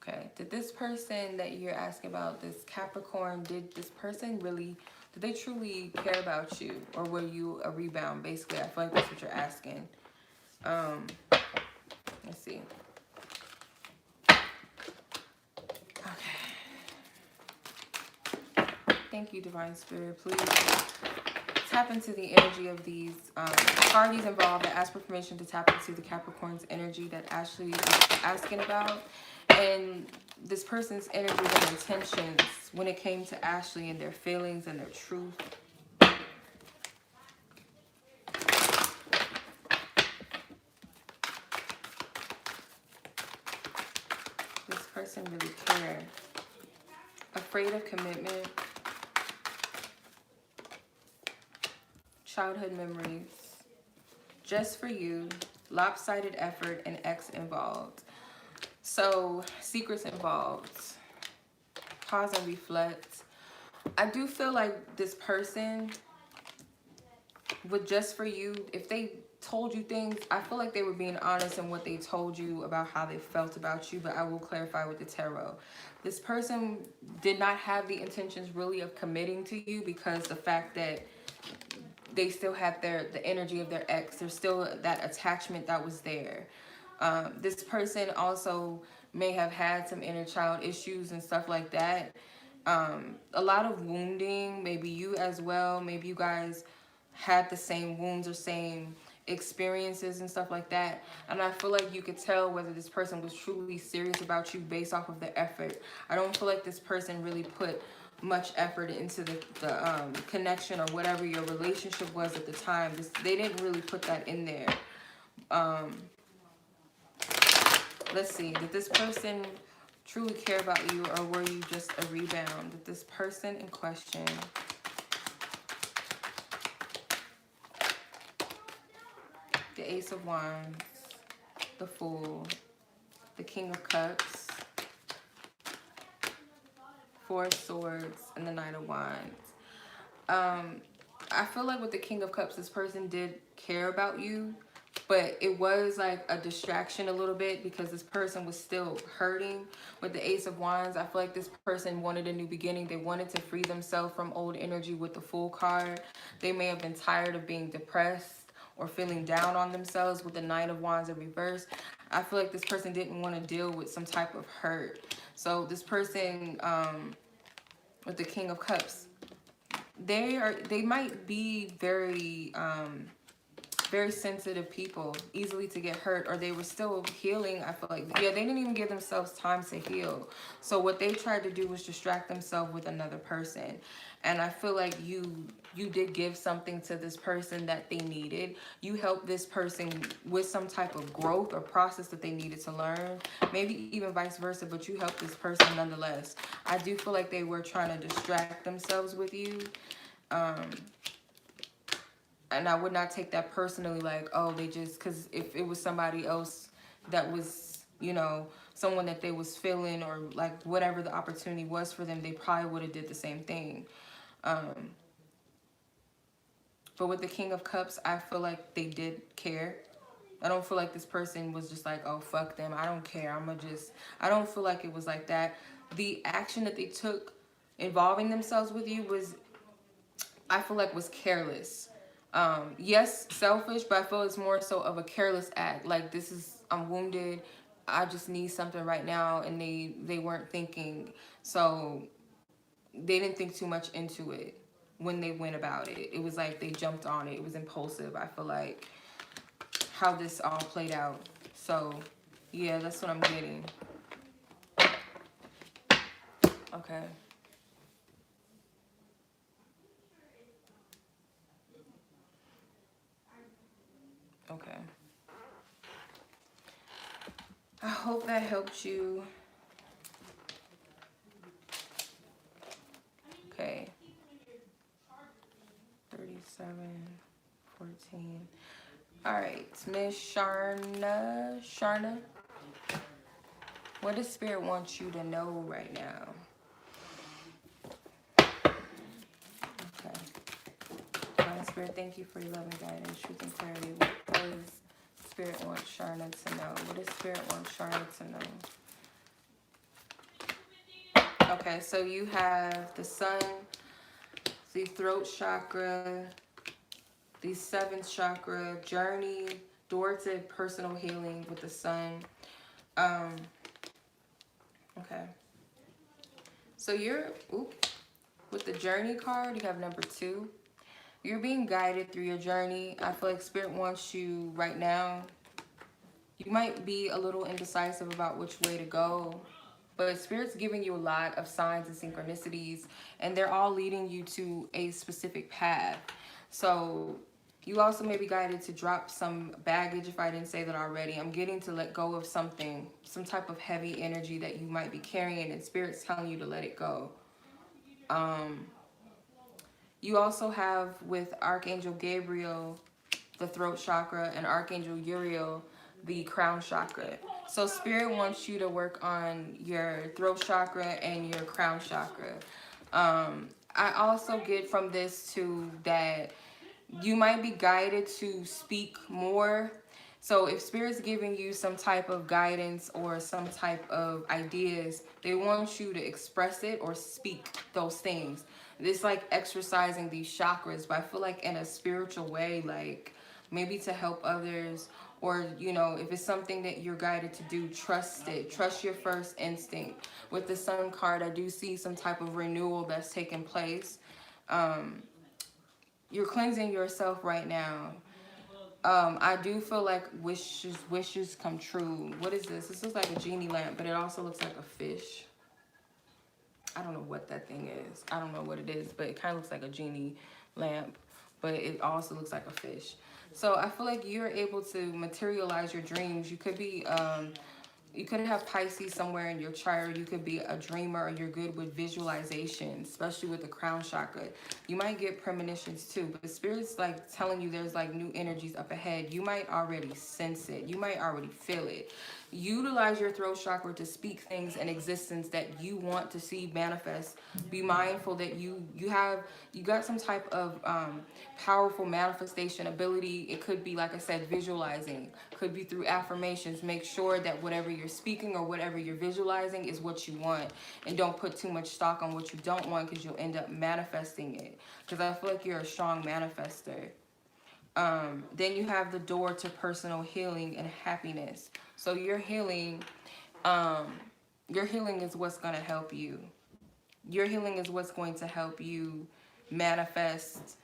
Okay, did this person that you're asking about, this Capricorn, did they truly care about you? Or were you a rebound? Basically, I feel like that's what you're asking. Let's see. Okay. Thank you, Divine Spirit. Please tap into the energy of these parties involved that ask for permission to tap into the Capricorn's energy that Ashley is asking about. And this person's energy and intentions when it came to Ashley and their feelings and their truth. This person really cared. Afraid of commitment. Childhood memories. Just for you. Lopsided effort and ex involved. So, secrets involved. Pause and reflect. I do feel like this person would just for you, if they told you things, I feel like they were being honest in what they told you about how they felt about you, but I will clarify with the tarot. This person did not have the intentions really of committing to you, because the fact that they still have the energy of their ex, there's still that attachment that was there. This person also may have had some inner child issues and stuff like that. A lot of wounding, maybe you as well. Maybe you guys had the same wounds or same experiences and stuff like that. And I feel like you could tell whether this person was truly serious about you based off of the effort. I don't feel like this person really put much effort into the connection or whatever your relationship was at the time. They didn't really put that in there. Let's see. Did this person truly care about you, or were you just a rebound? Did this person in question the Ace of Wands, the Fool, the King of Cups, Four of Swords, and the Knight of Wands? I feel like with the King of Cups, this person did care about you, but it was like a distraction a little bit because this person was still hurting. With the Ace of Wands, I feel like this person wanted a new beginning. They wanted to free themselves from old energy with the Fool card. They may have been tired of being depressed or feeling down on themselves with the Knight of Wands in reverse. I feel like this person didn't want to deal with some type of hurt. So this person with the King of Cups, they might be very very sensitive people, easily to get hurt, or they were still healing. I feel like, yeah, they didn't even give themselves time to heal. So what they tried to do was distract themselves with another person. And I feel like you did give something to this person that they needed. You helped this person with some type of growth or process that they needed to learn, maybe even vice versa, but you helped this person nonetheless. I do feel like they were trying to distract themselves with you. And I would not take that personally, like, oh, they just, because if it was somebody else that was, you know, someone that they was feeling, or like whatever the opportunity was for them, they probably would have did the same thing. But with the King of Cups, I feel like they did care. I don't feel like this person was just like, oh, fuck them, I don't care, I don't feel like it was like that. The action that they took involving themselves with you was, I feel like, was careless. Yes, selfish, but I feel it's more so of a careless act. Like, I'm wounded, I just need something right now, and they weren't thinking. So they didn't think too much into it when they went about it. It was like they jumped on it. It was impulsive, I feel like, how this all played out. So yeah, that's what I'm getting. Okay. Okay. I hope that helped you. Okay. 37, 14. All right, Miss Sharna, what does Spirit want you to know right now? Okay. Divine Spirit, thank you for your love and guidance, truth and clarity. What does Spirit want Sharna to know? What does Spirit want Sharna to know? Okay, so you have the Sun, the throat chakra, the 7th chakra, journey, door to personal healing with the Sun. Okay. So you're, with the journey card, you have number 2. You're being guided through your journey. I feel like Spirit wants you right now. You might be a little indecisive about which way to go, but Spirit's giving you a lot of signs and synchronicities, and they're all leading you to a specific path. So you also may be guided to drop some baggage, if I didn't say that already. I'm getting to let go of something, some type of heavy energy that you might be carrying, and Spirit's telling you to let it go. You also have with Archangel Gabriel, the throat chakra, and Archangel Uriel, the crown chakra. So Spirit wants you to work on your throat chakra and your crown chakra. I also get from this too that you might be guided to speak more. So if Spirit's giving you some type of guidance or some type of ideas, they want you to express it or speak those things. It's like exercising these chakras, but I feel like in a spiritual way, like maybe to help others, or, you know, if it's something that you're guided to do, trust it. Trust your first instinct. With the Sun card, I do see some type of renewal that's taking place. You're cleansing yourself right now. I do feel like wishes come true. What is this? This looks like a genie lamp, but it also looks like a fish. I don't know what that thing is. I don't know what it is, but it kind of looks like a genie lamp, but it also looks like a fish. So I feel like you're able to materialize your dreams. You could be, you could have Pisces somewhere in your chart. You could be a dreamer, or you're good with visualization, especially with the crown chakra. You might get premonitions too, but the spirit's like telling you there's like new energies up ahead. You might already sense it. You might already feel it. Utilize your throat chakra to speak things in existence that you want to see manifest. Be mindful that you got some type of powerful manifestation ability. It could be, like I said, visualizing. Could be through affirmations. Make sure that whatever you're speaking or whatever you're visualizing is what you want, and don't put too much stock on what you don't want, because you'll end up manifesting it. Because I feel like you're a strong manifester. Then you have the door to personal healing and happiness. So your healing is what's going to help you. Your healing is what's going to help you manifest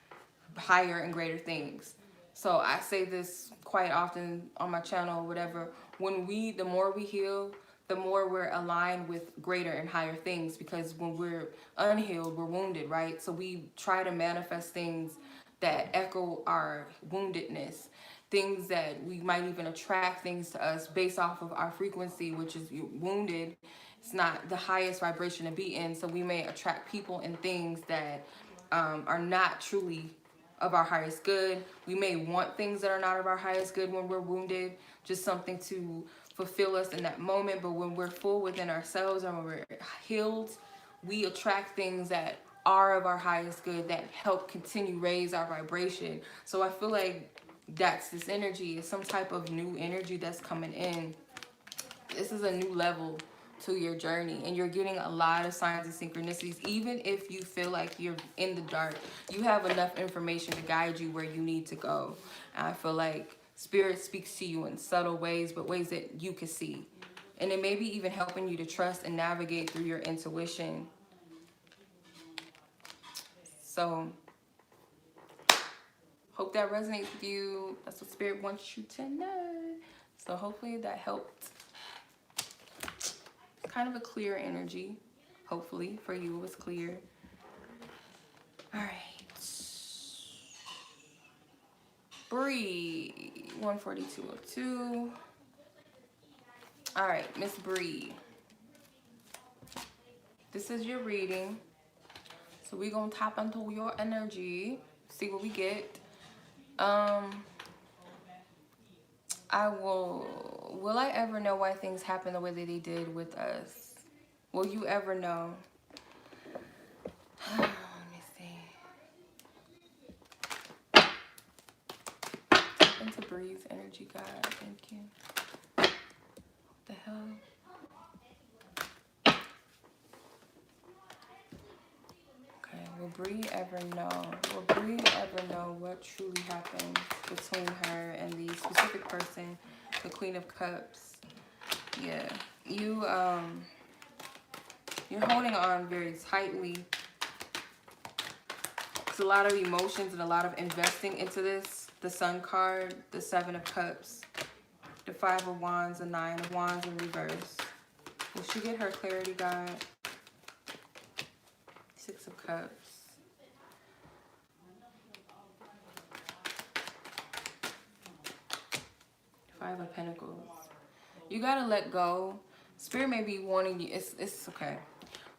higher and greater things. So I say this quite often on my channel or whatever. The more we heal, the more we're aligned with greater and higher things. Because when we're unhealed, we're wounded, right? So we try to manifest things that echo our woundedness. Things that we might even attract things to us based off of our frequency, which is wounded. It's not the highest vibration to be in. So we may attract people and things that are not truly of our highest good. We may want things that are not of our highest good when we're wounded, just something to fulfill us in that moment. But when we're full within ourselves and when we're healed, we attract things that are of our highest good, that help continue raise our vibration. So I feel like that's this energy. It's some type of new energy that's coming in. This is a new level to your journey, and you're getting a lot of signs and synchronicities. Even if you feel like you're in the dark, you have enough information to guide you where you need to go. And I feel like spirit speaks to you in subtle ways, but ways that you can see. And it may be even helping you to trust and navigate through your intuition. So hope that resonates with you. That's what spirit wants you to know. So hopefully that helped. Kind of a clear energy. Hopefully for you it was clear. All right. Bree, 14202. All right, Miss Bree. This is your reading. So we're going to tap into your energy. See what we get. Will I ever know why things happen the way that they did with us? Will you ever know? Let me see. Tap into Bree's energy, God. Thank you. What the hell? Okay, will Bree ever know? Will Bree ever know what truly happened between her and the specific person, the Queen of Cups? Yeah, you're holding on very tightly. It's a lot of emotions and a lot of investing into this. The Sun card, the Seven of Cups, the Five of Wands, the Nine of Wands in reverse. Will she get her clarity, God? Six of Cups. Five of Pentacles. You gotta let go. Spirit may be wanting you. It's okay.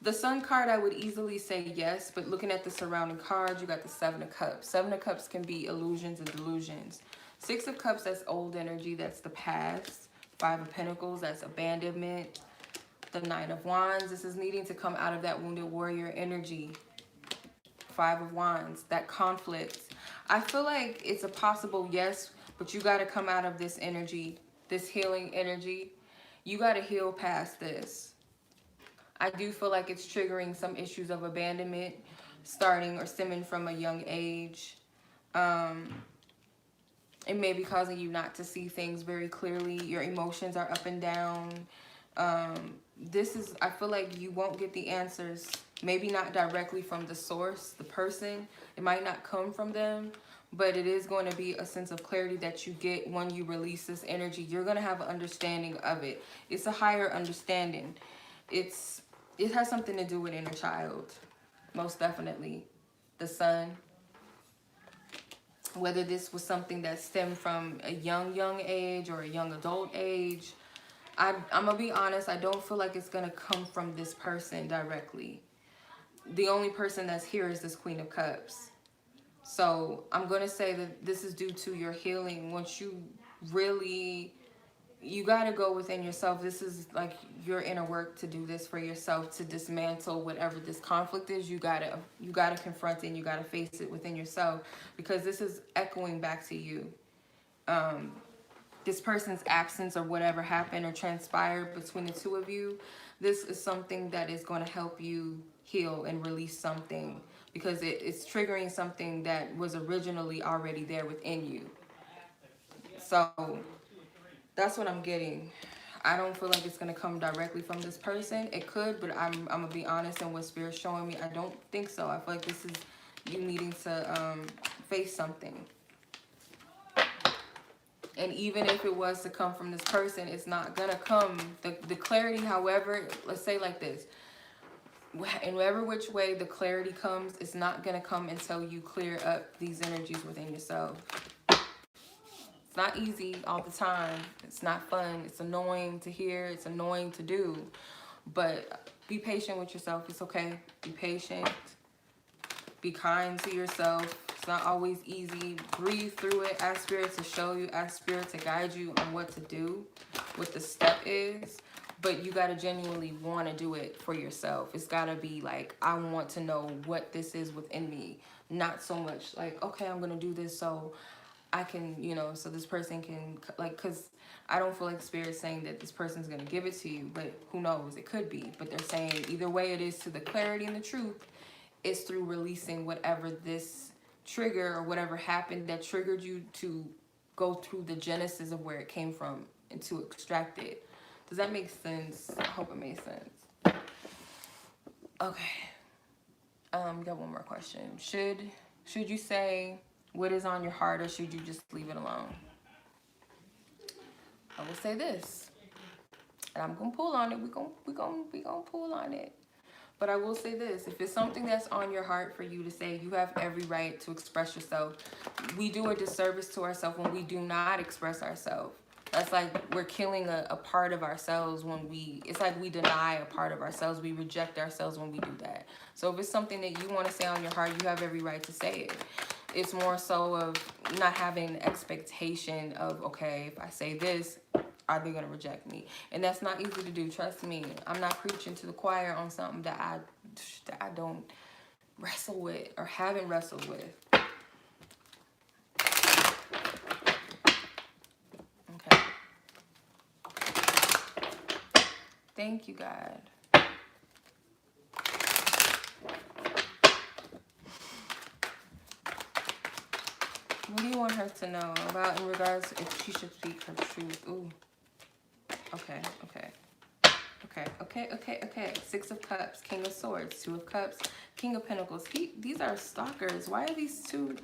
The Sun card, I would easily say yes, but looking at the surrounding cards, you got the Seven of Cups. Seven of Cups can be illusions and delusions. Six of Cups, that's old energy. That's the past. Five of Pentacles, that's abandonment. The Nine of Wands, this is needing to come out of that wounded warrior energy. Five of Wands, that conflict. I feel like it's a possible yes, but you got to come out of this energy, this healing energy. You got to heal past this. I do feel like it's triggering some issues of abandonment, starting or stemming from a young age. It may be causing you not to see things very clearly. Your emotions are up and down. I feel like you won't get the answers, maybe not directly from the source, the person. It might not come from them, but it is going to be a sense of clarity that you get when you release this energy. You're going to have an understanding of it. It's a higher understanding. It's It has something to do with inner child, most definitely. The son. Whether this was something that stemmed from a young age or a young adult age. I'm gonna be honest, I don't feel like it's gonna come from this person directly. The only person that's here is this Queen of Cups. So I'm gonna say that this is due to your healing. Once you really, you gotta go within yourself. This is like your inner work to do this for yourself, to dismantle whatever this conflict is. You gotta confront it and you gotta face it within yourself, because this is echoing back to you. This person's absence or whatever happened or transpired between the two of you, this is something that is going to help you heal and release something, because it's triggering something that was originally already there within you. So that's what I'm getting. I don't feel like it's going to come directly from this person. It could, but I'm going to be honest, and what Spirit's showing me, I don't think so. I feel like this is you needing to face something. And even if it was to come from this person, it's not going to come. The clarity, however, let's say like this. In whatever which way the clarity comes, it's not going to come until you clear up these energies within yourself. It's not easy all the time. It's not fun. It's annoying to hear. It's annoying to do. But be patient with yourself. It's okay. Be patient. Be kind to yourself. It's not always easy. Breathe through it. Ask Spirit to show you. Ask Spirit to guide you on what to do, what the step is. But you got to genuinely want to do it for yourself. It's got to be like, I want to know what this is within me. Not so much like, okay, I'm going to do this so I can, you know, so this person can, like, because I don't feel like Spirit's saying that this person's going to give it to you. But who knows? It could be. But they're saying either way it is to the clarity and the truth. It's through releasing whatever this trigger or whatever happened that triggered you, to go through the genesis of where it came from and to extract it. Does that make sense? I hope it makes sense. Okay. Got one more question. Should you say what is on your heart, or should you just leave it alone? I will say this, and I'm gonna pull on it. We gonna pull on it. But I will say this, if it's something that's on your heart for you to say, you have every right to express yourself. We do a disservice to ourselves when we do not express ourselves. That's like we're killing a part of ourselves when it's like we deny a part of ourselves. We reject ourselves when we do that. So if it's something that you want to say on your heart, you have every right to say it. It's more so of not having an expectation of, okay, if I say this, are they going to reject me? And that's not easy to do. Trust me. I'm not preaching to the choir on something that I don't wrestle with or haven't wrestled with. Okay. Thank you, God. What do you want her to know about in regards to if she should speak her truth? Ooh. Okay. Six of Cups, King of Swords, Two of Cups, King of Pentacles. These are stalkers. Why are these two?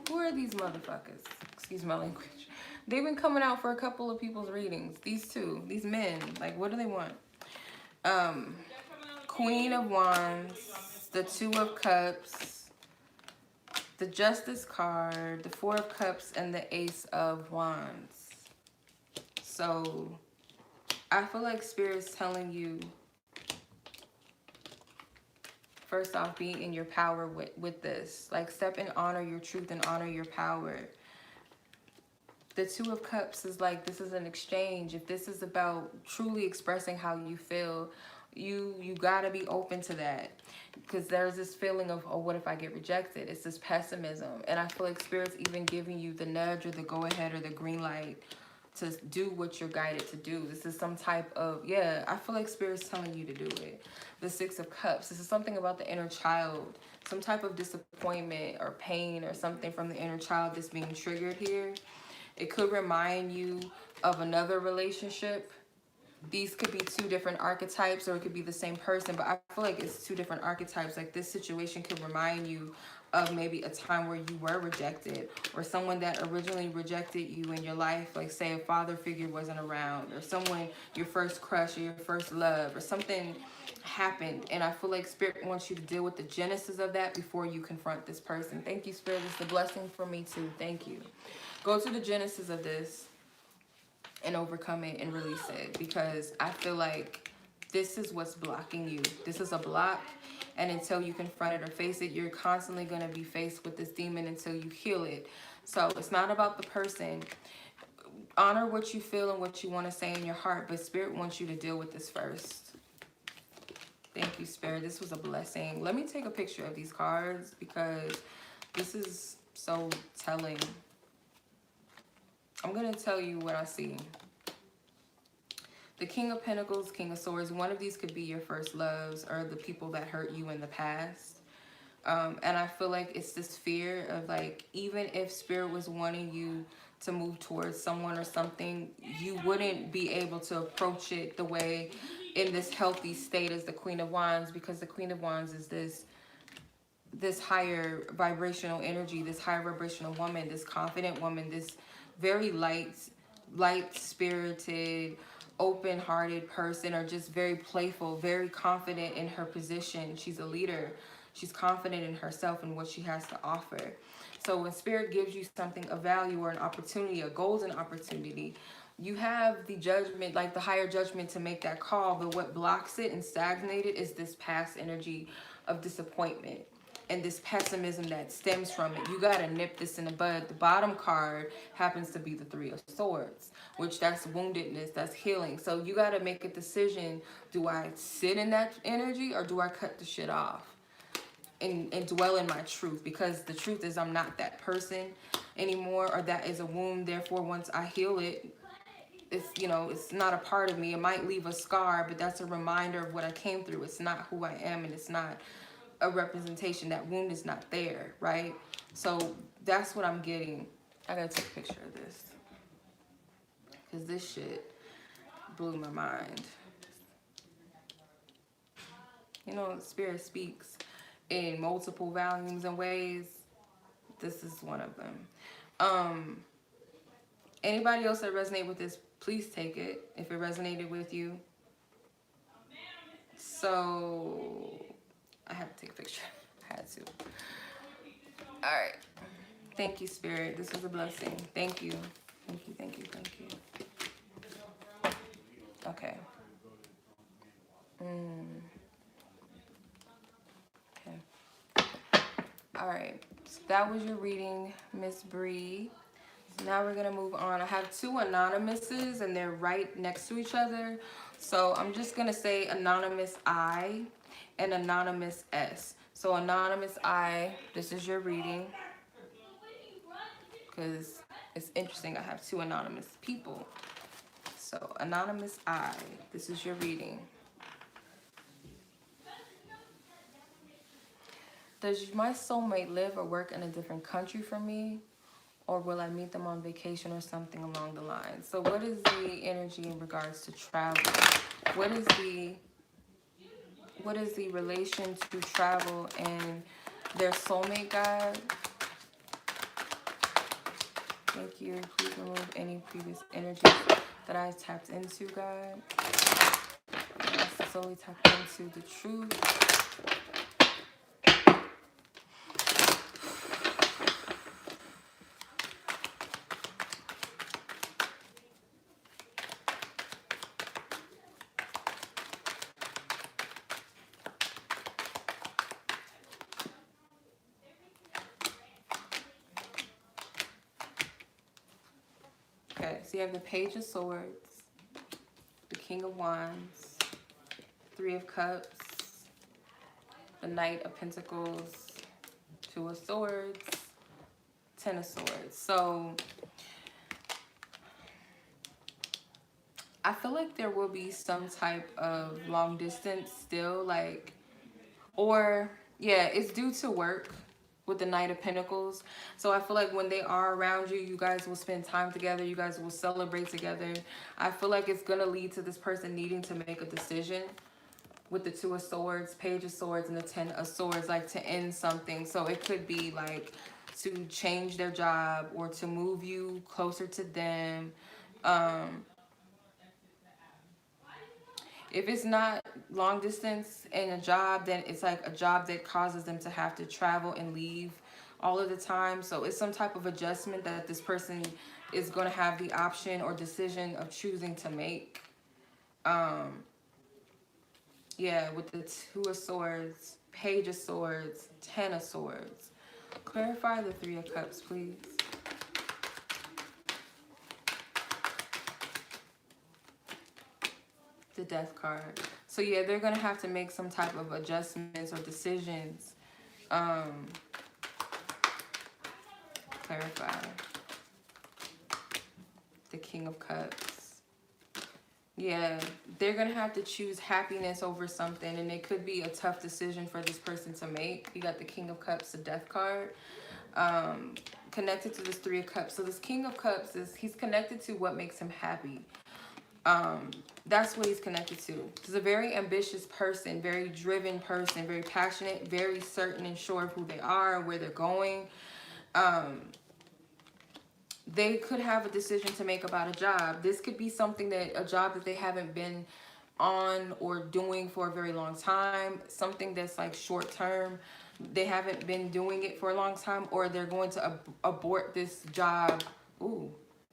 Who are these motherfuckers? Excuse my language. They've been coming out for a couple of people's readings. These two, these men. Like, what do they want? Queen of Wands, the Two of Cups, the Justice card, the Four of Cups, and the Ace of Wands. So I feel like Spirit's telling you, first off, be in your power with this. Like, step and honor your truth and honor your power. The Two of Cups is like, this is an exchange. If this is about truly expressing how you feel, you gotta be open to that. Because there's this feeling of, oh, what if I get rejected? It's this pessimism. And I feel like Spirit's even giving you the nudge or the go-ahead or the green light to do what you're guided to do. This is some type of, I feel like Spirit's telling you to do it. The Six of Cups, this is something about the inner child. Some type of disappointment or pain or something from the inner child that's being triggered here. It could remind you of another relationship. These could be two different archetypes, or it could be the same person, but I feel like it's two different archetypes. Like, this situation could remind you of maybe a time where you were rejected, or someone that originally rejected you in your life, like say a father figure wasn't around, or someone, your first crush or your first love, or something happened. And I feel like Spirit wants you to deal with the genesis of that before you confront this person. Thank you, Spirit. It's a blessing for me too. Thank you. Go to the genesis of this and overcome it and release it, because I feel like this is what's blocking you. This is a block, and until you confront it or face it, you're constantly going to be faced with this demon until you heal it. So it's not about the person. Honor what you feel and what you want to say in your heart, but Spirit wants you to deal with this first. Thank you, Spirit. This was a blessing. Let me take a picture of these cards because this is so telling. I'm going to tell you what I see. The King of Pentacles, King of Swords. One of these could be your first loves or the people that hurt you in the past. And I feel like it's this fear of like, even if Spirit was wanting you to move towards someone or something, you wouldn't be able to approach it the way in this healthy state as the Queen of Wands, because the Queen of Wands is this higher vibrational energy, this higher vibrational woman, this confident woman, this very light-spirited, open-hearted person, or just very playful, very confident in her position. She's a leader. She's confident in herself and what she has to offer. So when Spirit gives you something of value or an opportunity, a golden opportunity, you have the judgment, like the higher judgment, to make that call. But what blocks it and stagnates it is this past energy of disappointment and this pessimism that stems from it. You got to nip this in the bud. The bottom card happens to be the Three of Swords, which that's woundedness, that's healing. So you got to make a decision. Do I sit in that energy or do I cut the shit off and dwell in my truth? Because the truth is I'm not that person anymore, or that is a wound. Therefore, once I heal it, it's, you know, it's not a part of me. It might leave a scar, but that's a reminder of what I came through. It's not who I am, and it's not a representation. That wound is not there, right? So that's what I'm getting. I gotta take a picture of this because this shit blew my mind. You know, Spirit speaks in multiple volumes and ways. This is one of them. Anybody else that resonate with this, please take it if it resonated with you. So I have to take a picture. I had to. All right. Thank you, Spirit. This was a blessing. Thank you. Thank you, thank you, thank you. Okay. Okay. All right. So that was your reading, Miss Bree. So now we're going to move on. I have two anonymouses, and they're right next to each other. So I'm just going to say anonymous I and anonymous S. So anonymous I, this is your reading. Because it's interesting, I have two anonymous people. So anonymous I, this is your reading. Does my soulmate live or work in a different country from me? Or will I meet them on vacation or something along the line? So what is the energy in regards to travel? What is the relation to travel and their soulmate guide? Thank you. Please remove any previous energies that I tapped into, God. I have to solely tap into the truth. Okay, so you have the Page of Swords, the King of Wands, Three of Cups, the Knight of Pentacles, Two of Swords, Ten of Swords. So I feel like there will be some type of long distance still, like, or yeah, it's due to work with the Knight of Pentacles. So I feel like when they are around you, you guys will spend time together. You guys will celebrate together. I feel like it's going to lead to this person needing to make a decision with the Two of Swords, Page of Swords, and the Ten of Swords, like to end something. So it could be like to change their job or to move you closer to them. If it's not long distance in a job, then it's like a job that causes them to have to travel and leave all of the time. So it's some type of adjustment that this person is going to have the option or decision of choosing to make. Yeah, with the Two of Swords, Page of Swords, Ten of Swords. Clarify the Three of Cups, please. The Death card. So yeah, they're going to have to make some type of adjustments or decisions. Clarify. The King of Cups. Yeah, they're going to have to choose happiness over something, and it could be a tough decision for this person to make. You got the King of Cups, the Death card, connected to this Three of Cups. So this King of Cups, he's connected to what makes him happy. That's what he's connected to. He's a very ambitious person, very driven person, very passionate, very certain and sure of who they are, where they're going. They could have a decision to make about a job. This could be something a job that they haven't been on or doing for a very long time. Something that's like short term. They haven't been doing it for a long time, or they're going to abort this job. Ooh,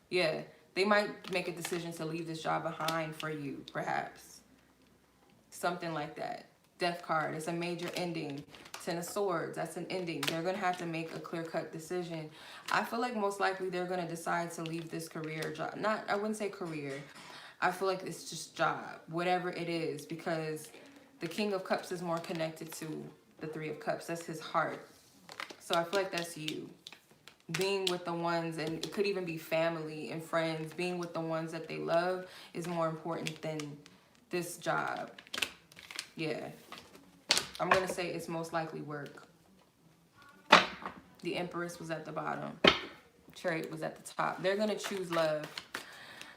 yeah. They might make a decision to leave this job behind for you, perhaps. Something like that. Death card, it's a major ending. Ten of Swords, that's an ending. They're going to have to make a clear-cut decision. I feel like most likely they're going to decide to leave this career job. I wouldn't say career. I feel like it's just job, whatever it is, because the King of Cups is more connected to the Three of Cups. That's his heart. So I feel like that's you. Being with the ones, and it could even be family and friends, being with the ones that they love is more important than this job. Yeah. I'm going to say it's most likely work. The Empress was at the bottom. Chariot was at the top. They're going to choose love.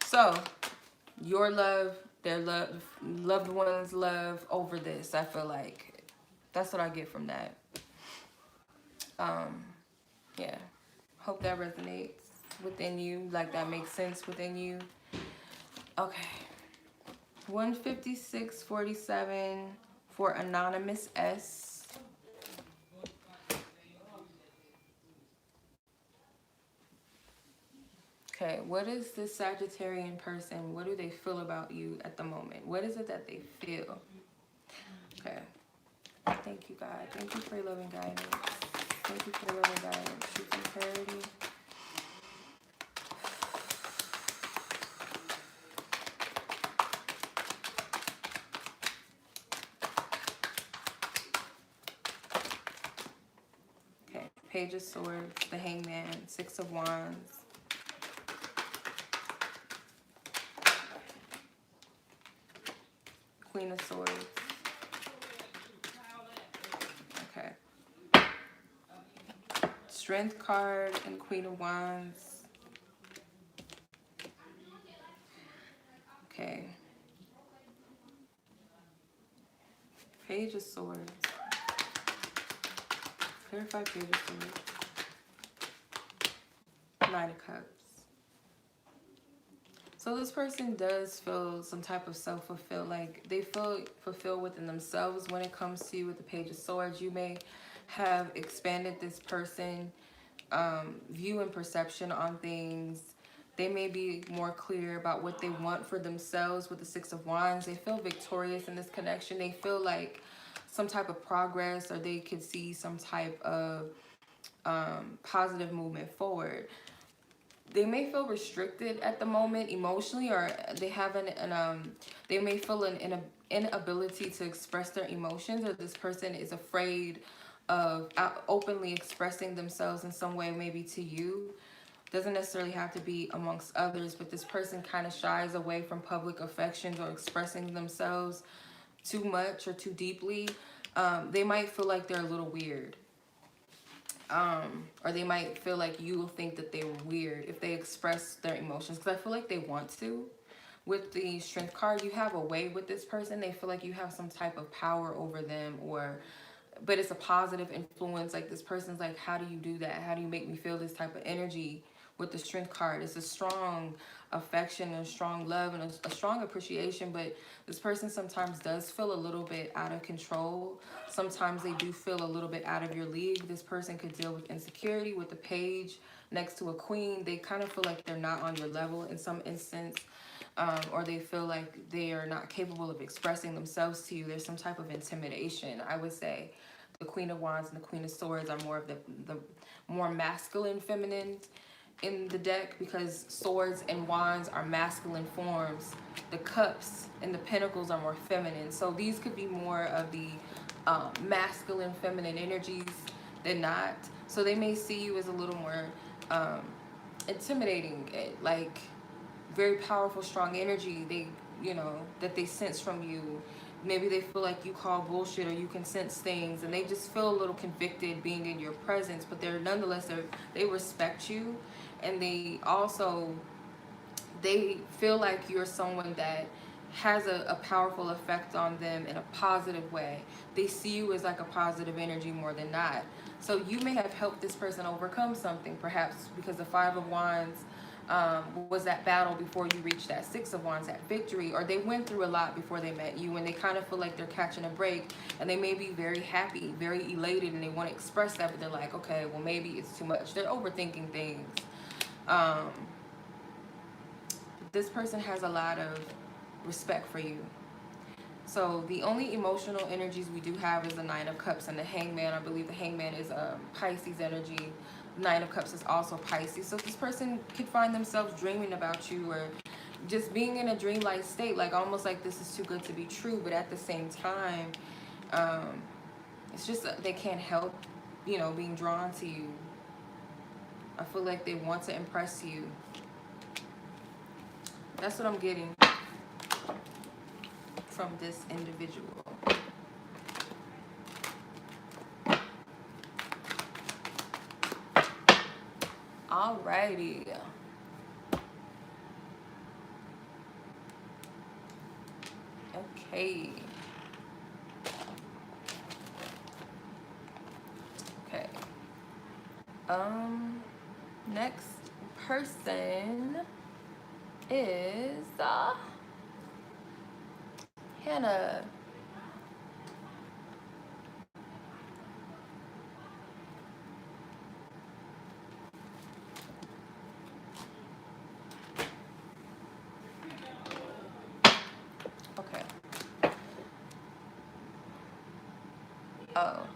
So, your love, their love, loved ones' love over this, I feel like. That's what I get from that. Yeah. Hope that resonates within you, like that makes sense within you. Okay. 156.47 for Anonymous S. Okay, what is this Sagittarian person? What do they feel about you at the moment? What is it that they feel? Okay. Thank you, God. Thank you for your loving guidance. Thank you for your loving guidance. Truth and clarity. Okay. Page of Swords, the Hangman, Six of Wands. Queen of Swords. Okay. Strength card and Queen of Wands. Okay. Page of Swords. Clarify Page of Swords. Nine of Cups. So this person does feel some type of self-fulfilled, like they feel fulfilled within themselves when it comes to you with the Page of Swords. You may have expanded this person view and perception on things. They may be more clear about what they want for themselves with the Six of Wands. They feel victorious in this connection. They feel like some type of progress, or they could see some type of positive movement forward. They may feel restricted at the moment emotionally, or they have they may feel an inability to express their emotions, or this person is afraid of openly expressing themselves in some way, maybe to you. Doesn't necessarily have to be amongst others, but this person kind of shies away from public affections or expressing themselves too much or too deeply. They might feel like they're a little weird. Or they might feel like you will think that they were weird if they express their emotions, because I feel like they want to, with the Strength card, you have a way with this person. They feel like you have some type of power over them, but it's a positive influence. Like, this person's like, how do you do that? How do you make me feel this type of energy? With the Strength card, it's a strong affection and a strong love and a strong appreciation, but this person sometimes does feel a little bit out of control. Sometimes they do feel a little bit out of your league. This person could deal with insecurity. With the Page next to a Queen, they kind of feel like they're not on your level in some instance. Or they feel like they are not capable of expressing themselves to you. There's some type of intimidation, I would say. The Queen of Wands and the Queen of Swords are more of the more masculine, feminine in the deck, because Swords and Wands are masculine forms. The Cups and the Pentacles are more feminine. So these could be more of the masculine, feminine energies than not. So they may see you as a little more intimidating, like very powerful, strong energy. They, that they sense from you. Maybe they feel like you call bullshit, or you can sense things, and they just feel a little convicted being in your presence. But they're nonetheless, they respect you, and they feel like you're someone that has a powerful effect on them in a positive way. They see you as like a positive energy more than not. So you may have helped this person overcome something, perhaps because the Five of Wands was that battle before you reached that Six of Wands, that victory, or they went through a lot before they met you, and they kind of feel like they're catching a break, and they may be very happy, very elated, and they want to express that, but they're like, okay, well, maybe it's too much. They're overthinking things. This person has a lot of respect for you. So the only emotional energies we do have is the Nine of Cups and the Hangman. I believe the Hangman is Pisces energy. Nine of Cups is also Pisces. So this person could find themselves dreaming about you, or just being in a dreamlike state, like almost like this is too good to be true. But at the same time, it's just they can't help, being drawn to you. I feel like they want to impress you. That's what I'm getting from this individual. Alrighty. Okay. Okay. Next person is Hannah. Okay. Oh.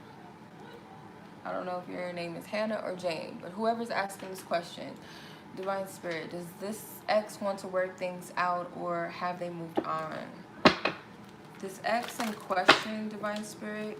I don't know if your name is Hannah or Jane, but whoever's asking this question, Divine Spirit, does this ex want to work things out, or have they moved on? This ex in question, Divine Spirit,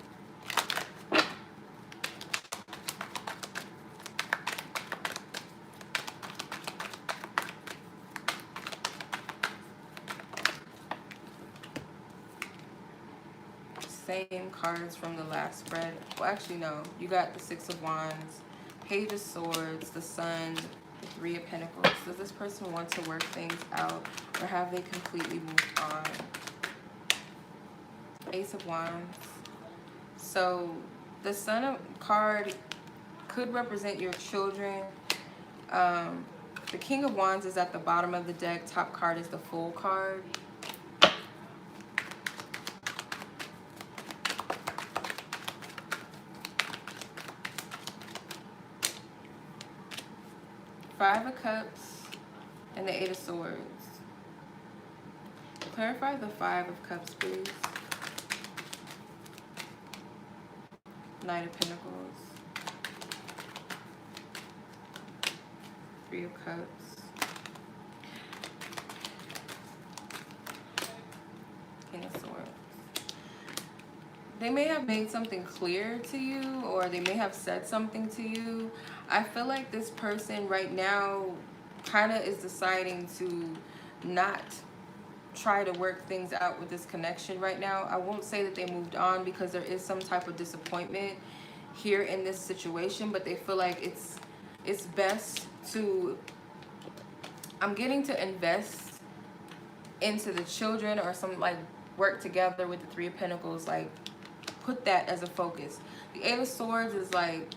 same cards from the last spread. Well, actually, no. You got the Six of Wands, Page of Swords, the Sun, the Three of Pentacles. Does this person want to work things out, or have they completely moved on? Ace of Wands. So the Sun card could represent your children. The King of Wands is at the bottom of the deck. Top card is the Fool card. Five of Cups and the Eight of Swords. Clarify the Five of Cups, please. Knight of Pentacles. Three of Cups. King of Swords. They may have made something clear to you, or they may have said something to you. I feel like this person right now kind of is deciding to not try to work things out with this connection right now. I won't say that they moved on, because there is some type of disappointment here in this situation, but they feel like it's best to, I'm getting to invest into the children or some like work together with the Three of Pentacles. Like put that as a focus. The Eight of Swords is like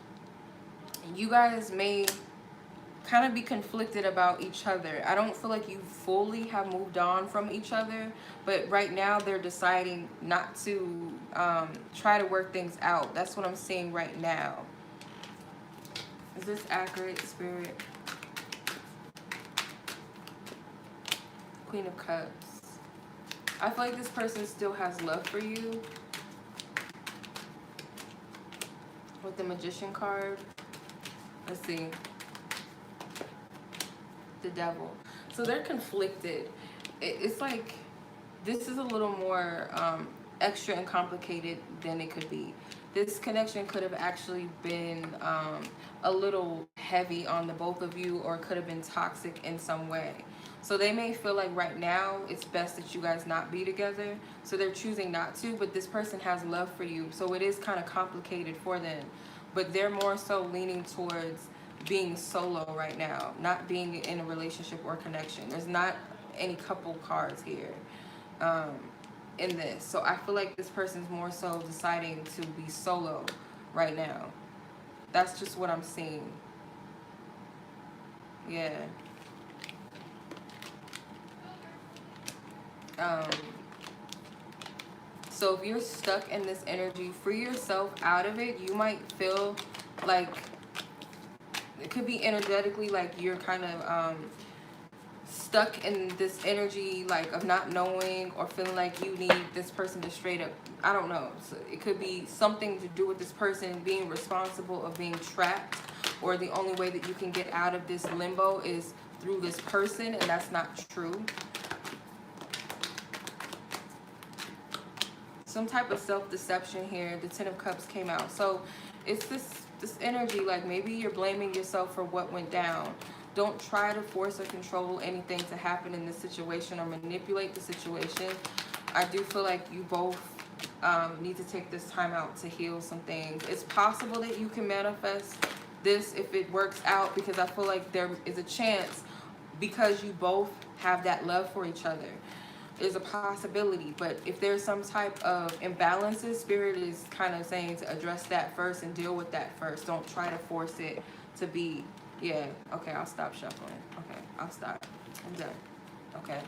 you guys may kind of be conflicted about each other. I don't feel like you fully have moved on from each other, but right now they're deciding not to try to work things out. That's what I'm seeing right now. Is this accurate, Spirit? Queen of Cups. I feel like this person still has love for you. With the Magician card. Let's see. The Devil. So they're conflicted. It's like this is a little more extra and complicated than it could be. This connection could have actually been a little heavy on the both of you, or could have been toxic in some way. So they may feel like right now it's best that you guys not be together. So they're choosing not to, but this person has love for you. So it is kind of complicated for them. But they're more so leaning towards being solo right now, not being in a relationship or connection. There's not any couple cards here in this. So I feel like this person's more so deciding to be solo right now. That's just what I'm seeing. Yeah. So if you're stuck in this energy, free yourself out of it. You might feel like it could be energetically like you're kind of stuck in this energy like of not knowing, or feeling like you need this person to straight up, I don't know. So it could be something to do with this person being responsible of being trapped, or the only way that you can get out of this limbo is through this person, and that's not true. Some type of self-deception here. The Ten of Cups came out. So it's this energy like maybe you're blaming yourself for what went down. Don't try to force or control anything to happen in this situation or manipulate the situation. I do feel like you both need to take this time out to heal some things. It's possible that you can manifest this if it works out, because I feel like there is a chance, because you both have that love for each other. Is a possibility, but if there's some type of imbalances, Spirit is kind of saying to address that first and deal with that first. Don't try to force it to be, yeah, okay, I'll stop shuffling. Okay, I'll stop. I'm done. Okay,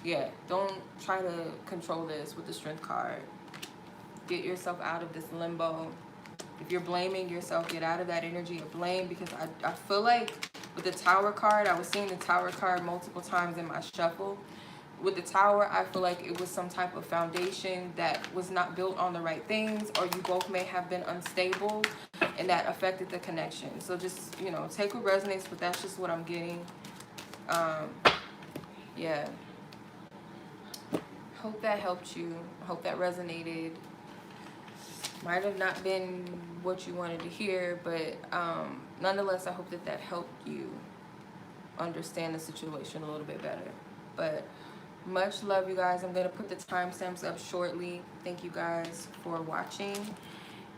yeah, don't try to control this with the Strength card. Get yourself out of this limbo. If you're blaming yourself, get out of that energy of blame, because I feel like with the Tower card, I was seeing the Tower card multiple times in my shuffle. With the Tower, I feel like it was some type of foundation that was not built on the right things, or you both may have been unstable, and that affected the connection. So just, you know, take what resonates, but that's just what I'm getting. Yeah. Hope that helped you. Hope that resonated. Might have not been what you wanted to hear, but nonetheless, I hope that that helped you understand the situation a little bit better. But much love, you guys. I'm going to put the timestamps up shortly. Thank you guys for watching,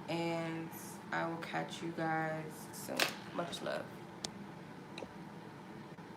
and I will catch you guys soon. Much love.